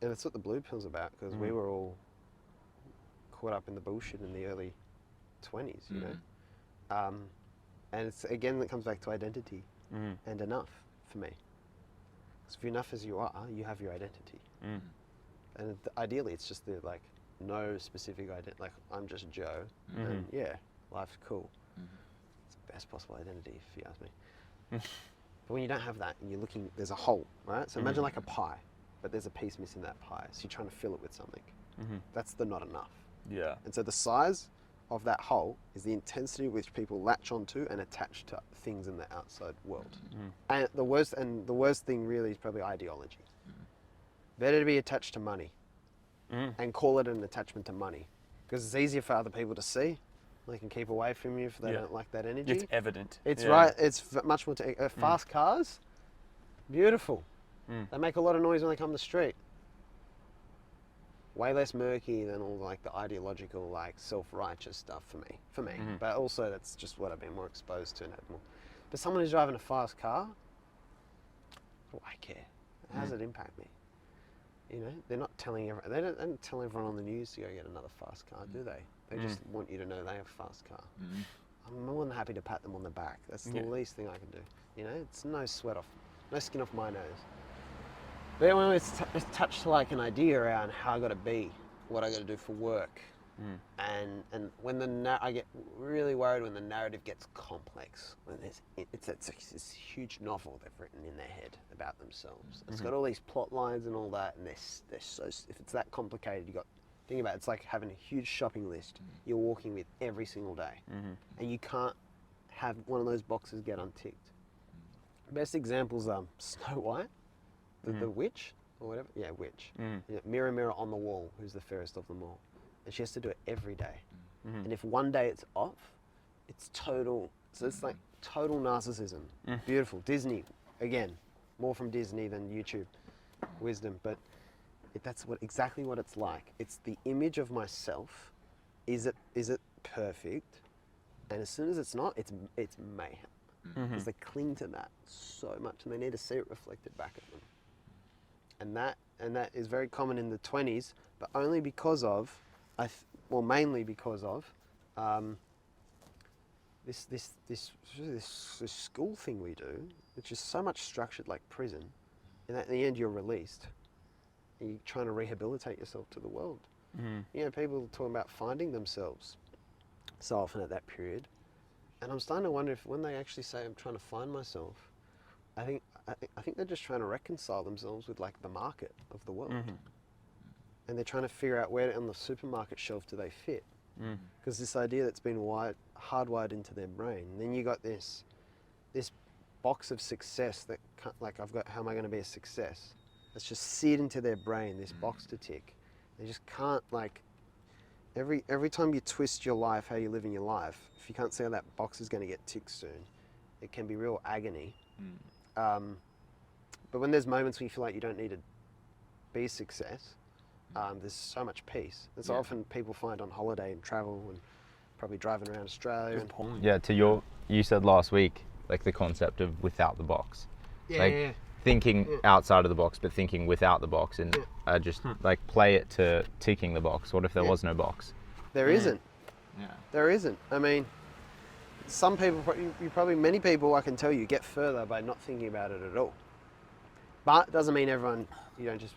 that's what the blue pill's about, because we were all caught up in the bullshit in the early 20s, you know. And it's again, it comes back to identity and enough for me. Because if you're enough as you are, you have your identity. And ideally, it's just the like no specific identity. Like I'm just Joe, and yeah, life's cool. It's the best possible identity, if you ask me. But when you don't have that, and you're looking, there's a hole, right? So imagine like a pie, but there's a piece missing that pie. So you're trying to fill it with something. That's the not enough. Yeah. And so the size of that hole is the intensity with which people latch onto and attach to things in the outside world. And the worst thing really is probably ideology. Better to be attached to money and call it an attachment to money, because it's easier for other people to see. They can keep away from you if they don't like that energy. It's evident. It's Yeah. right. It's much more. Fast cars, beautiful. They make a lot of noise when they come to the street. Way less murky than all like the ideological, like self-righteous stuff for me. But also that's just what I've been more exposed to and had more. But someone who's driving a fast car, what do I care? How does it impact me? You know, they're not telling everyone. They don't tell everyone on the news to go get another fast car, do they? They just want you to know they have a fast car. I'm more than happy to pat them on the back. That's the least thing I can do. You know, it's no skin off my nose. But when it's touched to like an idea around how I got to be, what I got to do for work, and when I get really worried when the narrative gets complex. When it's this huge novel they've written in their head about themselves. It's got all these plot lines and all that, and they're so. If it's that complicated, think about it. It's like having a huge shopping list you're walking with every single day, and you can't have one of those boxes get unticked. Best examples are Snow White. The witch, or whatever. Yeah, witch. Yeah, mirror, mirror on the wall, who's the fairest of them all? And she has to do it every day. And if one day it's off, it's total. So it's like total narcissism. Beautiful. Disney, again, more from Disney than YouTube wisdom, but that's exactly what it's like. It's the image of myself. Is it perfect? And as soon as it's not, it's mayhem. Because they cling to that so much, and they need to see it reflected back at them. And that is very common in the 20s, but only because of, mainly because of this school thing we do, which is so much structured like prison. And at the end, you're released. And you're trying to rehabilitate yourself to the world. You know, people talking about finding themselves so often at that period. And I'm starting to wonder if when they actually say I'm trying to find myself, I think they're just trying to reconcile themselves with like the market of the world. And they're trying to figure out where on the supermarket shelf do they fit. Because this idea that's been hardwired into their brain. And then you got this box of success that how am I going to be a success? Let's just seared into their brain, this box to tick. They just can't every time you twist your life, how you're living your life, if you can't see how that box is going to get ticked soon, it can be real agony. But when there's moments when you feel like you don't need to be a success, there's so much peace. And so often people find on holiday and travel and probably driving around Australia. Yeah, you said last week, like the concept of without the box. Yeah. Thinking outside of the box, but thinking without the box, and just like play it to ticking the box. What if there was no box? There isn't. Yeah. There isn't. I mean, some people, many people, I can tell you, get further by not thinking about it at all. But it doesn't mean you don't just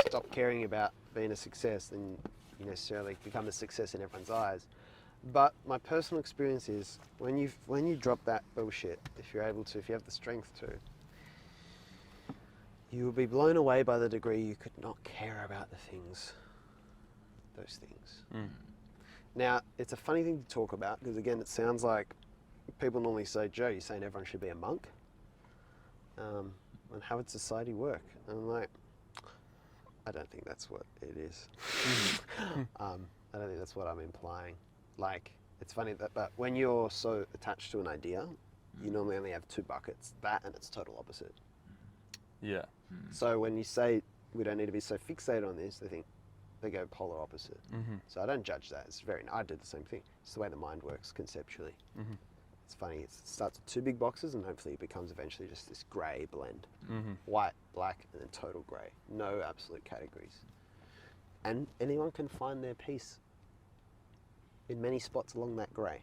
stop caring about being a success and you necessarily become a success in everyone's eyes. But my personal experience is when you drop that bullshit, if you have the strength to, you will be blown away by the degree you could not care about those things. Now, it's a funny thing to talk about because, again, it sounds like people normally say, Joe, you're saying everyone should be a monk? And how would society work? And I'm like, I don't think that's what it is. I don't think that's what I'm implying. Like, it's funny that, but when you're so attached to an idea, you normally only have two buckets, that and its total opposite. Yeah. So when you say we don't need to be so fixated on this, they go polar opposite. So I don't judge that. It's I did the same thing. It's the way the mind works conceptually. It's funny. It starts with two big boxes, and hopefully it becomes eventually just this grey blend, white, black, and then total grey. No absolute categories. And anyone can find their peace in many spots along that grey,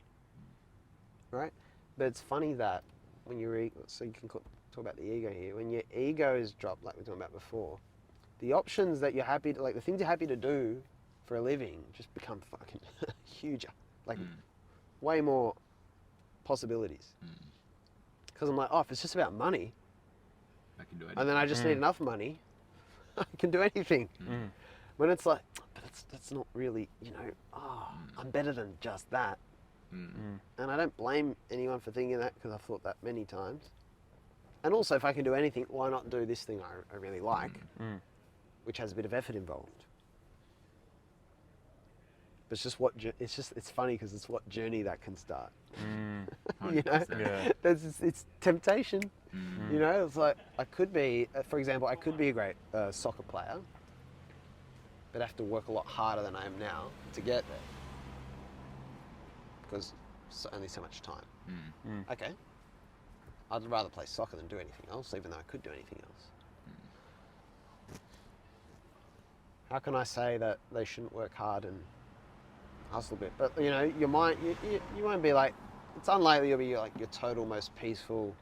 right? But it's funny that when so you can talk about the ego here. When your ego is dropped, like we were talking about before, the options that you're happy to, like the things you're happy to do for a living, just become fucking huger. Like way more possibilities. Because I'm like, oh, if it's just about money, I can do anything. and then I just need enough money, I can do anything. When it's like, but that's not really, I'm better than just that. And I don't blame anyone for thinking that because I've thought that many times. And also, if I can do anything, why not do this thing I really like, which has a bit of effort involved? But it's funny because it's what journey that can start. You know, 100%. it's temptation. You know, it's like I could be, for example, I could be a great soccer player, but I have to work a lot harder than I am now to get there because it's only so much time. Okay, I'd rather play soccer than do anything else, even though I could do anything else. How can I say that they shouldn't work hard and hustle a bit? But you know, your mind, you won't be like, it's unlikely you'll be like your total most peaceful,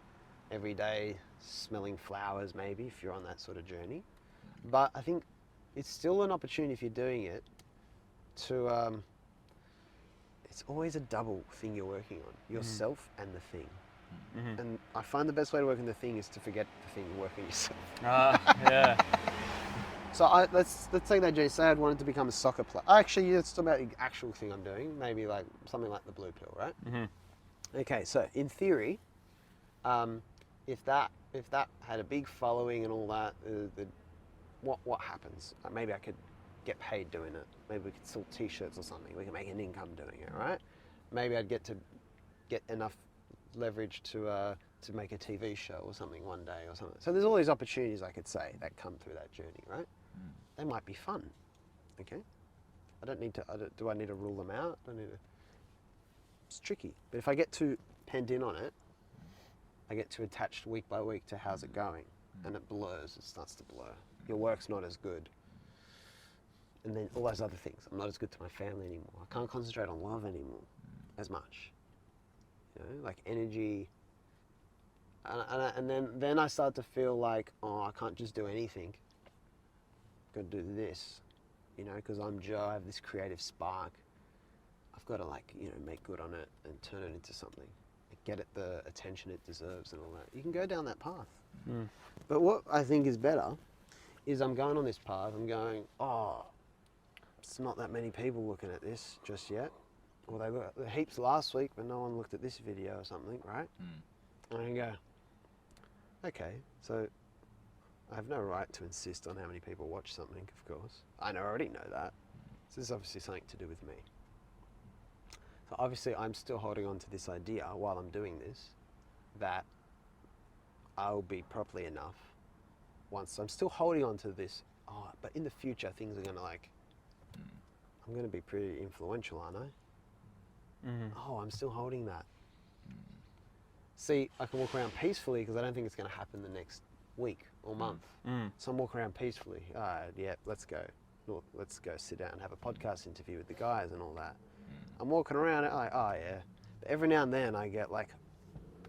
everyday smelling flowers maybe if you're on that sort of journey. But I think it's still an opportunity if you're doing it to, it's always a double thing you're working on, yourself and the thing. And I find the best way to work on the thing is to forget the thing and work on yourself. Yeah. So let's take that journey. Say I'd wanted to become a soccer player. Actually, it's about the actual thing I'm doing. Maybe like something like the Blue Pill, right? Okay, so in theory, if that had a big following and all that, what happens? Maybe I could get paid doing it. Maybe we could sell T-shirts or something. We can make an income doing it, right? Maybe I'd get enough leverage to make a TV show or something one day or something. So there's all these opportunities I could say that come through that journey, right? They might be fun, okay? Do I need to rule them out? It's tricky. But if I get too penned in on it, I get too attached week by week to how's it going, and it blurs, it starts to blur. Your work's not as good. And then all those other things. I'm not as good to my family anymore. I can't concentrate on love anymore as much. You know, like energy. And then I start to feel like, oh, I can't just do anything. I've got to do this, you know, because I'm Joe, I have this creative spark. I've got to make good on it and turn it into something. Get it the attention it deserves and all that. You can go down that path. But what I think is better is I'm going on this path, I'm going, oh, it's not that many people looking at this just yet. Well, they looked at heaps last week, but no one looked at this video or something, right? And I can go, okay, so I have no right to insist on how many people watch something, of course. I already know that. So this is obviously something to do with me. So obviously I'm still holding on to this idea while I'm doing this, that I'll be properly enough once. I'm still holding on to this, but in the future things are going to I'm going to be pretty influential, aren't I? Oh, I'm still holding that. See, I can walk around peacefully because I don't think it's going to happen the next week or month. So I'm walking around peacefully. Yeah, let's go. Look, let's go sit down and have a podcast interview with the guys and all that. I'm walking around, yeah. But every now and then I get like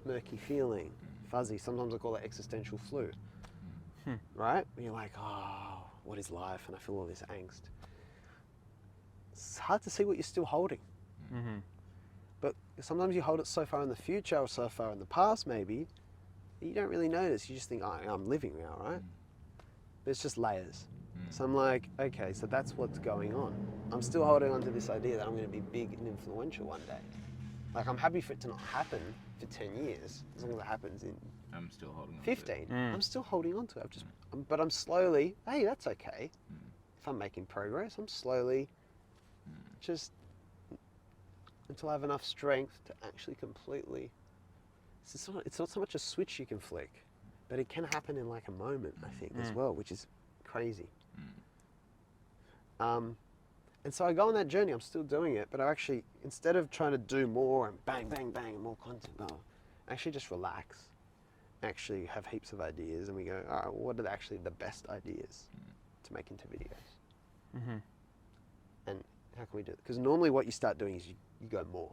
murky feeling, fuzzy. Sometimes I call it existential flu. Right? And you're like, oh, what is life? And I feel all this angst. It's hard to see what you're still holding. But sometimes you hold it so far in the future or so far in the past maybe, that you don't really notice. You just think, oh, I'm living now, right? But it's just layers. So I'm like, okay, so that's what's going on. I'm still holding on to this idea that I'm going to be big and influential one day. Like, I'm happy for it to not happen for 10 years, as long as it happens in I'm still holding on 15. to it. I'm still holding on to it. But I'm slowly, hey, that's okay. If I'm making progress, I'm slowly just until I have enough strength to actually completely. It's not so much a switch you can flick, but it can happen in like a moment, I think, as well, which is crazy. And so I go on that journey. I'm still doing it, but I actually, instead of trying to do more and bang, bang, bang, and more content, I actually just relax. Actually have heaps of ideas, and we go, all right, well, what are actually the best ideas to make into videos? And how can we do it? Because normally what you start doing is you go more.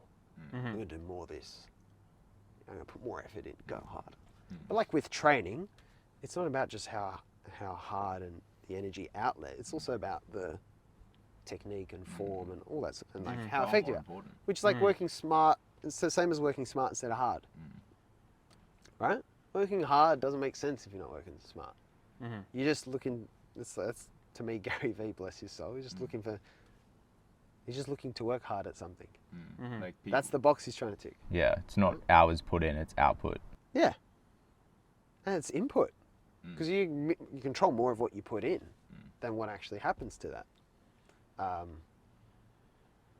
I'm going to do more of this. I'm going to put more effort in, go hard. But like with training, it's not about just how hard and the energy outlet. It's also about the technique and form and all that stuff, and like how effective you are. Important. Which is like working smart. It's the same as working smart instead of hard. Right? Working hard doesn't make sense if you're not working smart. You're just looking. That's to me, Gary Vee, bless his soul. He's just looking for. He's just looking to work hard at something. Like people, That's the box he's trying to tick. Yeah, it's not hours put in, it's output. Yeah. And it's input. Because you control more of what you put in than what actually happens to that.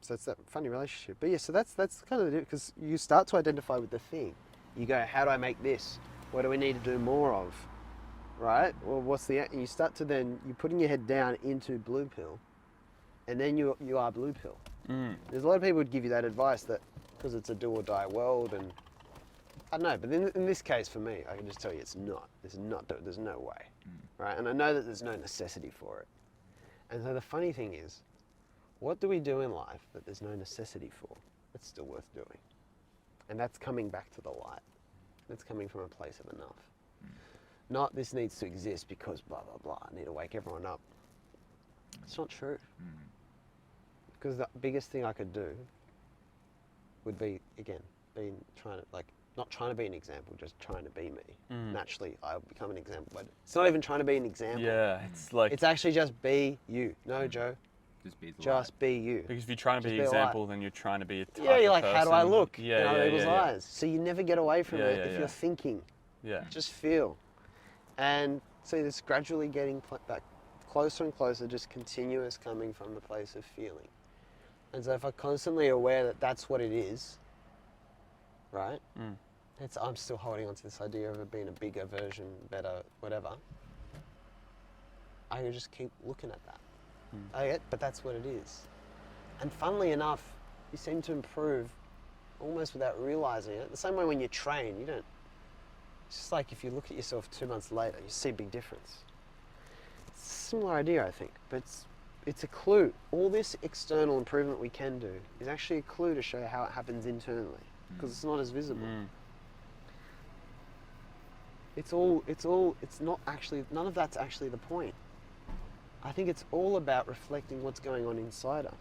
So it's that funny relationship. But yeah, so that's kind of the because you start to identify with the thing. You go, how do I make this? What do we need to do more of? Right? Well, you start to then, you're putting your head down into blue pill, and then you are blue pill. There's a lot of people would give you that advice that because it's a do or die world, and I don't know, but in this case for me, I can just tell you it's not. There's no way, right? And I know that there's no necessity for it. And so the funny thing is, what do we do in life that there's no necessity for that's still worth doing? And that's coming back to the light. That's coming from a place of enough. Not this needs to exist because blah, blah, blah. I need to wake everyone up. It's not true. Because the biggest thing I could do would be, again, not trying to be an example, just trying to be me. Naturally, I'll become an example. But it's not even trying to be an example. Yeah, it's like It's actually just be you. No, Joe. just be the Just be you. because if you're trying to be just an be a light. example, then you're trying to be a type Yeah, you're of like, how do I person. look Yeah, in other people's yeah. eyes? So you never get away from it if yeah. you're thinking. Yeah. Just feel. And so this gradually getting back closer and closer, just continuous coming from the place of feeling. And so if I'm constantly aware that that's what it is, right? I'm still holding on to this idea of it being a bigger version, better, whatever. I can just keep looking at that. But that's what it is. And funnily enough, you seem to improve almost without realizing it. The same way when you train, you don't. It's just like if you look at yourself 2 months later, you see a big difference. It's a similar idea, I think, but it's a clue. All this external improvement we can do is actually a clue to show how it happens internally, because it's not as visible. It's not actually, none of that's actually the point. I think it's all about reflecting what's going on inside us.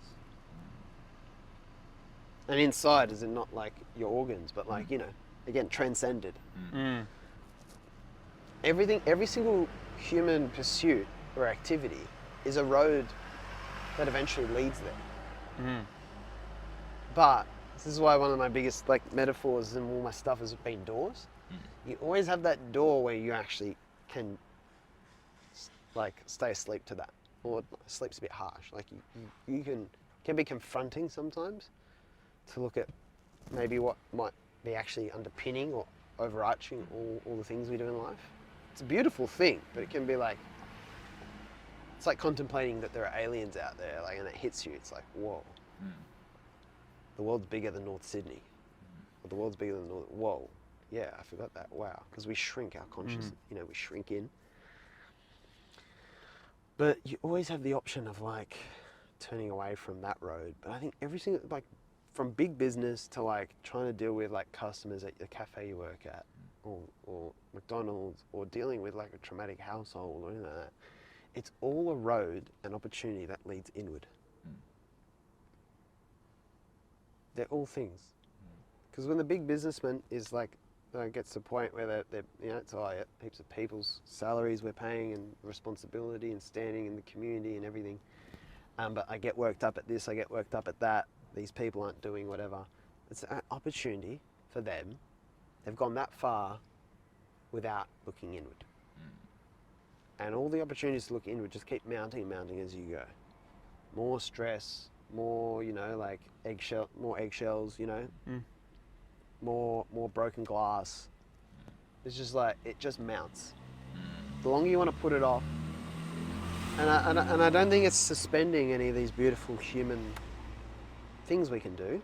And inside is not like your organs, but like, again, transcended. Every single human pursuit or activity is a road that eventually leads there. But this is why one of my biggest metaphors in all my stuff has been doors. You always have that door where you actually can stay asleep to that. Or sleep's a bit harsh. Like you can be confronting sometimes to look at maybe what might be actually underpinning or overarching all the things we do in life. It's a beautiful thing, but it can be it's like contemplating that there are aliens out there, and it hits you. It's like, whoa. The world's bigger than North Sydney. Or the world's bigger than whoa. Yeah, I forgot that. Wow. Because we shrink our consciousness, we shrink in. But you always have the option of turning away from that road. But I think every single, from big business to trying to deal with customers at the cafe you work at, or McDonald's, or dealing with a traumatic household or anything like that, it's all a road, an opportunity that leads inward. They're all things. Because when the big businessman is it gets to the point where they're it's heaps of people's salaries we're paying and responsibility and standing in the community and everything. But I get worked up at this, I get worked up at that. These people aren't doing whatever. It's an opportunity for them. They've gone that far without looking inward. And all the opportunities to look inward just keep mounting as you go. More stress, more, like more eggshells, more broken glass. It's just like, it just mounts. The longer you want to put it off, and I don't think it's suspending any of these beautiful human things we can do,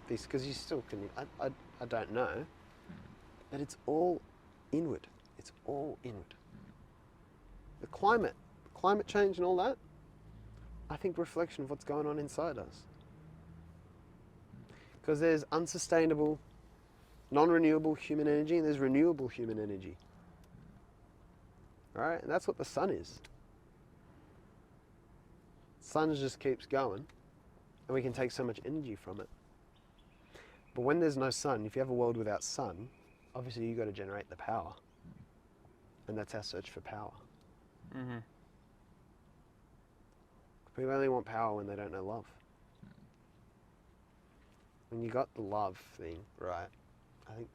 because you still can, I don't know, but it's all inward. It's all inward. The climate change and all that, I think reflection of what's going on inside us. Because there's unsustainable, non-renewable human energy and there's renewable human energy. Right? And that's what the sun is. The sun just keeps going and we can take so much energy from it. But when there's no sun, if you have a world without sun, obviously you've got to generate the power. And that's our search for power. Mm-hmm. People only want power when they don't know love. When you got the love thing right, I think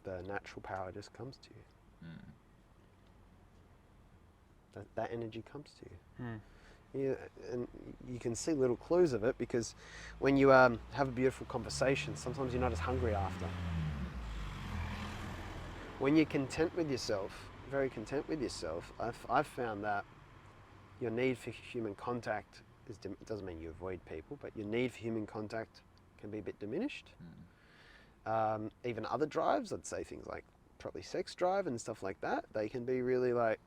the natural power just comes to you. That energy comes to you. And you can see little clues of it because when you have a beautiful conversation, sometimes you're not as hungry after. When you're content with yourself, very content with yourself, I've found that your need for human contact doesn't mean you avoid people, but your need for human contact can be a bit diminished. Even other drives, I'd say things like probably sex drive and stuff like that, they can be really like,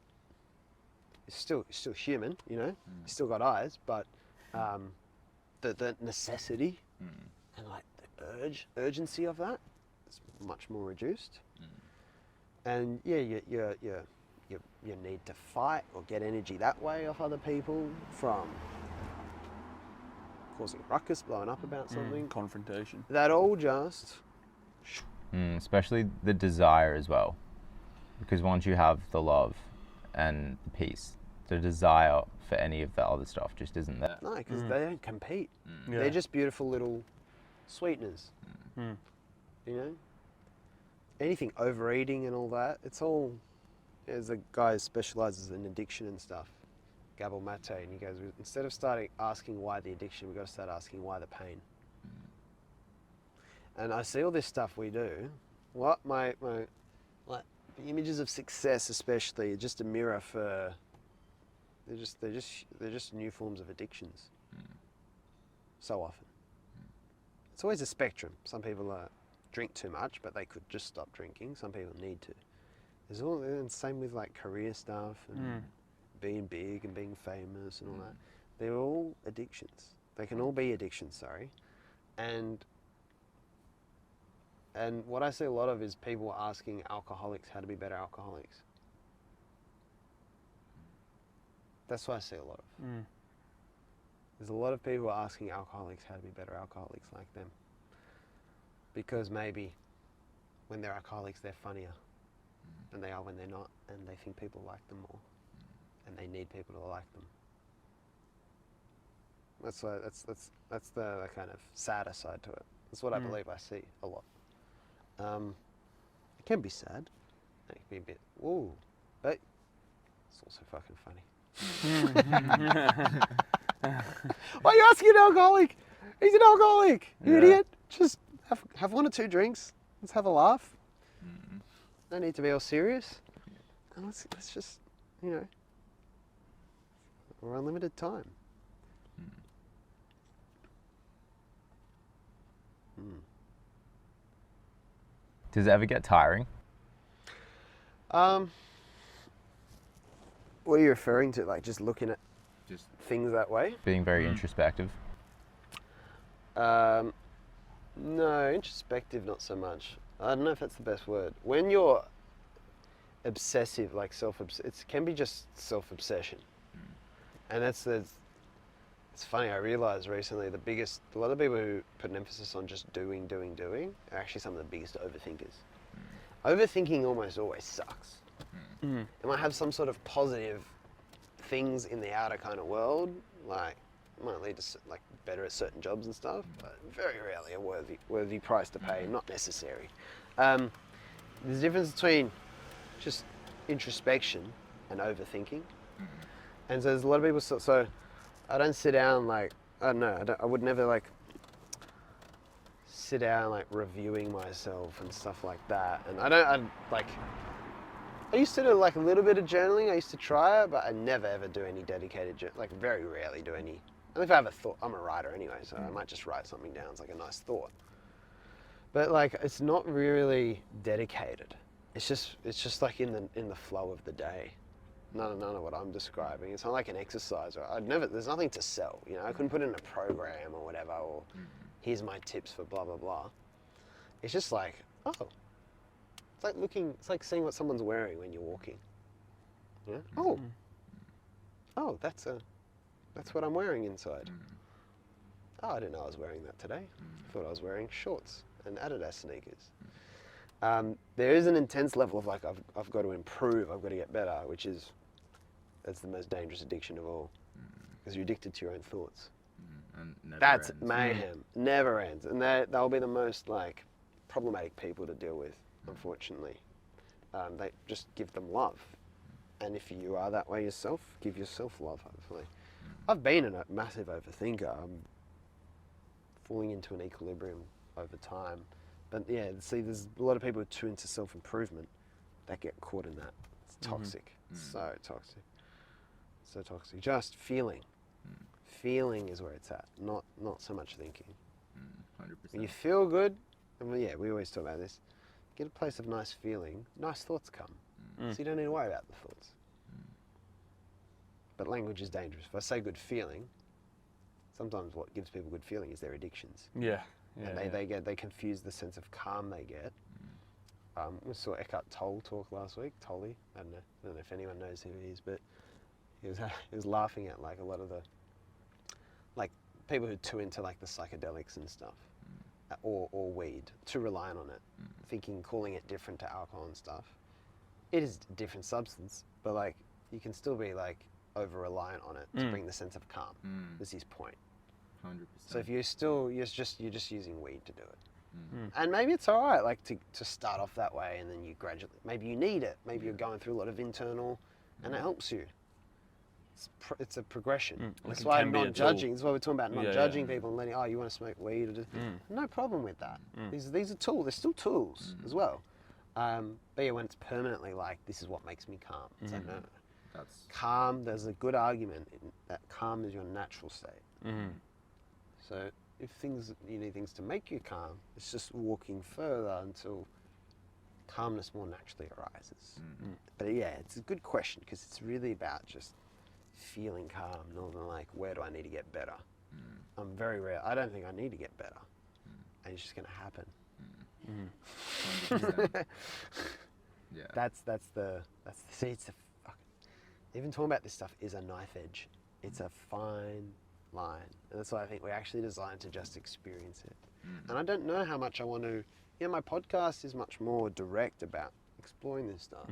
you're still human, you still got eyes, but the necessity and like the urgency of that is much more reduced. And yeah, your need to fight or get energy that way off other people from causing a ruckus, blowing up about something. Confrontation. That all just... Especially the desire as well. Because once you have the love and the peace, the desire for any of the other stuff just isn't there. No, because they don't compete. Yeah. They're just beautiful little sweeteners. Anything overeating and all that, it's all... There's a guy who specialises in addiction and stuff, Gabor Mate, and he goes, instead of starting asking why the addiction, we've got to start asking why the pain. And I see all this stuff we do. What my like the images of success, especially, are just a mirror for. They're just new forms of addictions. So often. It's always a spectrum. Some people drink too much, but they could just stop drinking. Some people need to. There's all, and same with like career stuff and being big and being famous and all that. They're all addictions. They can all be addictions, sorry. And what I see a lot of is people asking alcoholics how to be better alcoholics. That's what I see a lot of. There's a lot of people asking alcoholics how to be better alcoholics like them. Because maybe when they're alcoholics, they're funnier than they are when they're not, and they think people like them more, and they need people to like them. That's the kind of sadder side to it. That's what I believe I see a lot. It can be sad. It can be a bit, whoa, but it's also fucking funny. Why are you asking an alcoholic? He's an alcoholic. You idiot. Just have one or two drinks. Let's have a laugh. No need to be all serious. And let's just, we're on limited time. Does it ever get tiring? What are you referring to? Like just looking at Just things that way? Being very introspective? No, introspective, not so much. I don't know if that's the best word. When you're obsessive, like it can be just self-obsession. And it's funny, I realized recently a lot of people who put an emphasis on just doing are actually some of the biggest overthinkers. overthinking almost always sucks. It might have some sort of positive things in the outer kind of world, like it might lead to like better at certain jobs and stuff, but very rarely a worthy price to pay, not necessary. There's a difference between just introspection and overthinking. And so there's a lot of people, so I don't sit down like, I don't know, I would never like sit down like reviewing myself and stuff like that. And I used to do like a little bit of journaling. I used to try it, but I never ever do any dedicated, like very rarely do any. And if I have a thought, I'm a writer anyway, so I might just write something down. It's like a nice thought. But like, it's not really dedicated. It's just like in the flow of the day. None of what I'm describing. It's not like an exercise. There's nothing to sell. You know, I couldn't put in a program or whatever, or here's my tips for blah, blah, blah. It's just like, it's like seeing what someone's wearing when you're walking. Yeah. Oh, that's what I'm wearing inside. Oh, I didn't know I was wearing that today. I thought I was wearing shorts and Adidas sneakers. There is an intense level of like, I've got to improve, I've got to get better, that's the most dangerous addiction of all. Because you're addicted to your own thoughts. And never That's ends. mayhem. Never ends. And they'll be the most like problematic people to deal with, unfortunately. They just give them love. And if you are that way yourself, give yourself love, hopefully. I've been a massive overthinker. I'm falling into an equilibrium over time. But yeah, see, there's a lot of people who are too into self-improvement that get caught in that. It's toxic. So toxic. So toxic. Just feeling. Feeling is where it's at, not so much thinking. 100%. When you feel good, and yeah, we always talk about this, get a place of nice feeling, nice thoughts come. So you don't need to worry about the thoughts. But language is dangerous. If I say good feeling, sometimes what gives people good feeling is their addictions. Yeah. And they confuse the sense of calm they get. We saw Eckhart Tolle talk last week. Tolle, I don't know if anyone knows who he is, but he was laughing at like a lot of the like people who are too into like the psychedelics and stuff, or weed, too reliant on it, calling it different to alcohol and stuff. It is a different substance, but like you can still be like over reliant on it to bring the sense of calm. Is his point. 100%. So if you're just using weed to do it, and maybe it's all right, like to start off that way, and then you gradually, maybe you need it, maybe you're going through a lot of internal, and it helps you. It's a progression. That's why I'm not judging. That's why we're talking about not judging people and letting, you want to smoke weed, or just, no problem with that. These are tools. They're still tools as well. But yeah, when it's permanently like, this is what makes me calm. It's like, no. That's Calm, there's a good argument that calm is your natural state. So if you need things to make you calm, it's just walking further until calmness more naturally arises. But yeah, it's a good question, because it's really about just feeling calm, not than like, where do I need to get better? I'm very rare. I don't think I need to get better. And it's just going to happen. 100%. Yeah. That's the see, it's a fucking, even talking about this stuff is a knife edge. It's a fine line. And that's why I think we're actually designed to just experience it. And I don't know how much I want to, my podcast is much more direct about exploring this stuff.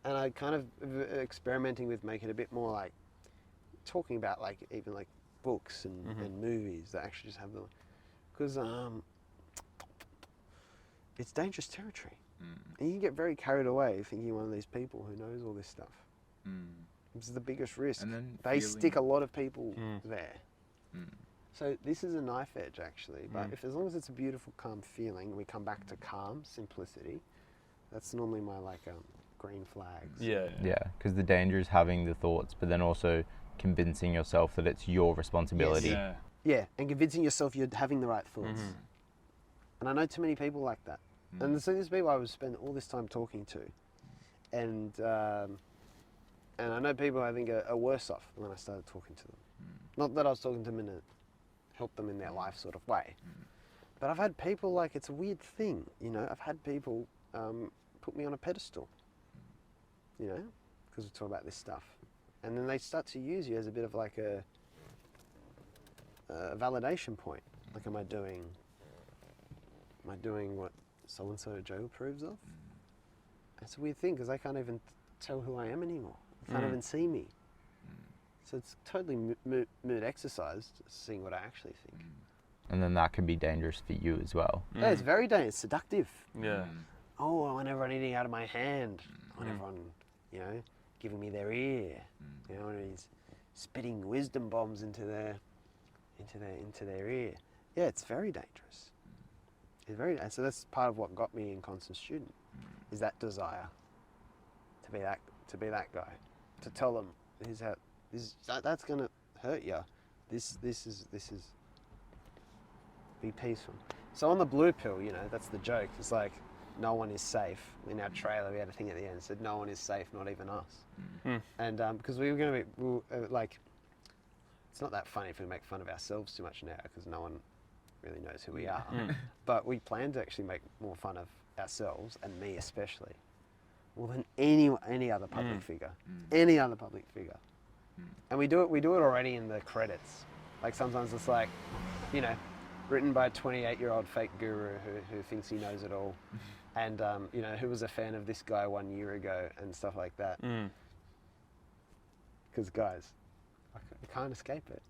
And I kind of experimenting with making it a bit more like talking about like even like books and movies that actually just have the, because it's dangerous territory. And you can get very carried away thinking one of these people who knows all this stuff. This is the biggest risk. And then they feeling- stick a lot of people there. So this is a knife edge actually, but as long as it's a beautiful, calm feeling, we come back to calm, simplicity. That's normally my like green flags. Yeah. Yeah, because the danger is having the thoughts, but then also convincing yourself that it's your responsibility. Yeah. Yeah, and convincing yourself you're having the right thoughts. And I know too many people like that. And so these people I would spend all this time talking to, and I know people I think are worse off when I started talking to them. Not that I was talking to them in a help them in their life sort of way, but I've had people like, it's a weird thing, I've had people put me on a pedestal, because we talk about this stuff, and then they start to use you as a bit of like a validation point. Like, am I doing what so-and-so Joe approves of? it's a weird thing because they can't even tell who I am anymore. They can't Mm. even see me. So it's totally mood exercise, seeing what I actually think. And then that can be dangerous for you as well. Yeah, it's very dangerous. It's seductive. Yeah. Oh, I want everyone eating out of my hand. I want everyone, you know, giving me their ear. You know, and he's spitting wisdom bombs into their ear. Yeah, it's very dangerous. It's very, and so that's part of what got me in Constant Student, is that desire to be that guy, to tell them that's gonna hurt you. This is be peaceful. So on the blue pill, you know, that's the joke. It's like no one is safe. In our trailer, we had a thing at the end that said no one is safe, not even us. And because we were going to be like, it's not that funny if we make fun of ourselves too much now because no one really knows who we are. But we plan to actually make more fun of ourselves, and me especially, more than any other public figure, any other public figure. And we do it already in the credits. Like sometimes it's like, you know, written by a 28-year-old fake guru who thinks he knows it all, and you know, who was a fan of this guy 1 year ago and stuff like that. Because guys, you can't escape it.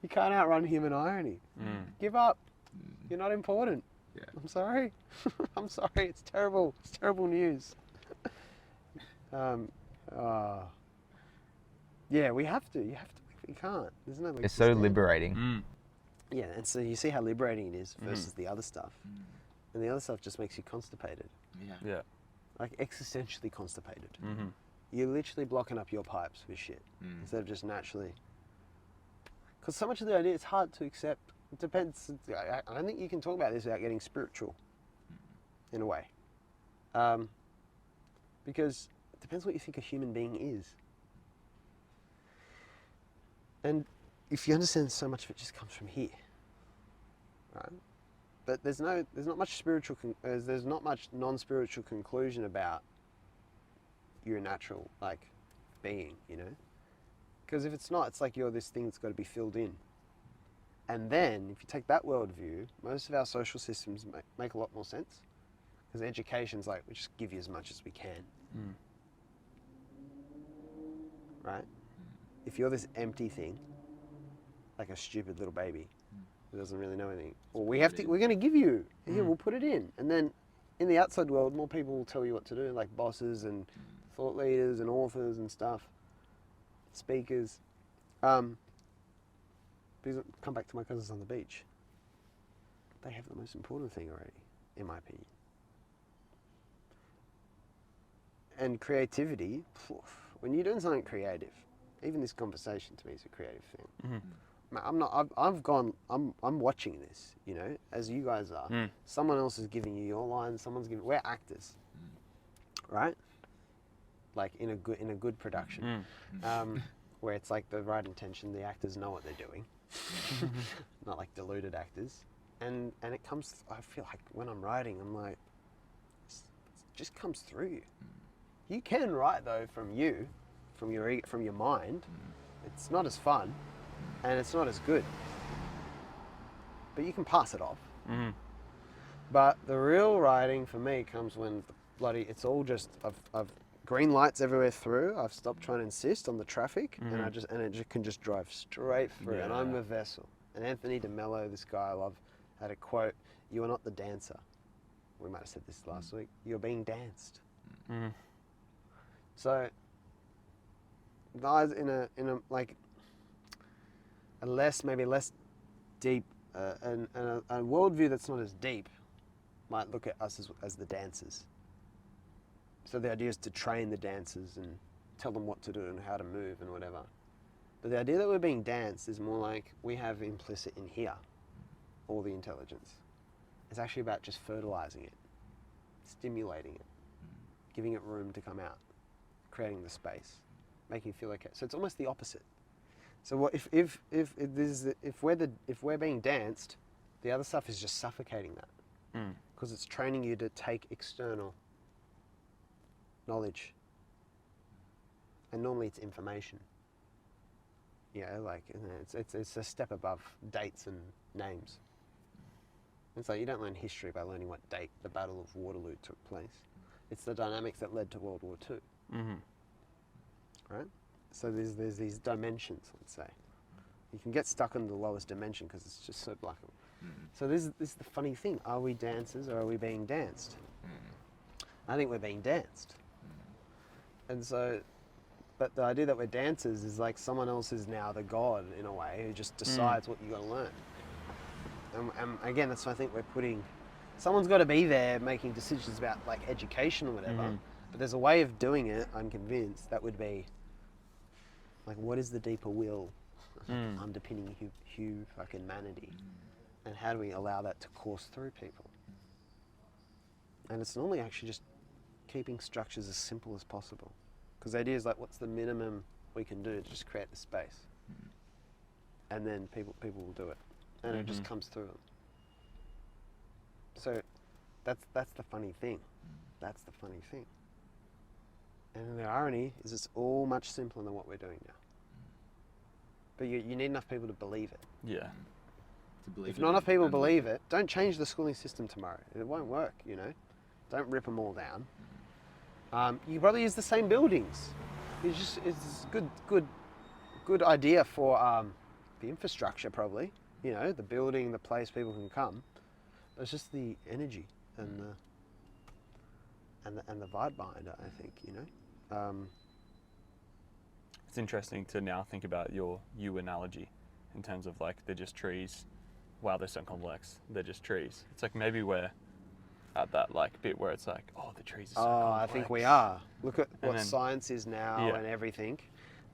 You can't outrun human irony. Give up. You're not important. Yeah. I'm sorry. I'm sorry. It's terrible. It's terrible news. Yeah, we have to. You have to. You can't. There's no. It's so liberating. Yeah, and so you see how liberating it is versus the other stuff, and the other stuff just makes you constipated, Yeah. Yeah. like existentially constipated. You're literally blocking up your pipes with shit instead of just naturally. Because so much of the idea, it's hard to accept. It depends. I don't think you can talk about this without getting spiritual, in a way, because it depends what you think a human being is. And if you understand, so much of it just comes from here, right? But there's not much spiritual. There's not much non-spiritual conclusion about your natural being, you know. Because if it's not, it's like you're this thing that's got to be filled in. And then, if you take that worldview, most of our social systems make a lot more sense. Because education's like, we just give you as much as we can. Right? If you're this empty thing, like a stupid little baby who doesn't really know anything, well, we're going to give you, here, we'll put it in. And then, in the outside world, more people will tell you what to do, like bosses and thought leaders and authors and stuff, speakers. Because come back to my cousins on the beach. They have the most important thing already, in my opinion. And creativity, when you're doing something creative, even this conversation to me is a creative thing. I'm watching this, you know, as you guys are. Someone else is giving you your lines, we're actors, right? Like in a good production, where it's like the right intention, the actors know what they're doing, not like deluded actors. And it comes, I feel like when I'm writing, I'm like, it just comes through you. You can write though from your mind. It's not as fun, and it's not as good. But you can pass it off. But the real writing for me comes when it's all just I've green lights everywhere through. I've stopped trying to insist on the traffic, and it can just drive straight through. And I'm a vessel. And Anthony DeMello, this guy I love, had a quote: "You are not the dancer." We might have said this last week. You're being danced. So, guys, in a like a less deep and a worldview that's not as deep might look at us as the dancers. So the idea is to train the dancers and tell them what to do and how to move and whatever. But the idea that we're being danced is more like we have implicit in here all the intelligence. It's actually about just fertilizing it, stimulating it, giving it room to come out, creating the space, making it feel okay. So it's almost the opposite. So what if we're being danced, the other stuff is just suffocating that, because it's training you to take external knowledge, and normally it's information. Yeah, like it's a step above dates and names. It's like you don't learn history by learning what date the Battle of Waterloo took place. It's the dynamics that led to World War II, Mm-hmm. right? So there's these dimensions, let's say. You can get stuck in the lowest dimension because it's just so black. So this is the funny thing. Are we dancers or are we being danced? I think we're being danced. And so, but the idea that we're dancers is like someone else is now the god in a way who just decides what you got to learn. And again, that's why I think we're putting, someone's got to be there making decisions about like education or whatever. But there's a way of doing it, I'm convinced, that would be like, what is the deeper will underpinning humanity? And how do we allow that to course through people? And it's normally actually just keeping structures as simple as possible. Because the idea is like, what's the minimum we can do to just create the space? And then people will do it. And it just comes through them. So that's the funny thing. That's the funny thing. And the irony is it's all much simpler than what we're doing now. But you need enough people to believe it. Yeah. To believe If it not enough people and believe it, don't change the schooling system tomorrow. It won't work, you know. Don't rip them all down. You probably use the same buildings. It's a good idea for the infrastructure probably. You know, the building, the place people can come. But it's just the energy and the vibe behind it, I think, you know. It's interesting to now think about your analogy in terms of like they're just trees. Wow, they're so complex. They're just trees. It's like maybe we're at that like bit where it's like, oh, the trees are so complex. I think we are. Look at And what then- science is now Yeah. and everything.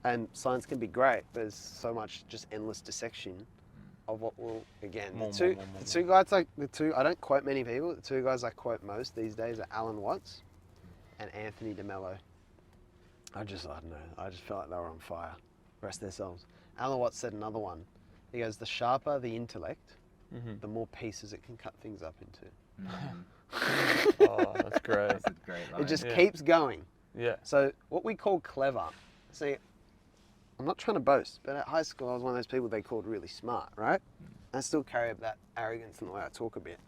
And science can be great, but there's so much just endless dissection of what will, again, More, the more. two guys like, I don't quote many people, the two guys I quote most these days are Alan Watts and Anthony DeMello. I don't know, I just felt like they were on fire, rest their souls. Alan Watts said another one. He goes, the sharper the intellect, the more pieces it can cut things up into. Oh, that's great. That's a great line. It just Yeah. keeps going. Yeah. So what we call clever, see, I'm not trying to boast, but at high school I was one of those people they called really smart, right? I still carry up that arrogance in the way I talk a bit.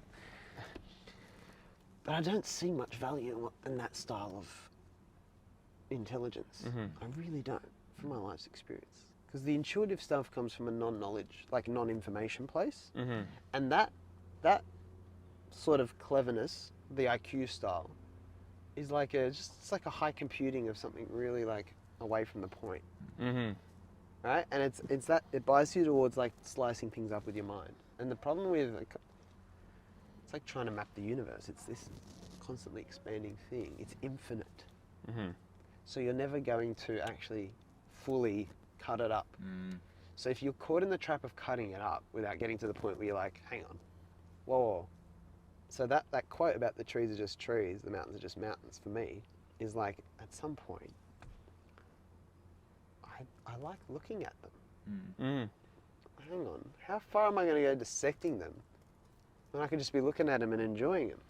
But I don't see much value in that style of intelligence. I really don't, from my life's experience. Because the intuitive stuff comes from a non-knowledge, like non-information place. And that sort of cleverness, the IQ style, is like it's like a high computing of something really like away from the point. Right? And it's that it biases you towards like slicing things up with your mind. And the problem with it's like trying to map the universe. It's this constantly expanding thing. It's infinite. So you're never going to actually fully cut it up. So if you're caught in the trap of cutting it up without getting to the point where you're like, hang on, whoa. So that quote about the trees are just trees, the mountains are just mountains, for me, is like, at some point, I like looking at them. Hang on, how far am I going to go dissecting them when I can just be looking at them and enjoying them?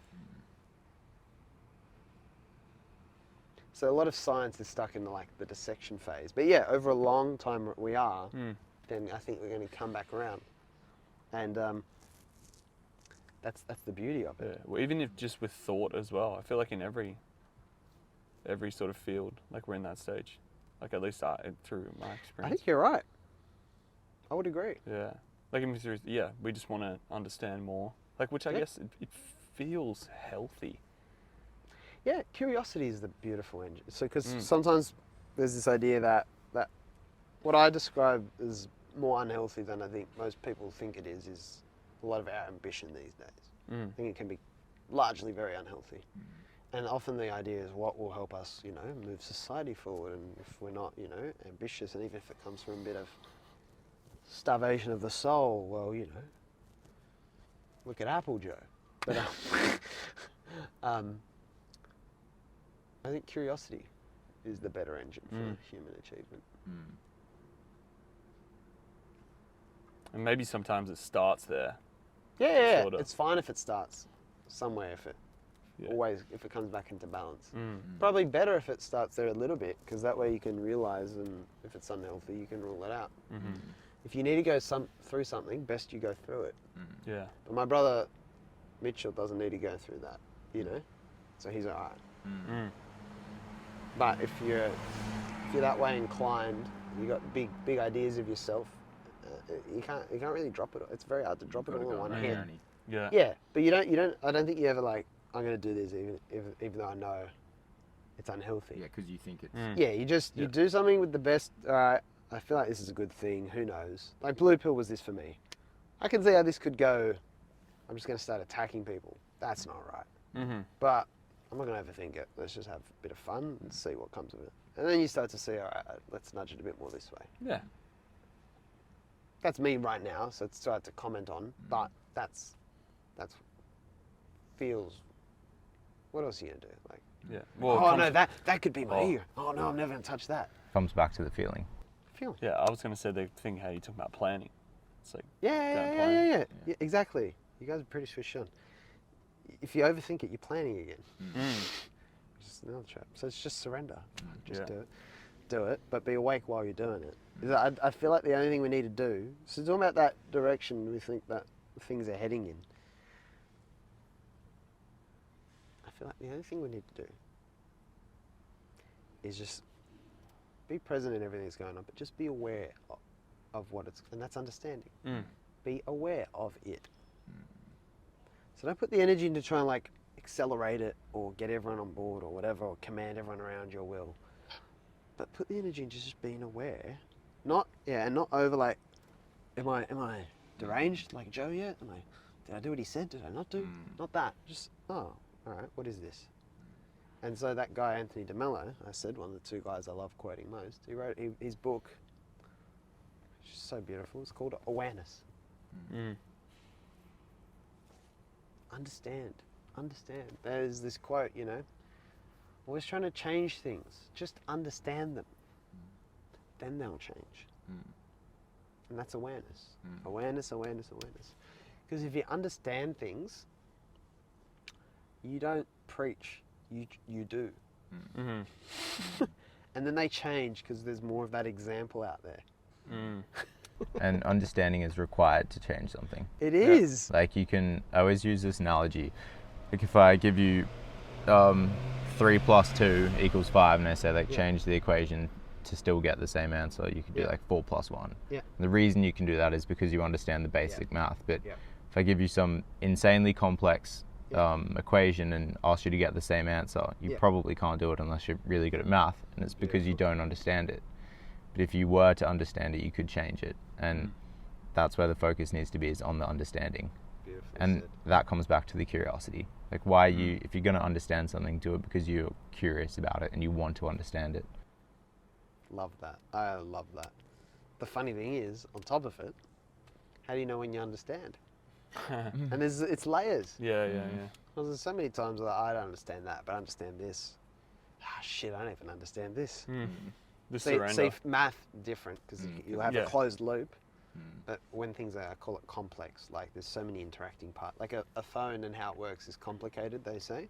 So a lot of science is stuck in like the dissection phase. But yeah, over a long time we are, then I think we're going to come back around. And that's the beauty of it. Yeah. Well, even if just with thought as well, I feel like in every sort of field, like we're in that stage. Like at least through my I experience. think you're right. I would agree. Yeah. Like in through, yeah, we just want to understand more. Like which I Yeah. guess it feels healthy. Yeah, curiosity is the beautiful engine. So, because sometimes there's this idea that what I describe as more unhealthy than I think most people think it is a lot of our ambition these days. I think it can be largely very unhealthy. And often the idea is what will help us, you know, move society forward. And if we're not, you know, ambitious, and even if it comes from a bit of starvation of the soul, well, you know, look at Apple Joe. But I think curiosity is the better engine for human achievement. And maybe sometimes it starts there. Yeah, Sorta. it's fine if it starts somewhere, if it comes back into balance. Mm. Probably better if it starts there a little bit, because that way you can realize, and if it's unhealthy, you can rule it out. Mm-hmm. If you need to go through something, best you go through it. Yeah. But my brother Mitchell doesn't need to go through that, you know, so he's all right. Mm. But if you're that way inclined, you got big ideas of yourself. You can't really drop it. It's very hard to drop it all in one on a hit. journey. Yeah. Yeah, but you don't. I don't think you ever like. I'm gonna do this even though I know it's unhealthy. Yeah, because you think it's. Yeah, you do something with the best. All right, I feel like this is a good thing. Who knows? Like Blue Pill was this for me. I can see how this could go. I'm just gonna start attacking people. That's not right. Mm-hmm. But I'm not gonna overthink it. Let's just have a bit of fun and see what comes of it. And then you start to see, all right, let's nudge it a bit more this way. Yeah. That's me right now, so it's hard to comment on. But that's feels. What else are you gonna do? Like, Yeah. oh no, that could be me. Oh no, I'm never gonna touch that. Comes back to the feeling. Feeling. Yeah, I was gonna say the thing how you talk about planning. It's like Yeah, exactly. You guys are pretty switched on. If you overthink it, you're planning again. Just another trap. So it's just surrender. Just Yeah. do it, but be awake while you're doing it. I feel like the only thing we need to do, so talking about that direction we think that things are heading in, I feel like the only thing we need to do is just be present in everything that's going on, but just be aware of what it's, and that's understanding. Be aware of it. So don't put the energy into trying to like accelerate it or get everyone on board or whatever, or command everyone around your will. But put the energy into just being aware. And not over like, am I deranged like Joe yet? Did I do what he said? Did I not do? Not that. Just, oh, all right, what is this? And so that guy, Anthony DeMello, I said, one of the two guys I love quoting most, he wrote his book, which is so beautiful, it's called Awareness. Understand. There's this quote, always trying to change things. Just understand them. Then they'll change. And that's awareness. Awareness. Because if you understand things, you don't preach, you do. And then they change because there's more of that example out there. And understanding is required to change something. It is. Like I always use this analogy. Like if I give you 3 + 2 = 5 and I say change the equation to still get the same answer, you could do like 4 + 1. Yeah. The reason you can do that is because you understand the basic math. But if I give you some insanely complex equation and ask you to get the same answer, you probably can't do it unless you're really good at math, and it's because you don't understand it. But if you were to understand it, you could change it, and that's where the focus needs to be, is on the understanding. Beautifully And said. that comes back to the curiosity. Like if you're going to understand something, do it because you're curious about it and you want to understand it. Love that. I love that. The funny thing is, on top of it, how do you know when you understand? And it's layers. Yeah. Because there's so many times that I don't understand that, but I understand this. Shit, I don't even understand this. The See, surrender. math different because you have Yeah. a closed loop. But when things are, I call it complex, like there's so many interacting parts. Like a phone and how it works is complicated, they say,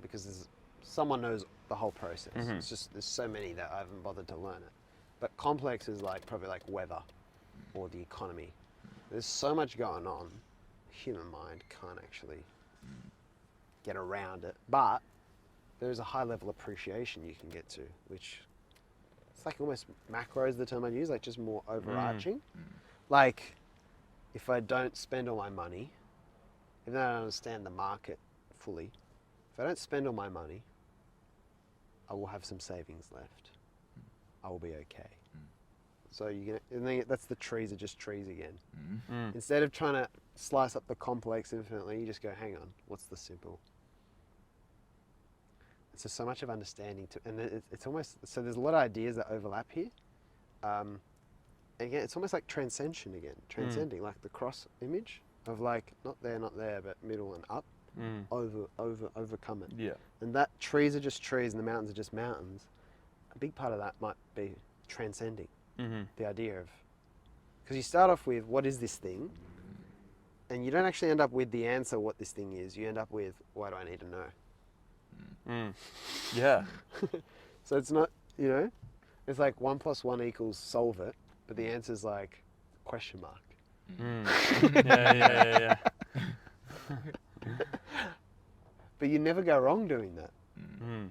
because someone knows the whole process. It's just, there's so many that I haven't bothered to learn it. But complex is probably like weather or the economy. There's so much going on, human mind can't actually get around it. But there's a high level appreciation you can get to, which it's like almost macro is the term I use, like just more overarching. Like if I don't spend all my money, even though I don't understand the market fully, if I don't spend all my money, I will have some savings left. I will be okay. So and then that's the trees are just trees again. Instead of trying to slice up the complex infinitely, you just go, hang on, what's the simple? So much of understanding, and it's almost, so there's a lot of ideas that overlap here. Again, it's almost like transcension again, transcending, like the cross image of like, not there, but middle and up, overcome it. Yeah. And that trees are just trees and the mountains are just mountains. A big part of that might be transcending the idea of, because you start off with, what is this thing? And you don't actually end up with the answer what this thing is. You end up with, why do I need to know? Yeah. So it's not, it's like 1 + 1 = solve it, but the answer's like question mark. Yeah. But you never go wrong doing that. Mm.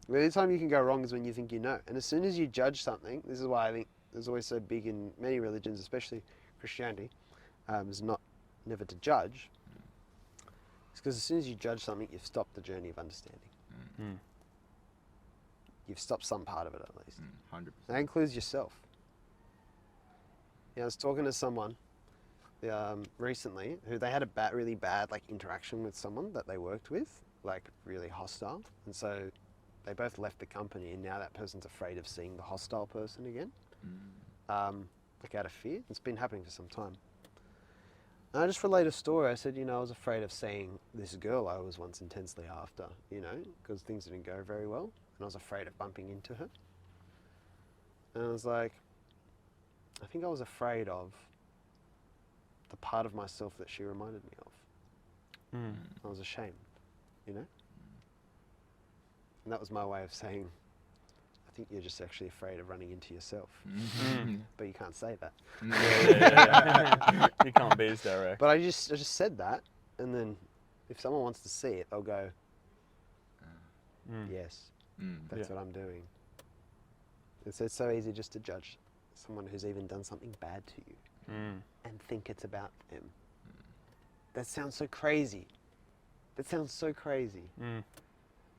The only time you can go wrong is when you think you know. And as soon as you judge something, this is why I think there's always so big in many religions, especially Christianity, is never to judge. It's because as soon as you judge something, you've stopped the journey of understanding. Mm. You've stopped some part of it at least. 100%. That includes yourself. I was talking to someone recently who they had a really bad like interaction with someone that they worked with, like really hostile, and so they both left the company, and now that person's afraid of seeing the hostile person again, like out of fear. It's been happening for some time. And I just relayed a story. I said, I was afraid of seeing this girl I was once intensely after, because things didn't go very well, and I was afraid of bumping into her. And I was like, I think I was afraid of the part of myself that she reminded me of. Mm. I was ashamed, And that was my way of saying, I think you're just actually afraid of running into yourself. But you can't say that. Yeah. You can't be as direct. But I just said that, and then if someone wants to see it, they'll go, yes, that's what I'm doing. It's so easy just to judge someone who's even done something bad to you and think it's about them. That sounds so crazy. But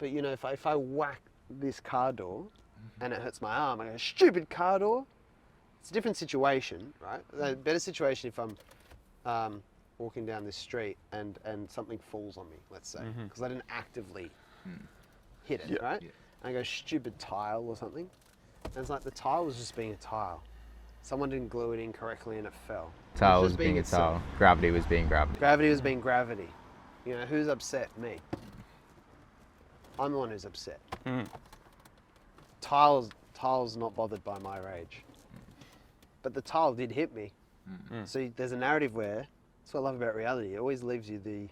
if I whack this car door and it hurts my arm, I go, stupid car door. It's a different situation, right? A better situation if I'm walking down this street and something falls on me, let's say, because I didn't actively hit it, right? Yeah. And I go, stupid tile or something. And it's like the tile was just being a tile. Someone didn't glue it in correctly and it fell. Tile It was just being a itself. tile. Gravity was being gravity. Gravity was being gravity. Who's upset? Me. I'm the one who's upset. Tile's not bothered by my rage. But the tile did hit me. So there's a narrative where, that's what I love about reality, it always leaves you the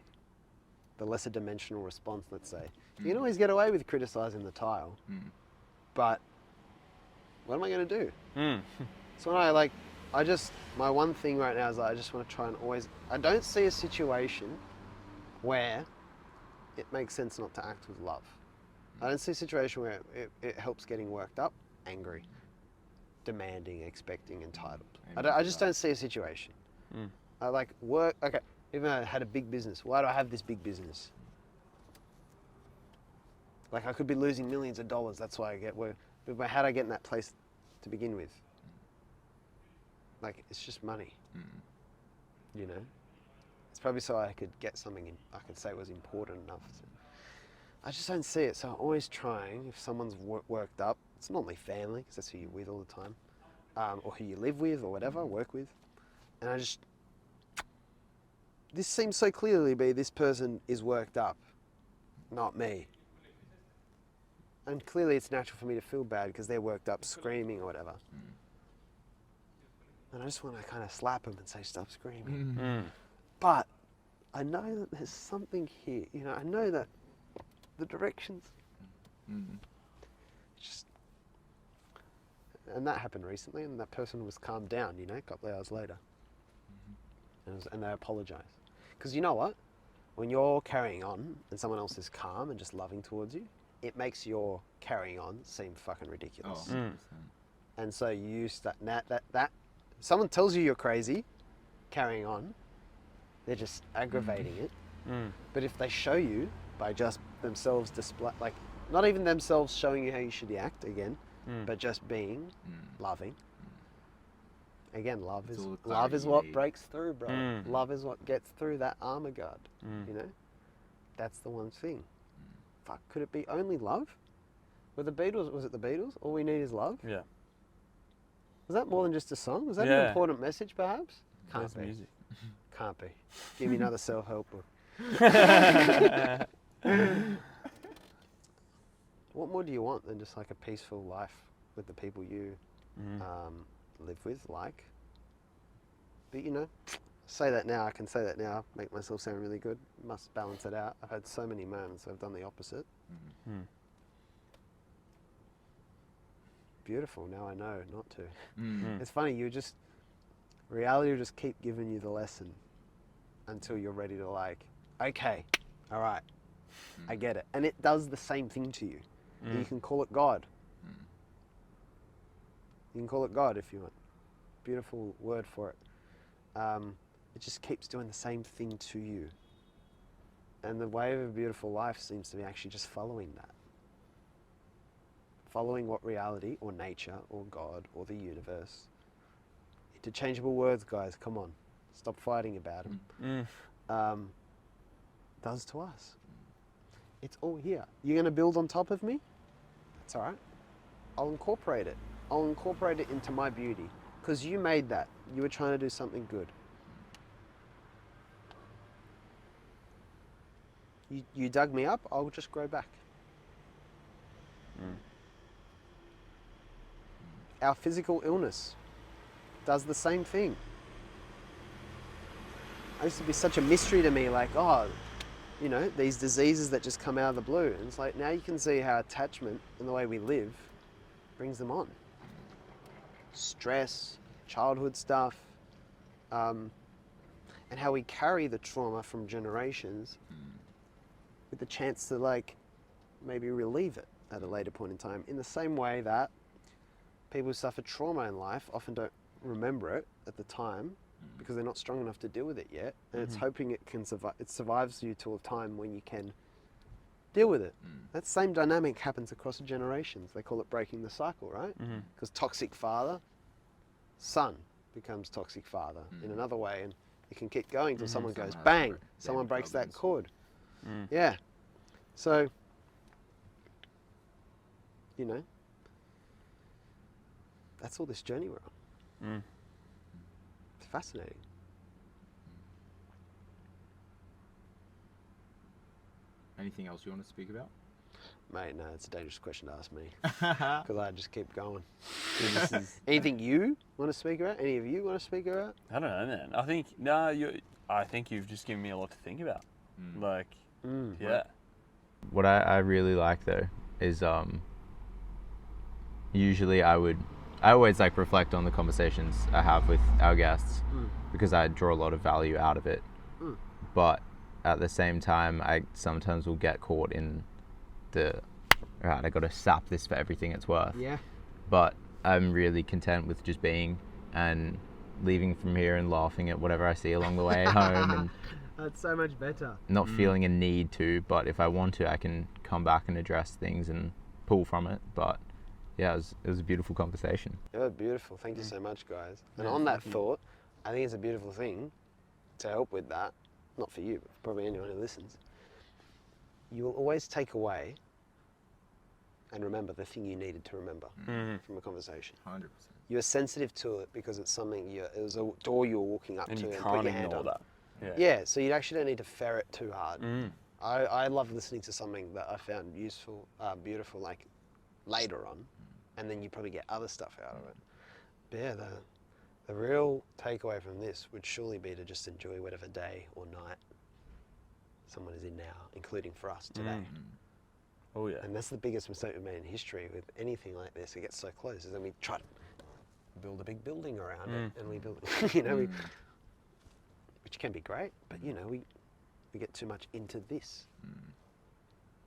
lesser dimensional response, let's say. You can always get away with criticizing the tile, but what am I going to do? So when my one thing right now is I just want to try and I don't see a situation where it makes sense not to act with love. I don't see a situation where it helps getting worked up, angry, demanding, expecting, entitled. I just don't see a situation. I like work, okay, even though I had a big business, why do I have this big business? Like I could be losing millions of dollars, that's why I get work. But how did I get in that place to begin with? Like, it's just money, It's probably so I could get something I could say was important enough. I just don't see it, so I'm always trying, if someone's worked up, it's normally family, because that's who you're with all the time, or who you live with, or whatever, work with, and this seems so clearly be this person is worked up, not me. And clearly it's natural for me to feel bad because they're worked up screaming or whatever. And I just want to kind of slap them and say, stop screaming. But I know that there's something here. I know that the directions. And that happened recently, and that person was calmed down, a couple of hours later. And they apologized. Because you know what? When you're carrying on and someone else is calm and just loving towards you, it makes your carrying on seem fucking ridiculous. 100%. And so you start that someone tells you you're crazy, carrying on, they're just aggravating it. But if they show you by just themselves like not even themselves showing you how you should act again, but just being loving. Again, love is what clarity. breaks through, bro. Love is what gets through that armor guard. That's the one thing. Fuck, could it be only love? Was it the Beatles? All we need is love? Yeah. Was that more than just a song? Was that an Yeah. important message, perhaps? Can't That's be. music. Can't be. Give me another self-help book. What more do you want than just like a peaceful life with the people you live with, like? But say that now, I can say that now, make myself sound really good. Must balance it out. I've had so many moments I've done the opposite. Beautiful, now I know not to. It's funny, reality will just keep giving you the lesson until you're ready to like, okay, all right, I get it. And it does the same thing to you. You can call it God. You can call it God if you want. Beautiful word for it. It just keeps doing the same thing to you. And the way of a beautiful life seems to be actually just following that. Following what reality or nature or God or the universe. Interchangeable words, guys, come on. Stop fighting about them. Does to us. It's all here. You're going to build on top of me? That's all right. I'll incorporate it. I'll incorporate it into my beauty. Because you made that. You were trying to do something good. You dug me up, I'll just grow back. Our physical illness does the same thing. It used to be such a mystery to me, like, oh, you know, these diseases that just come out of the blue. And it's like, now you can see how attachment and the way we live brings them on. Stress, childhood stuff, and how we carry the trauma from generations with the chance to, like, maybe relieve it at a later point in time. In the same way that people who suffer trauma in life often don't remember it at the time because they're not strong enough to deal with it yet, and it's hoping it can survive. It survives you to a time when you can deal with it. That same dynamic happens across generations. They call it breaking the cycle, right? Because toxic father, son becomes toxic father in another way, and it can keep going till someone goes bang, someone breaks that cord. Yeah. So, you know, that's all this journey we're on. It's fascinating. Anything else you want to speak about? Mate, no, it's a dangerous question to ask me because I just keep going. Anything you want to speak about? Any of you want to speak about? I don't know, man. I think you've just given me a lot to think about. Like, yeah. What I really like though is usually I always like reflect on the conversations I have with our guests because I draw a lot of value out of it. But at the same time, I sometimes will get caught in right, I got to sap this for everything it's worth. Yeah. But I'm really content with just being and leaving from here and laughing at whatever I see along the way home and That's so much better. not feeling a need to, but if I want to, I can come back and address things and pull from it. But yeah, it was a beautiful conversation. Oh, beautiful. Thank you so much, guys. And on that thought, I think it's a beautiful thing to help with that. Not for you, but for probably anyone who listens. You will always take away and remember the thing you needed to remember from a conversation. 100%. You were sensitive to it because it's something it was a door you were walking up And to you and can't put your hand ignore on. that. Yeah, so you actually don't need to ferret too hard. I love listening to something that I found useful, beautiful, like later on, and then you probably get other stuff out of it. But yeah, the real takeaway from this would surely be to just enjoy whatever day or night someone is in now, including for us today. Oh yeah. And that's the biggest mistake we've made in history with anything like this. It gets so close, is then we try to build a big building around it, and we build, which can be great, but you know, we get too much into this.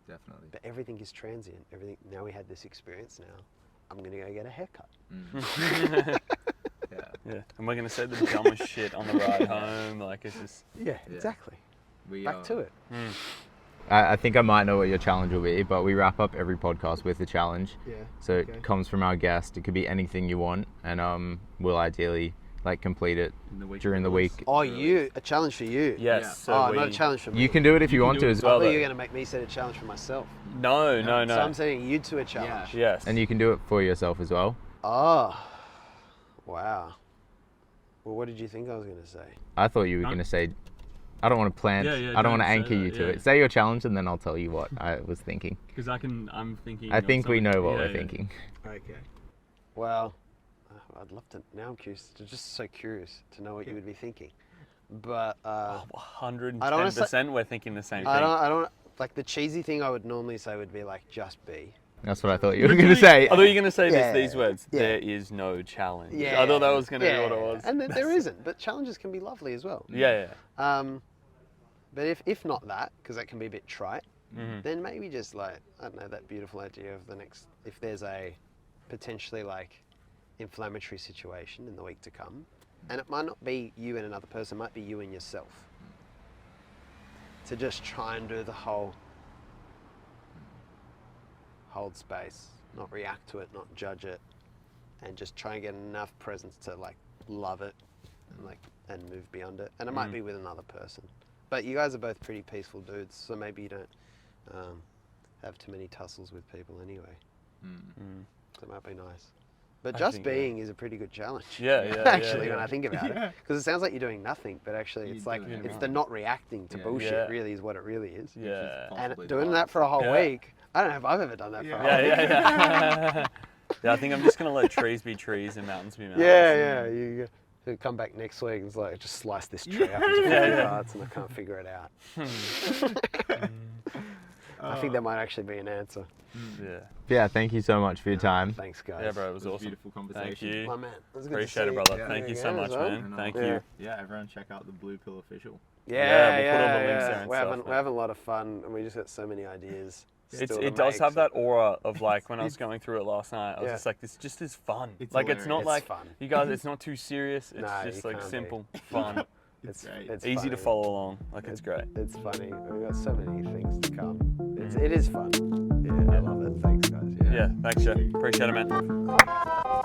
Definitely. But everything is transient. Everything. Now we had this experience. Now I'm gonna go get a haircut. Yeah. And we're gonna say the dumbest shit on the ride home. Like it's just. Yeah, exactly. We Back to it. I think I might know what your challenge will be, but we wrap up every podcast with a challenge. Yeah. So it comes from our guest. It could be anything you want, and we'll ideally like complete it during the week. Oh, a challenge for you? Yes. Yeah. So not a challenge for me. You can do it if you want to as I well. thought you though. were going to make me set a challenge for myself. No. So I'm setting you to a challenge. Yes. And you can do it for yourself as well. Oh, wow. Well, what did you think I was going to say? I thought you were going to say, I don't want to plan. I don't want to anchor you to it. Say your challenge, and then I'll tell you what I was thinking. Because I'm thinking. I think we know what we're thinking. Okay. Well, I'd love to. Now I'm curious. Just so curious to know what you would be thinking. But 110% we're thinking the same thing. I don't like the cheesy thing. I would normally say would be like just be. That's what I thought you were going to say. I thought you were going to say Yeah. these words. Yeah. There is no challenge. Yeah. I thought that was going to be what it was. And there isn't. But challenges can be lovely as well. Yeah. But if not that, because that can be a bit trite, then maybe just like, I don't know, that beautiful idea of the next, if there's a potentially like inflammatory situation in the week to come, and it might not be you and another person, it might be you and yourself, to just try and do the whole hold space, not react to it, not judge it, and just try and get enough presence to like love it and move beyond it. And it might be with another person, but you guys are both pretty peaceful dudes, so maybe you don't have too many tussles with people anyway. So it might be nice. But just being is a pretty good challenge. Yeah, actually, yeah. when I think about it, because it sounds like you're doing nothing, but actually it's like it's the not reacting to bullshit. Yeah. Really, is what it really is. Yeah. And Possibly doing the that for a whole Yeah. week, I don't know if I've ever done that for a whole Yeah, week. yeah. Yeah, I think I'm just gonna let trees be trees and mountains be mountains. Yeah. You come back next week and it's like, just slice this tree up into 50 parts and I can't figure it out. I think that might actually be an answer. Yeah. Yeah, thank you so much for your time. Thanks, guys. Yeah, bro, it was It was a awesome. beautiful conversation. Thank you. My man. It was good to Appreciate see it, you. brother. Yeah. Thank you Yeah, so much, as well. man. Thank Yeah. you. Yeah, everyone check out the Blue Pill official. Yeah, we'll put all the links there and we're stuff, having, but- we're having a lot of fun, and we just got so many ideas. still to It does make, have so- that aura of like when I was going through it last night. I was Yeah. just like, this just is fun. It's Like it's not hilarious. like It's fun. you guys. It's not too serious. It's No, just you like can't be. simple, fun, It's great. It's easy to funny. follow along. Like it's great. It's funny. We've got so many things to come. It is fun. Yeah, I love it. Thanks, guys. Yeah. Thanks, Joe. Appreciate it, man.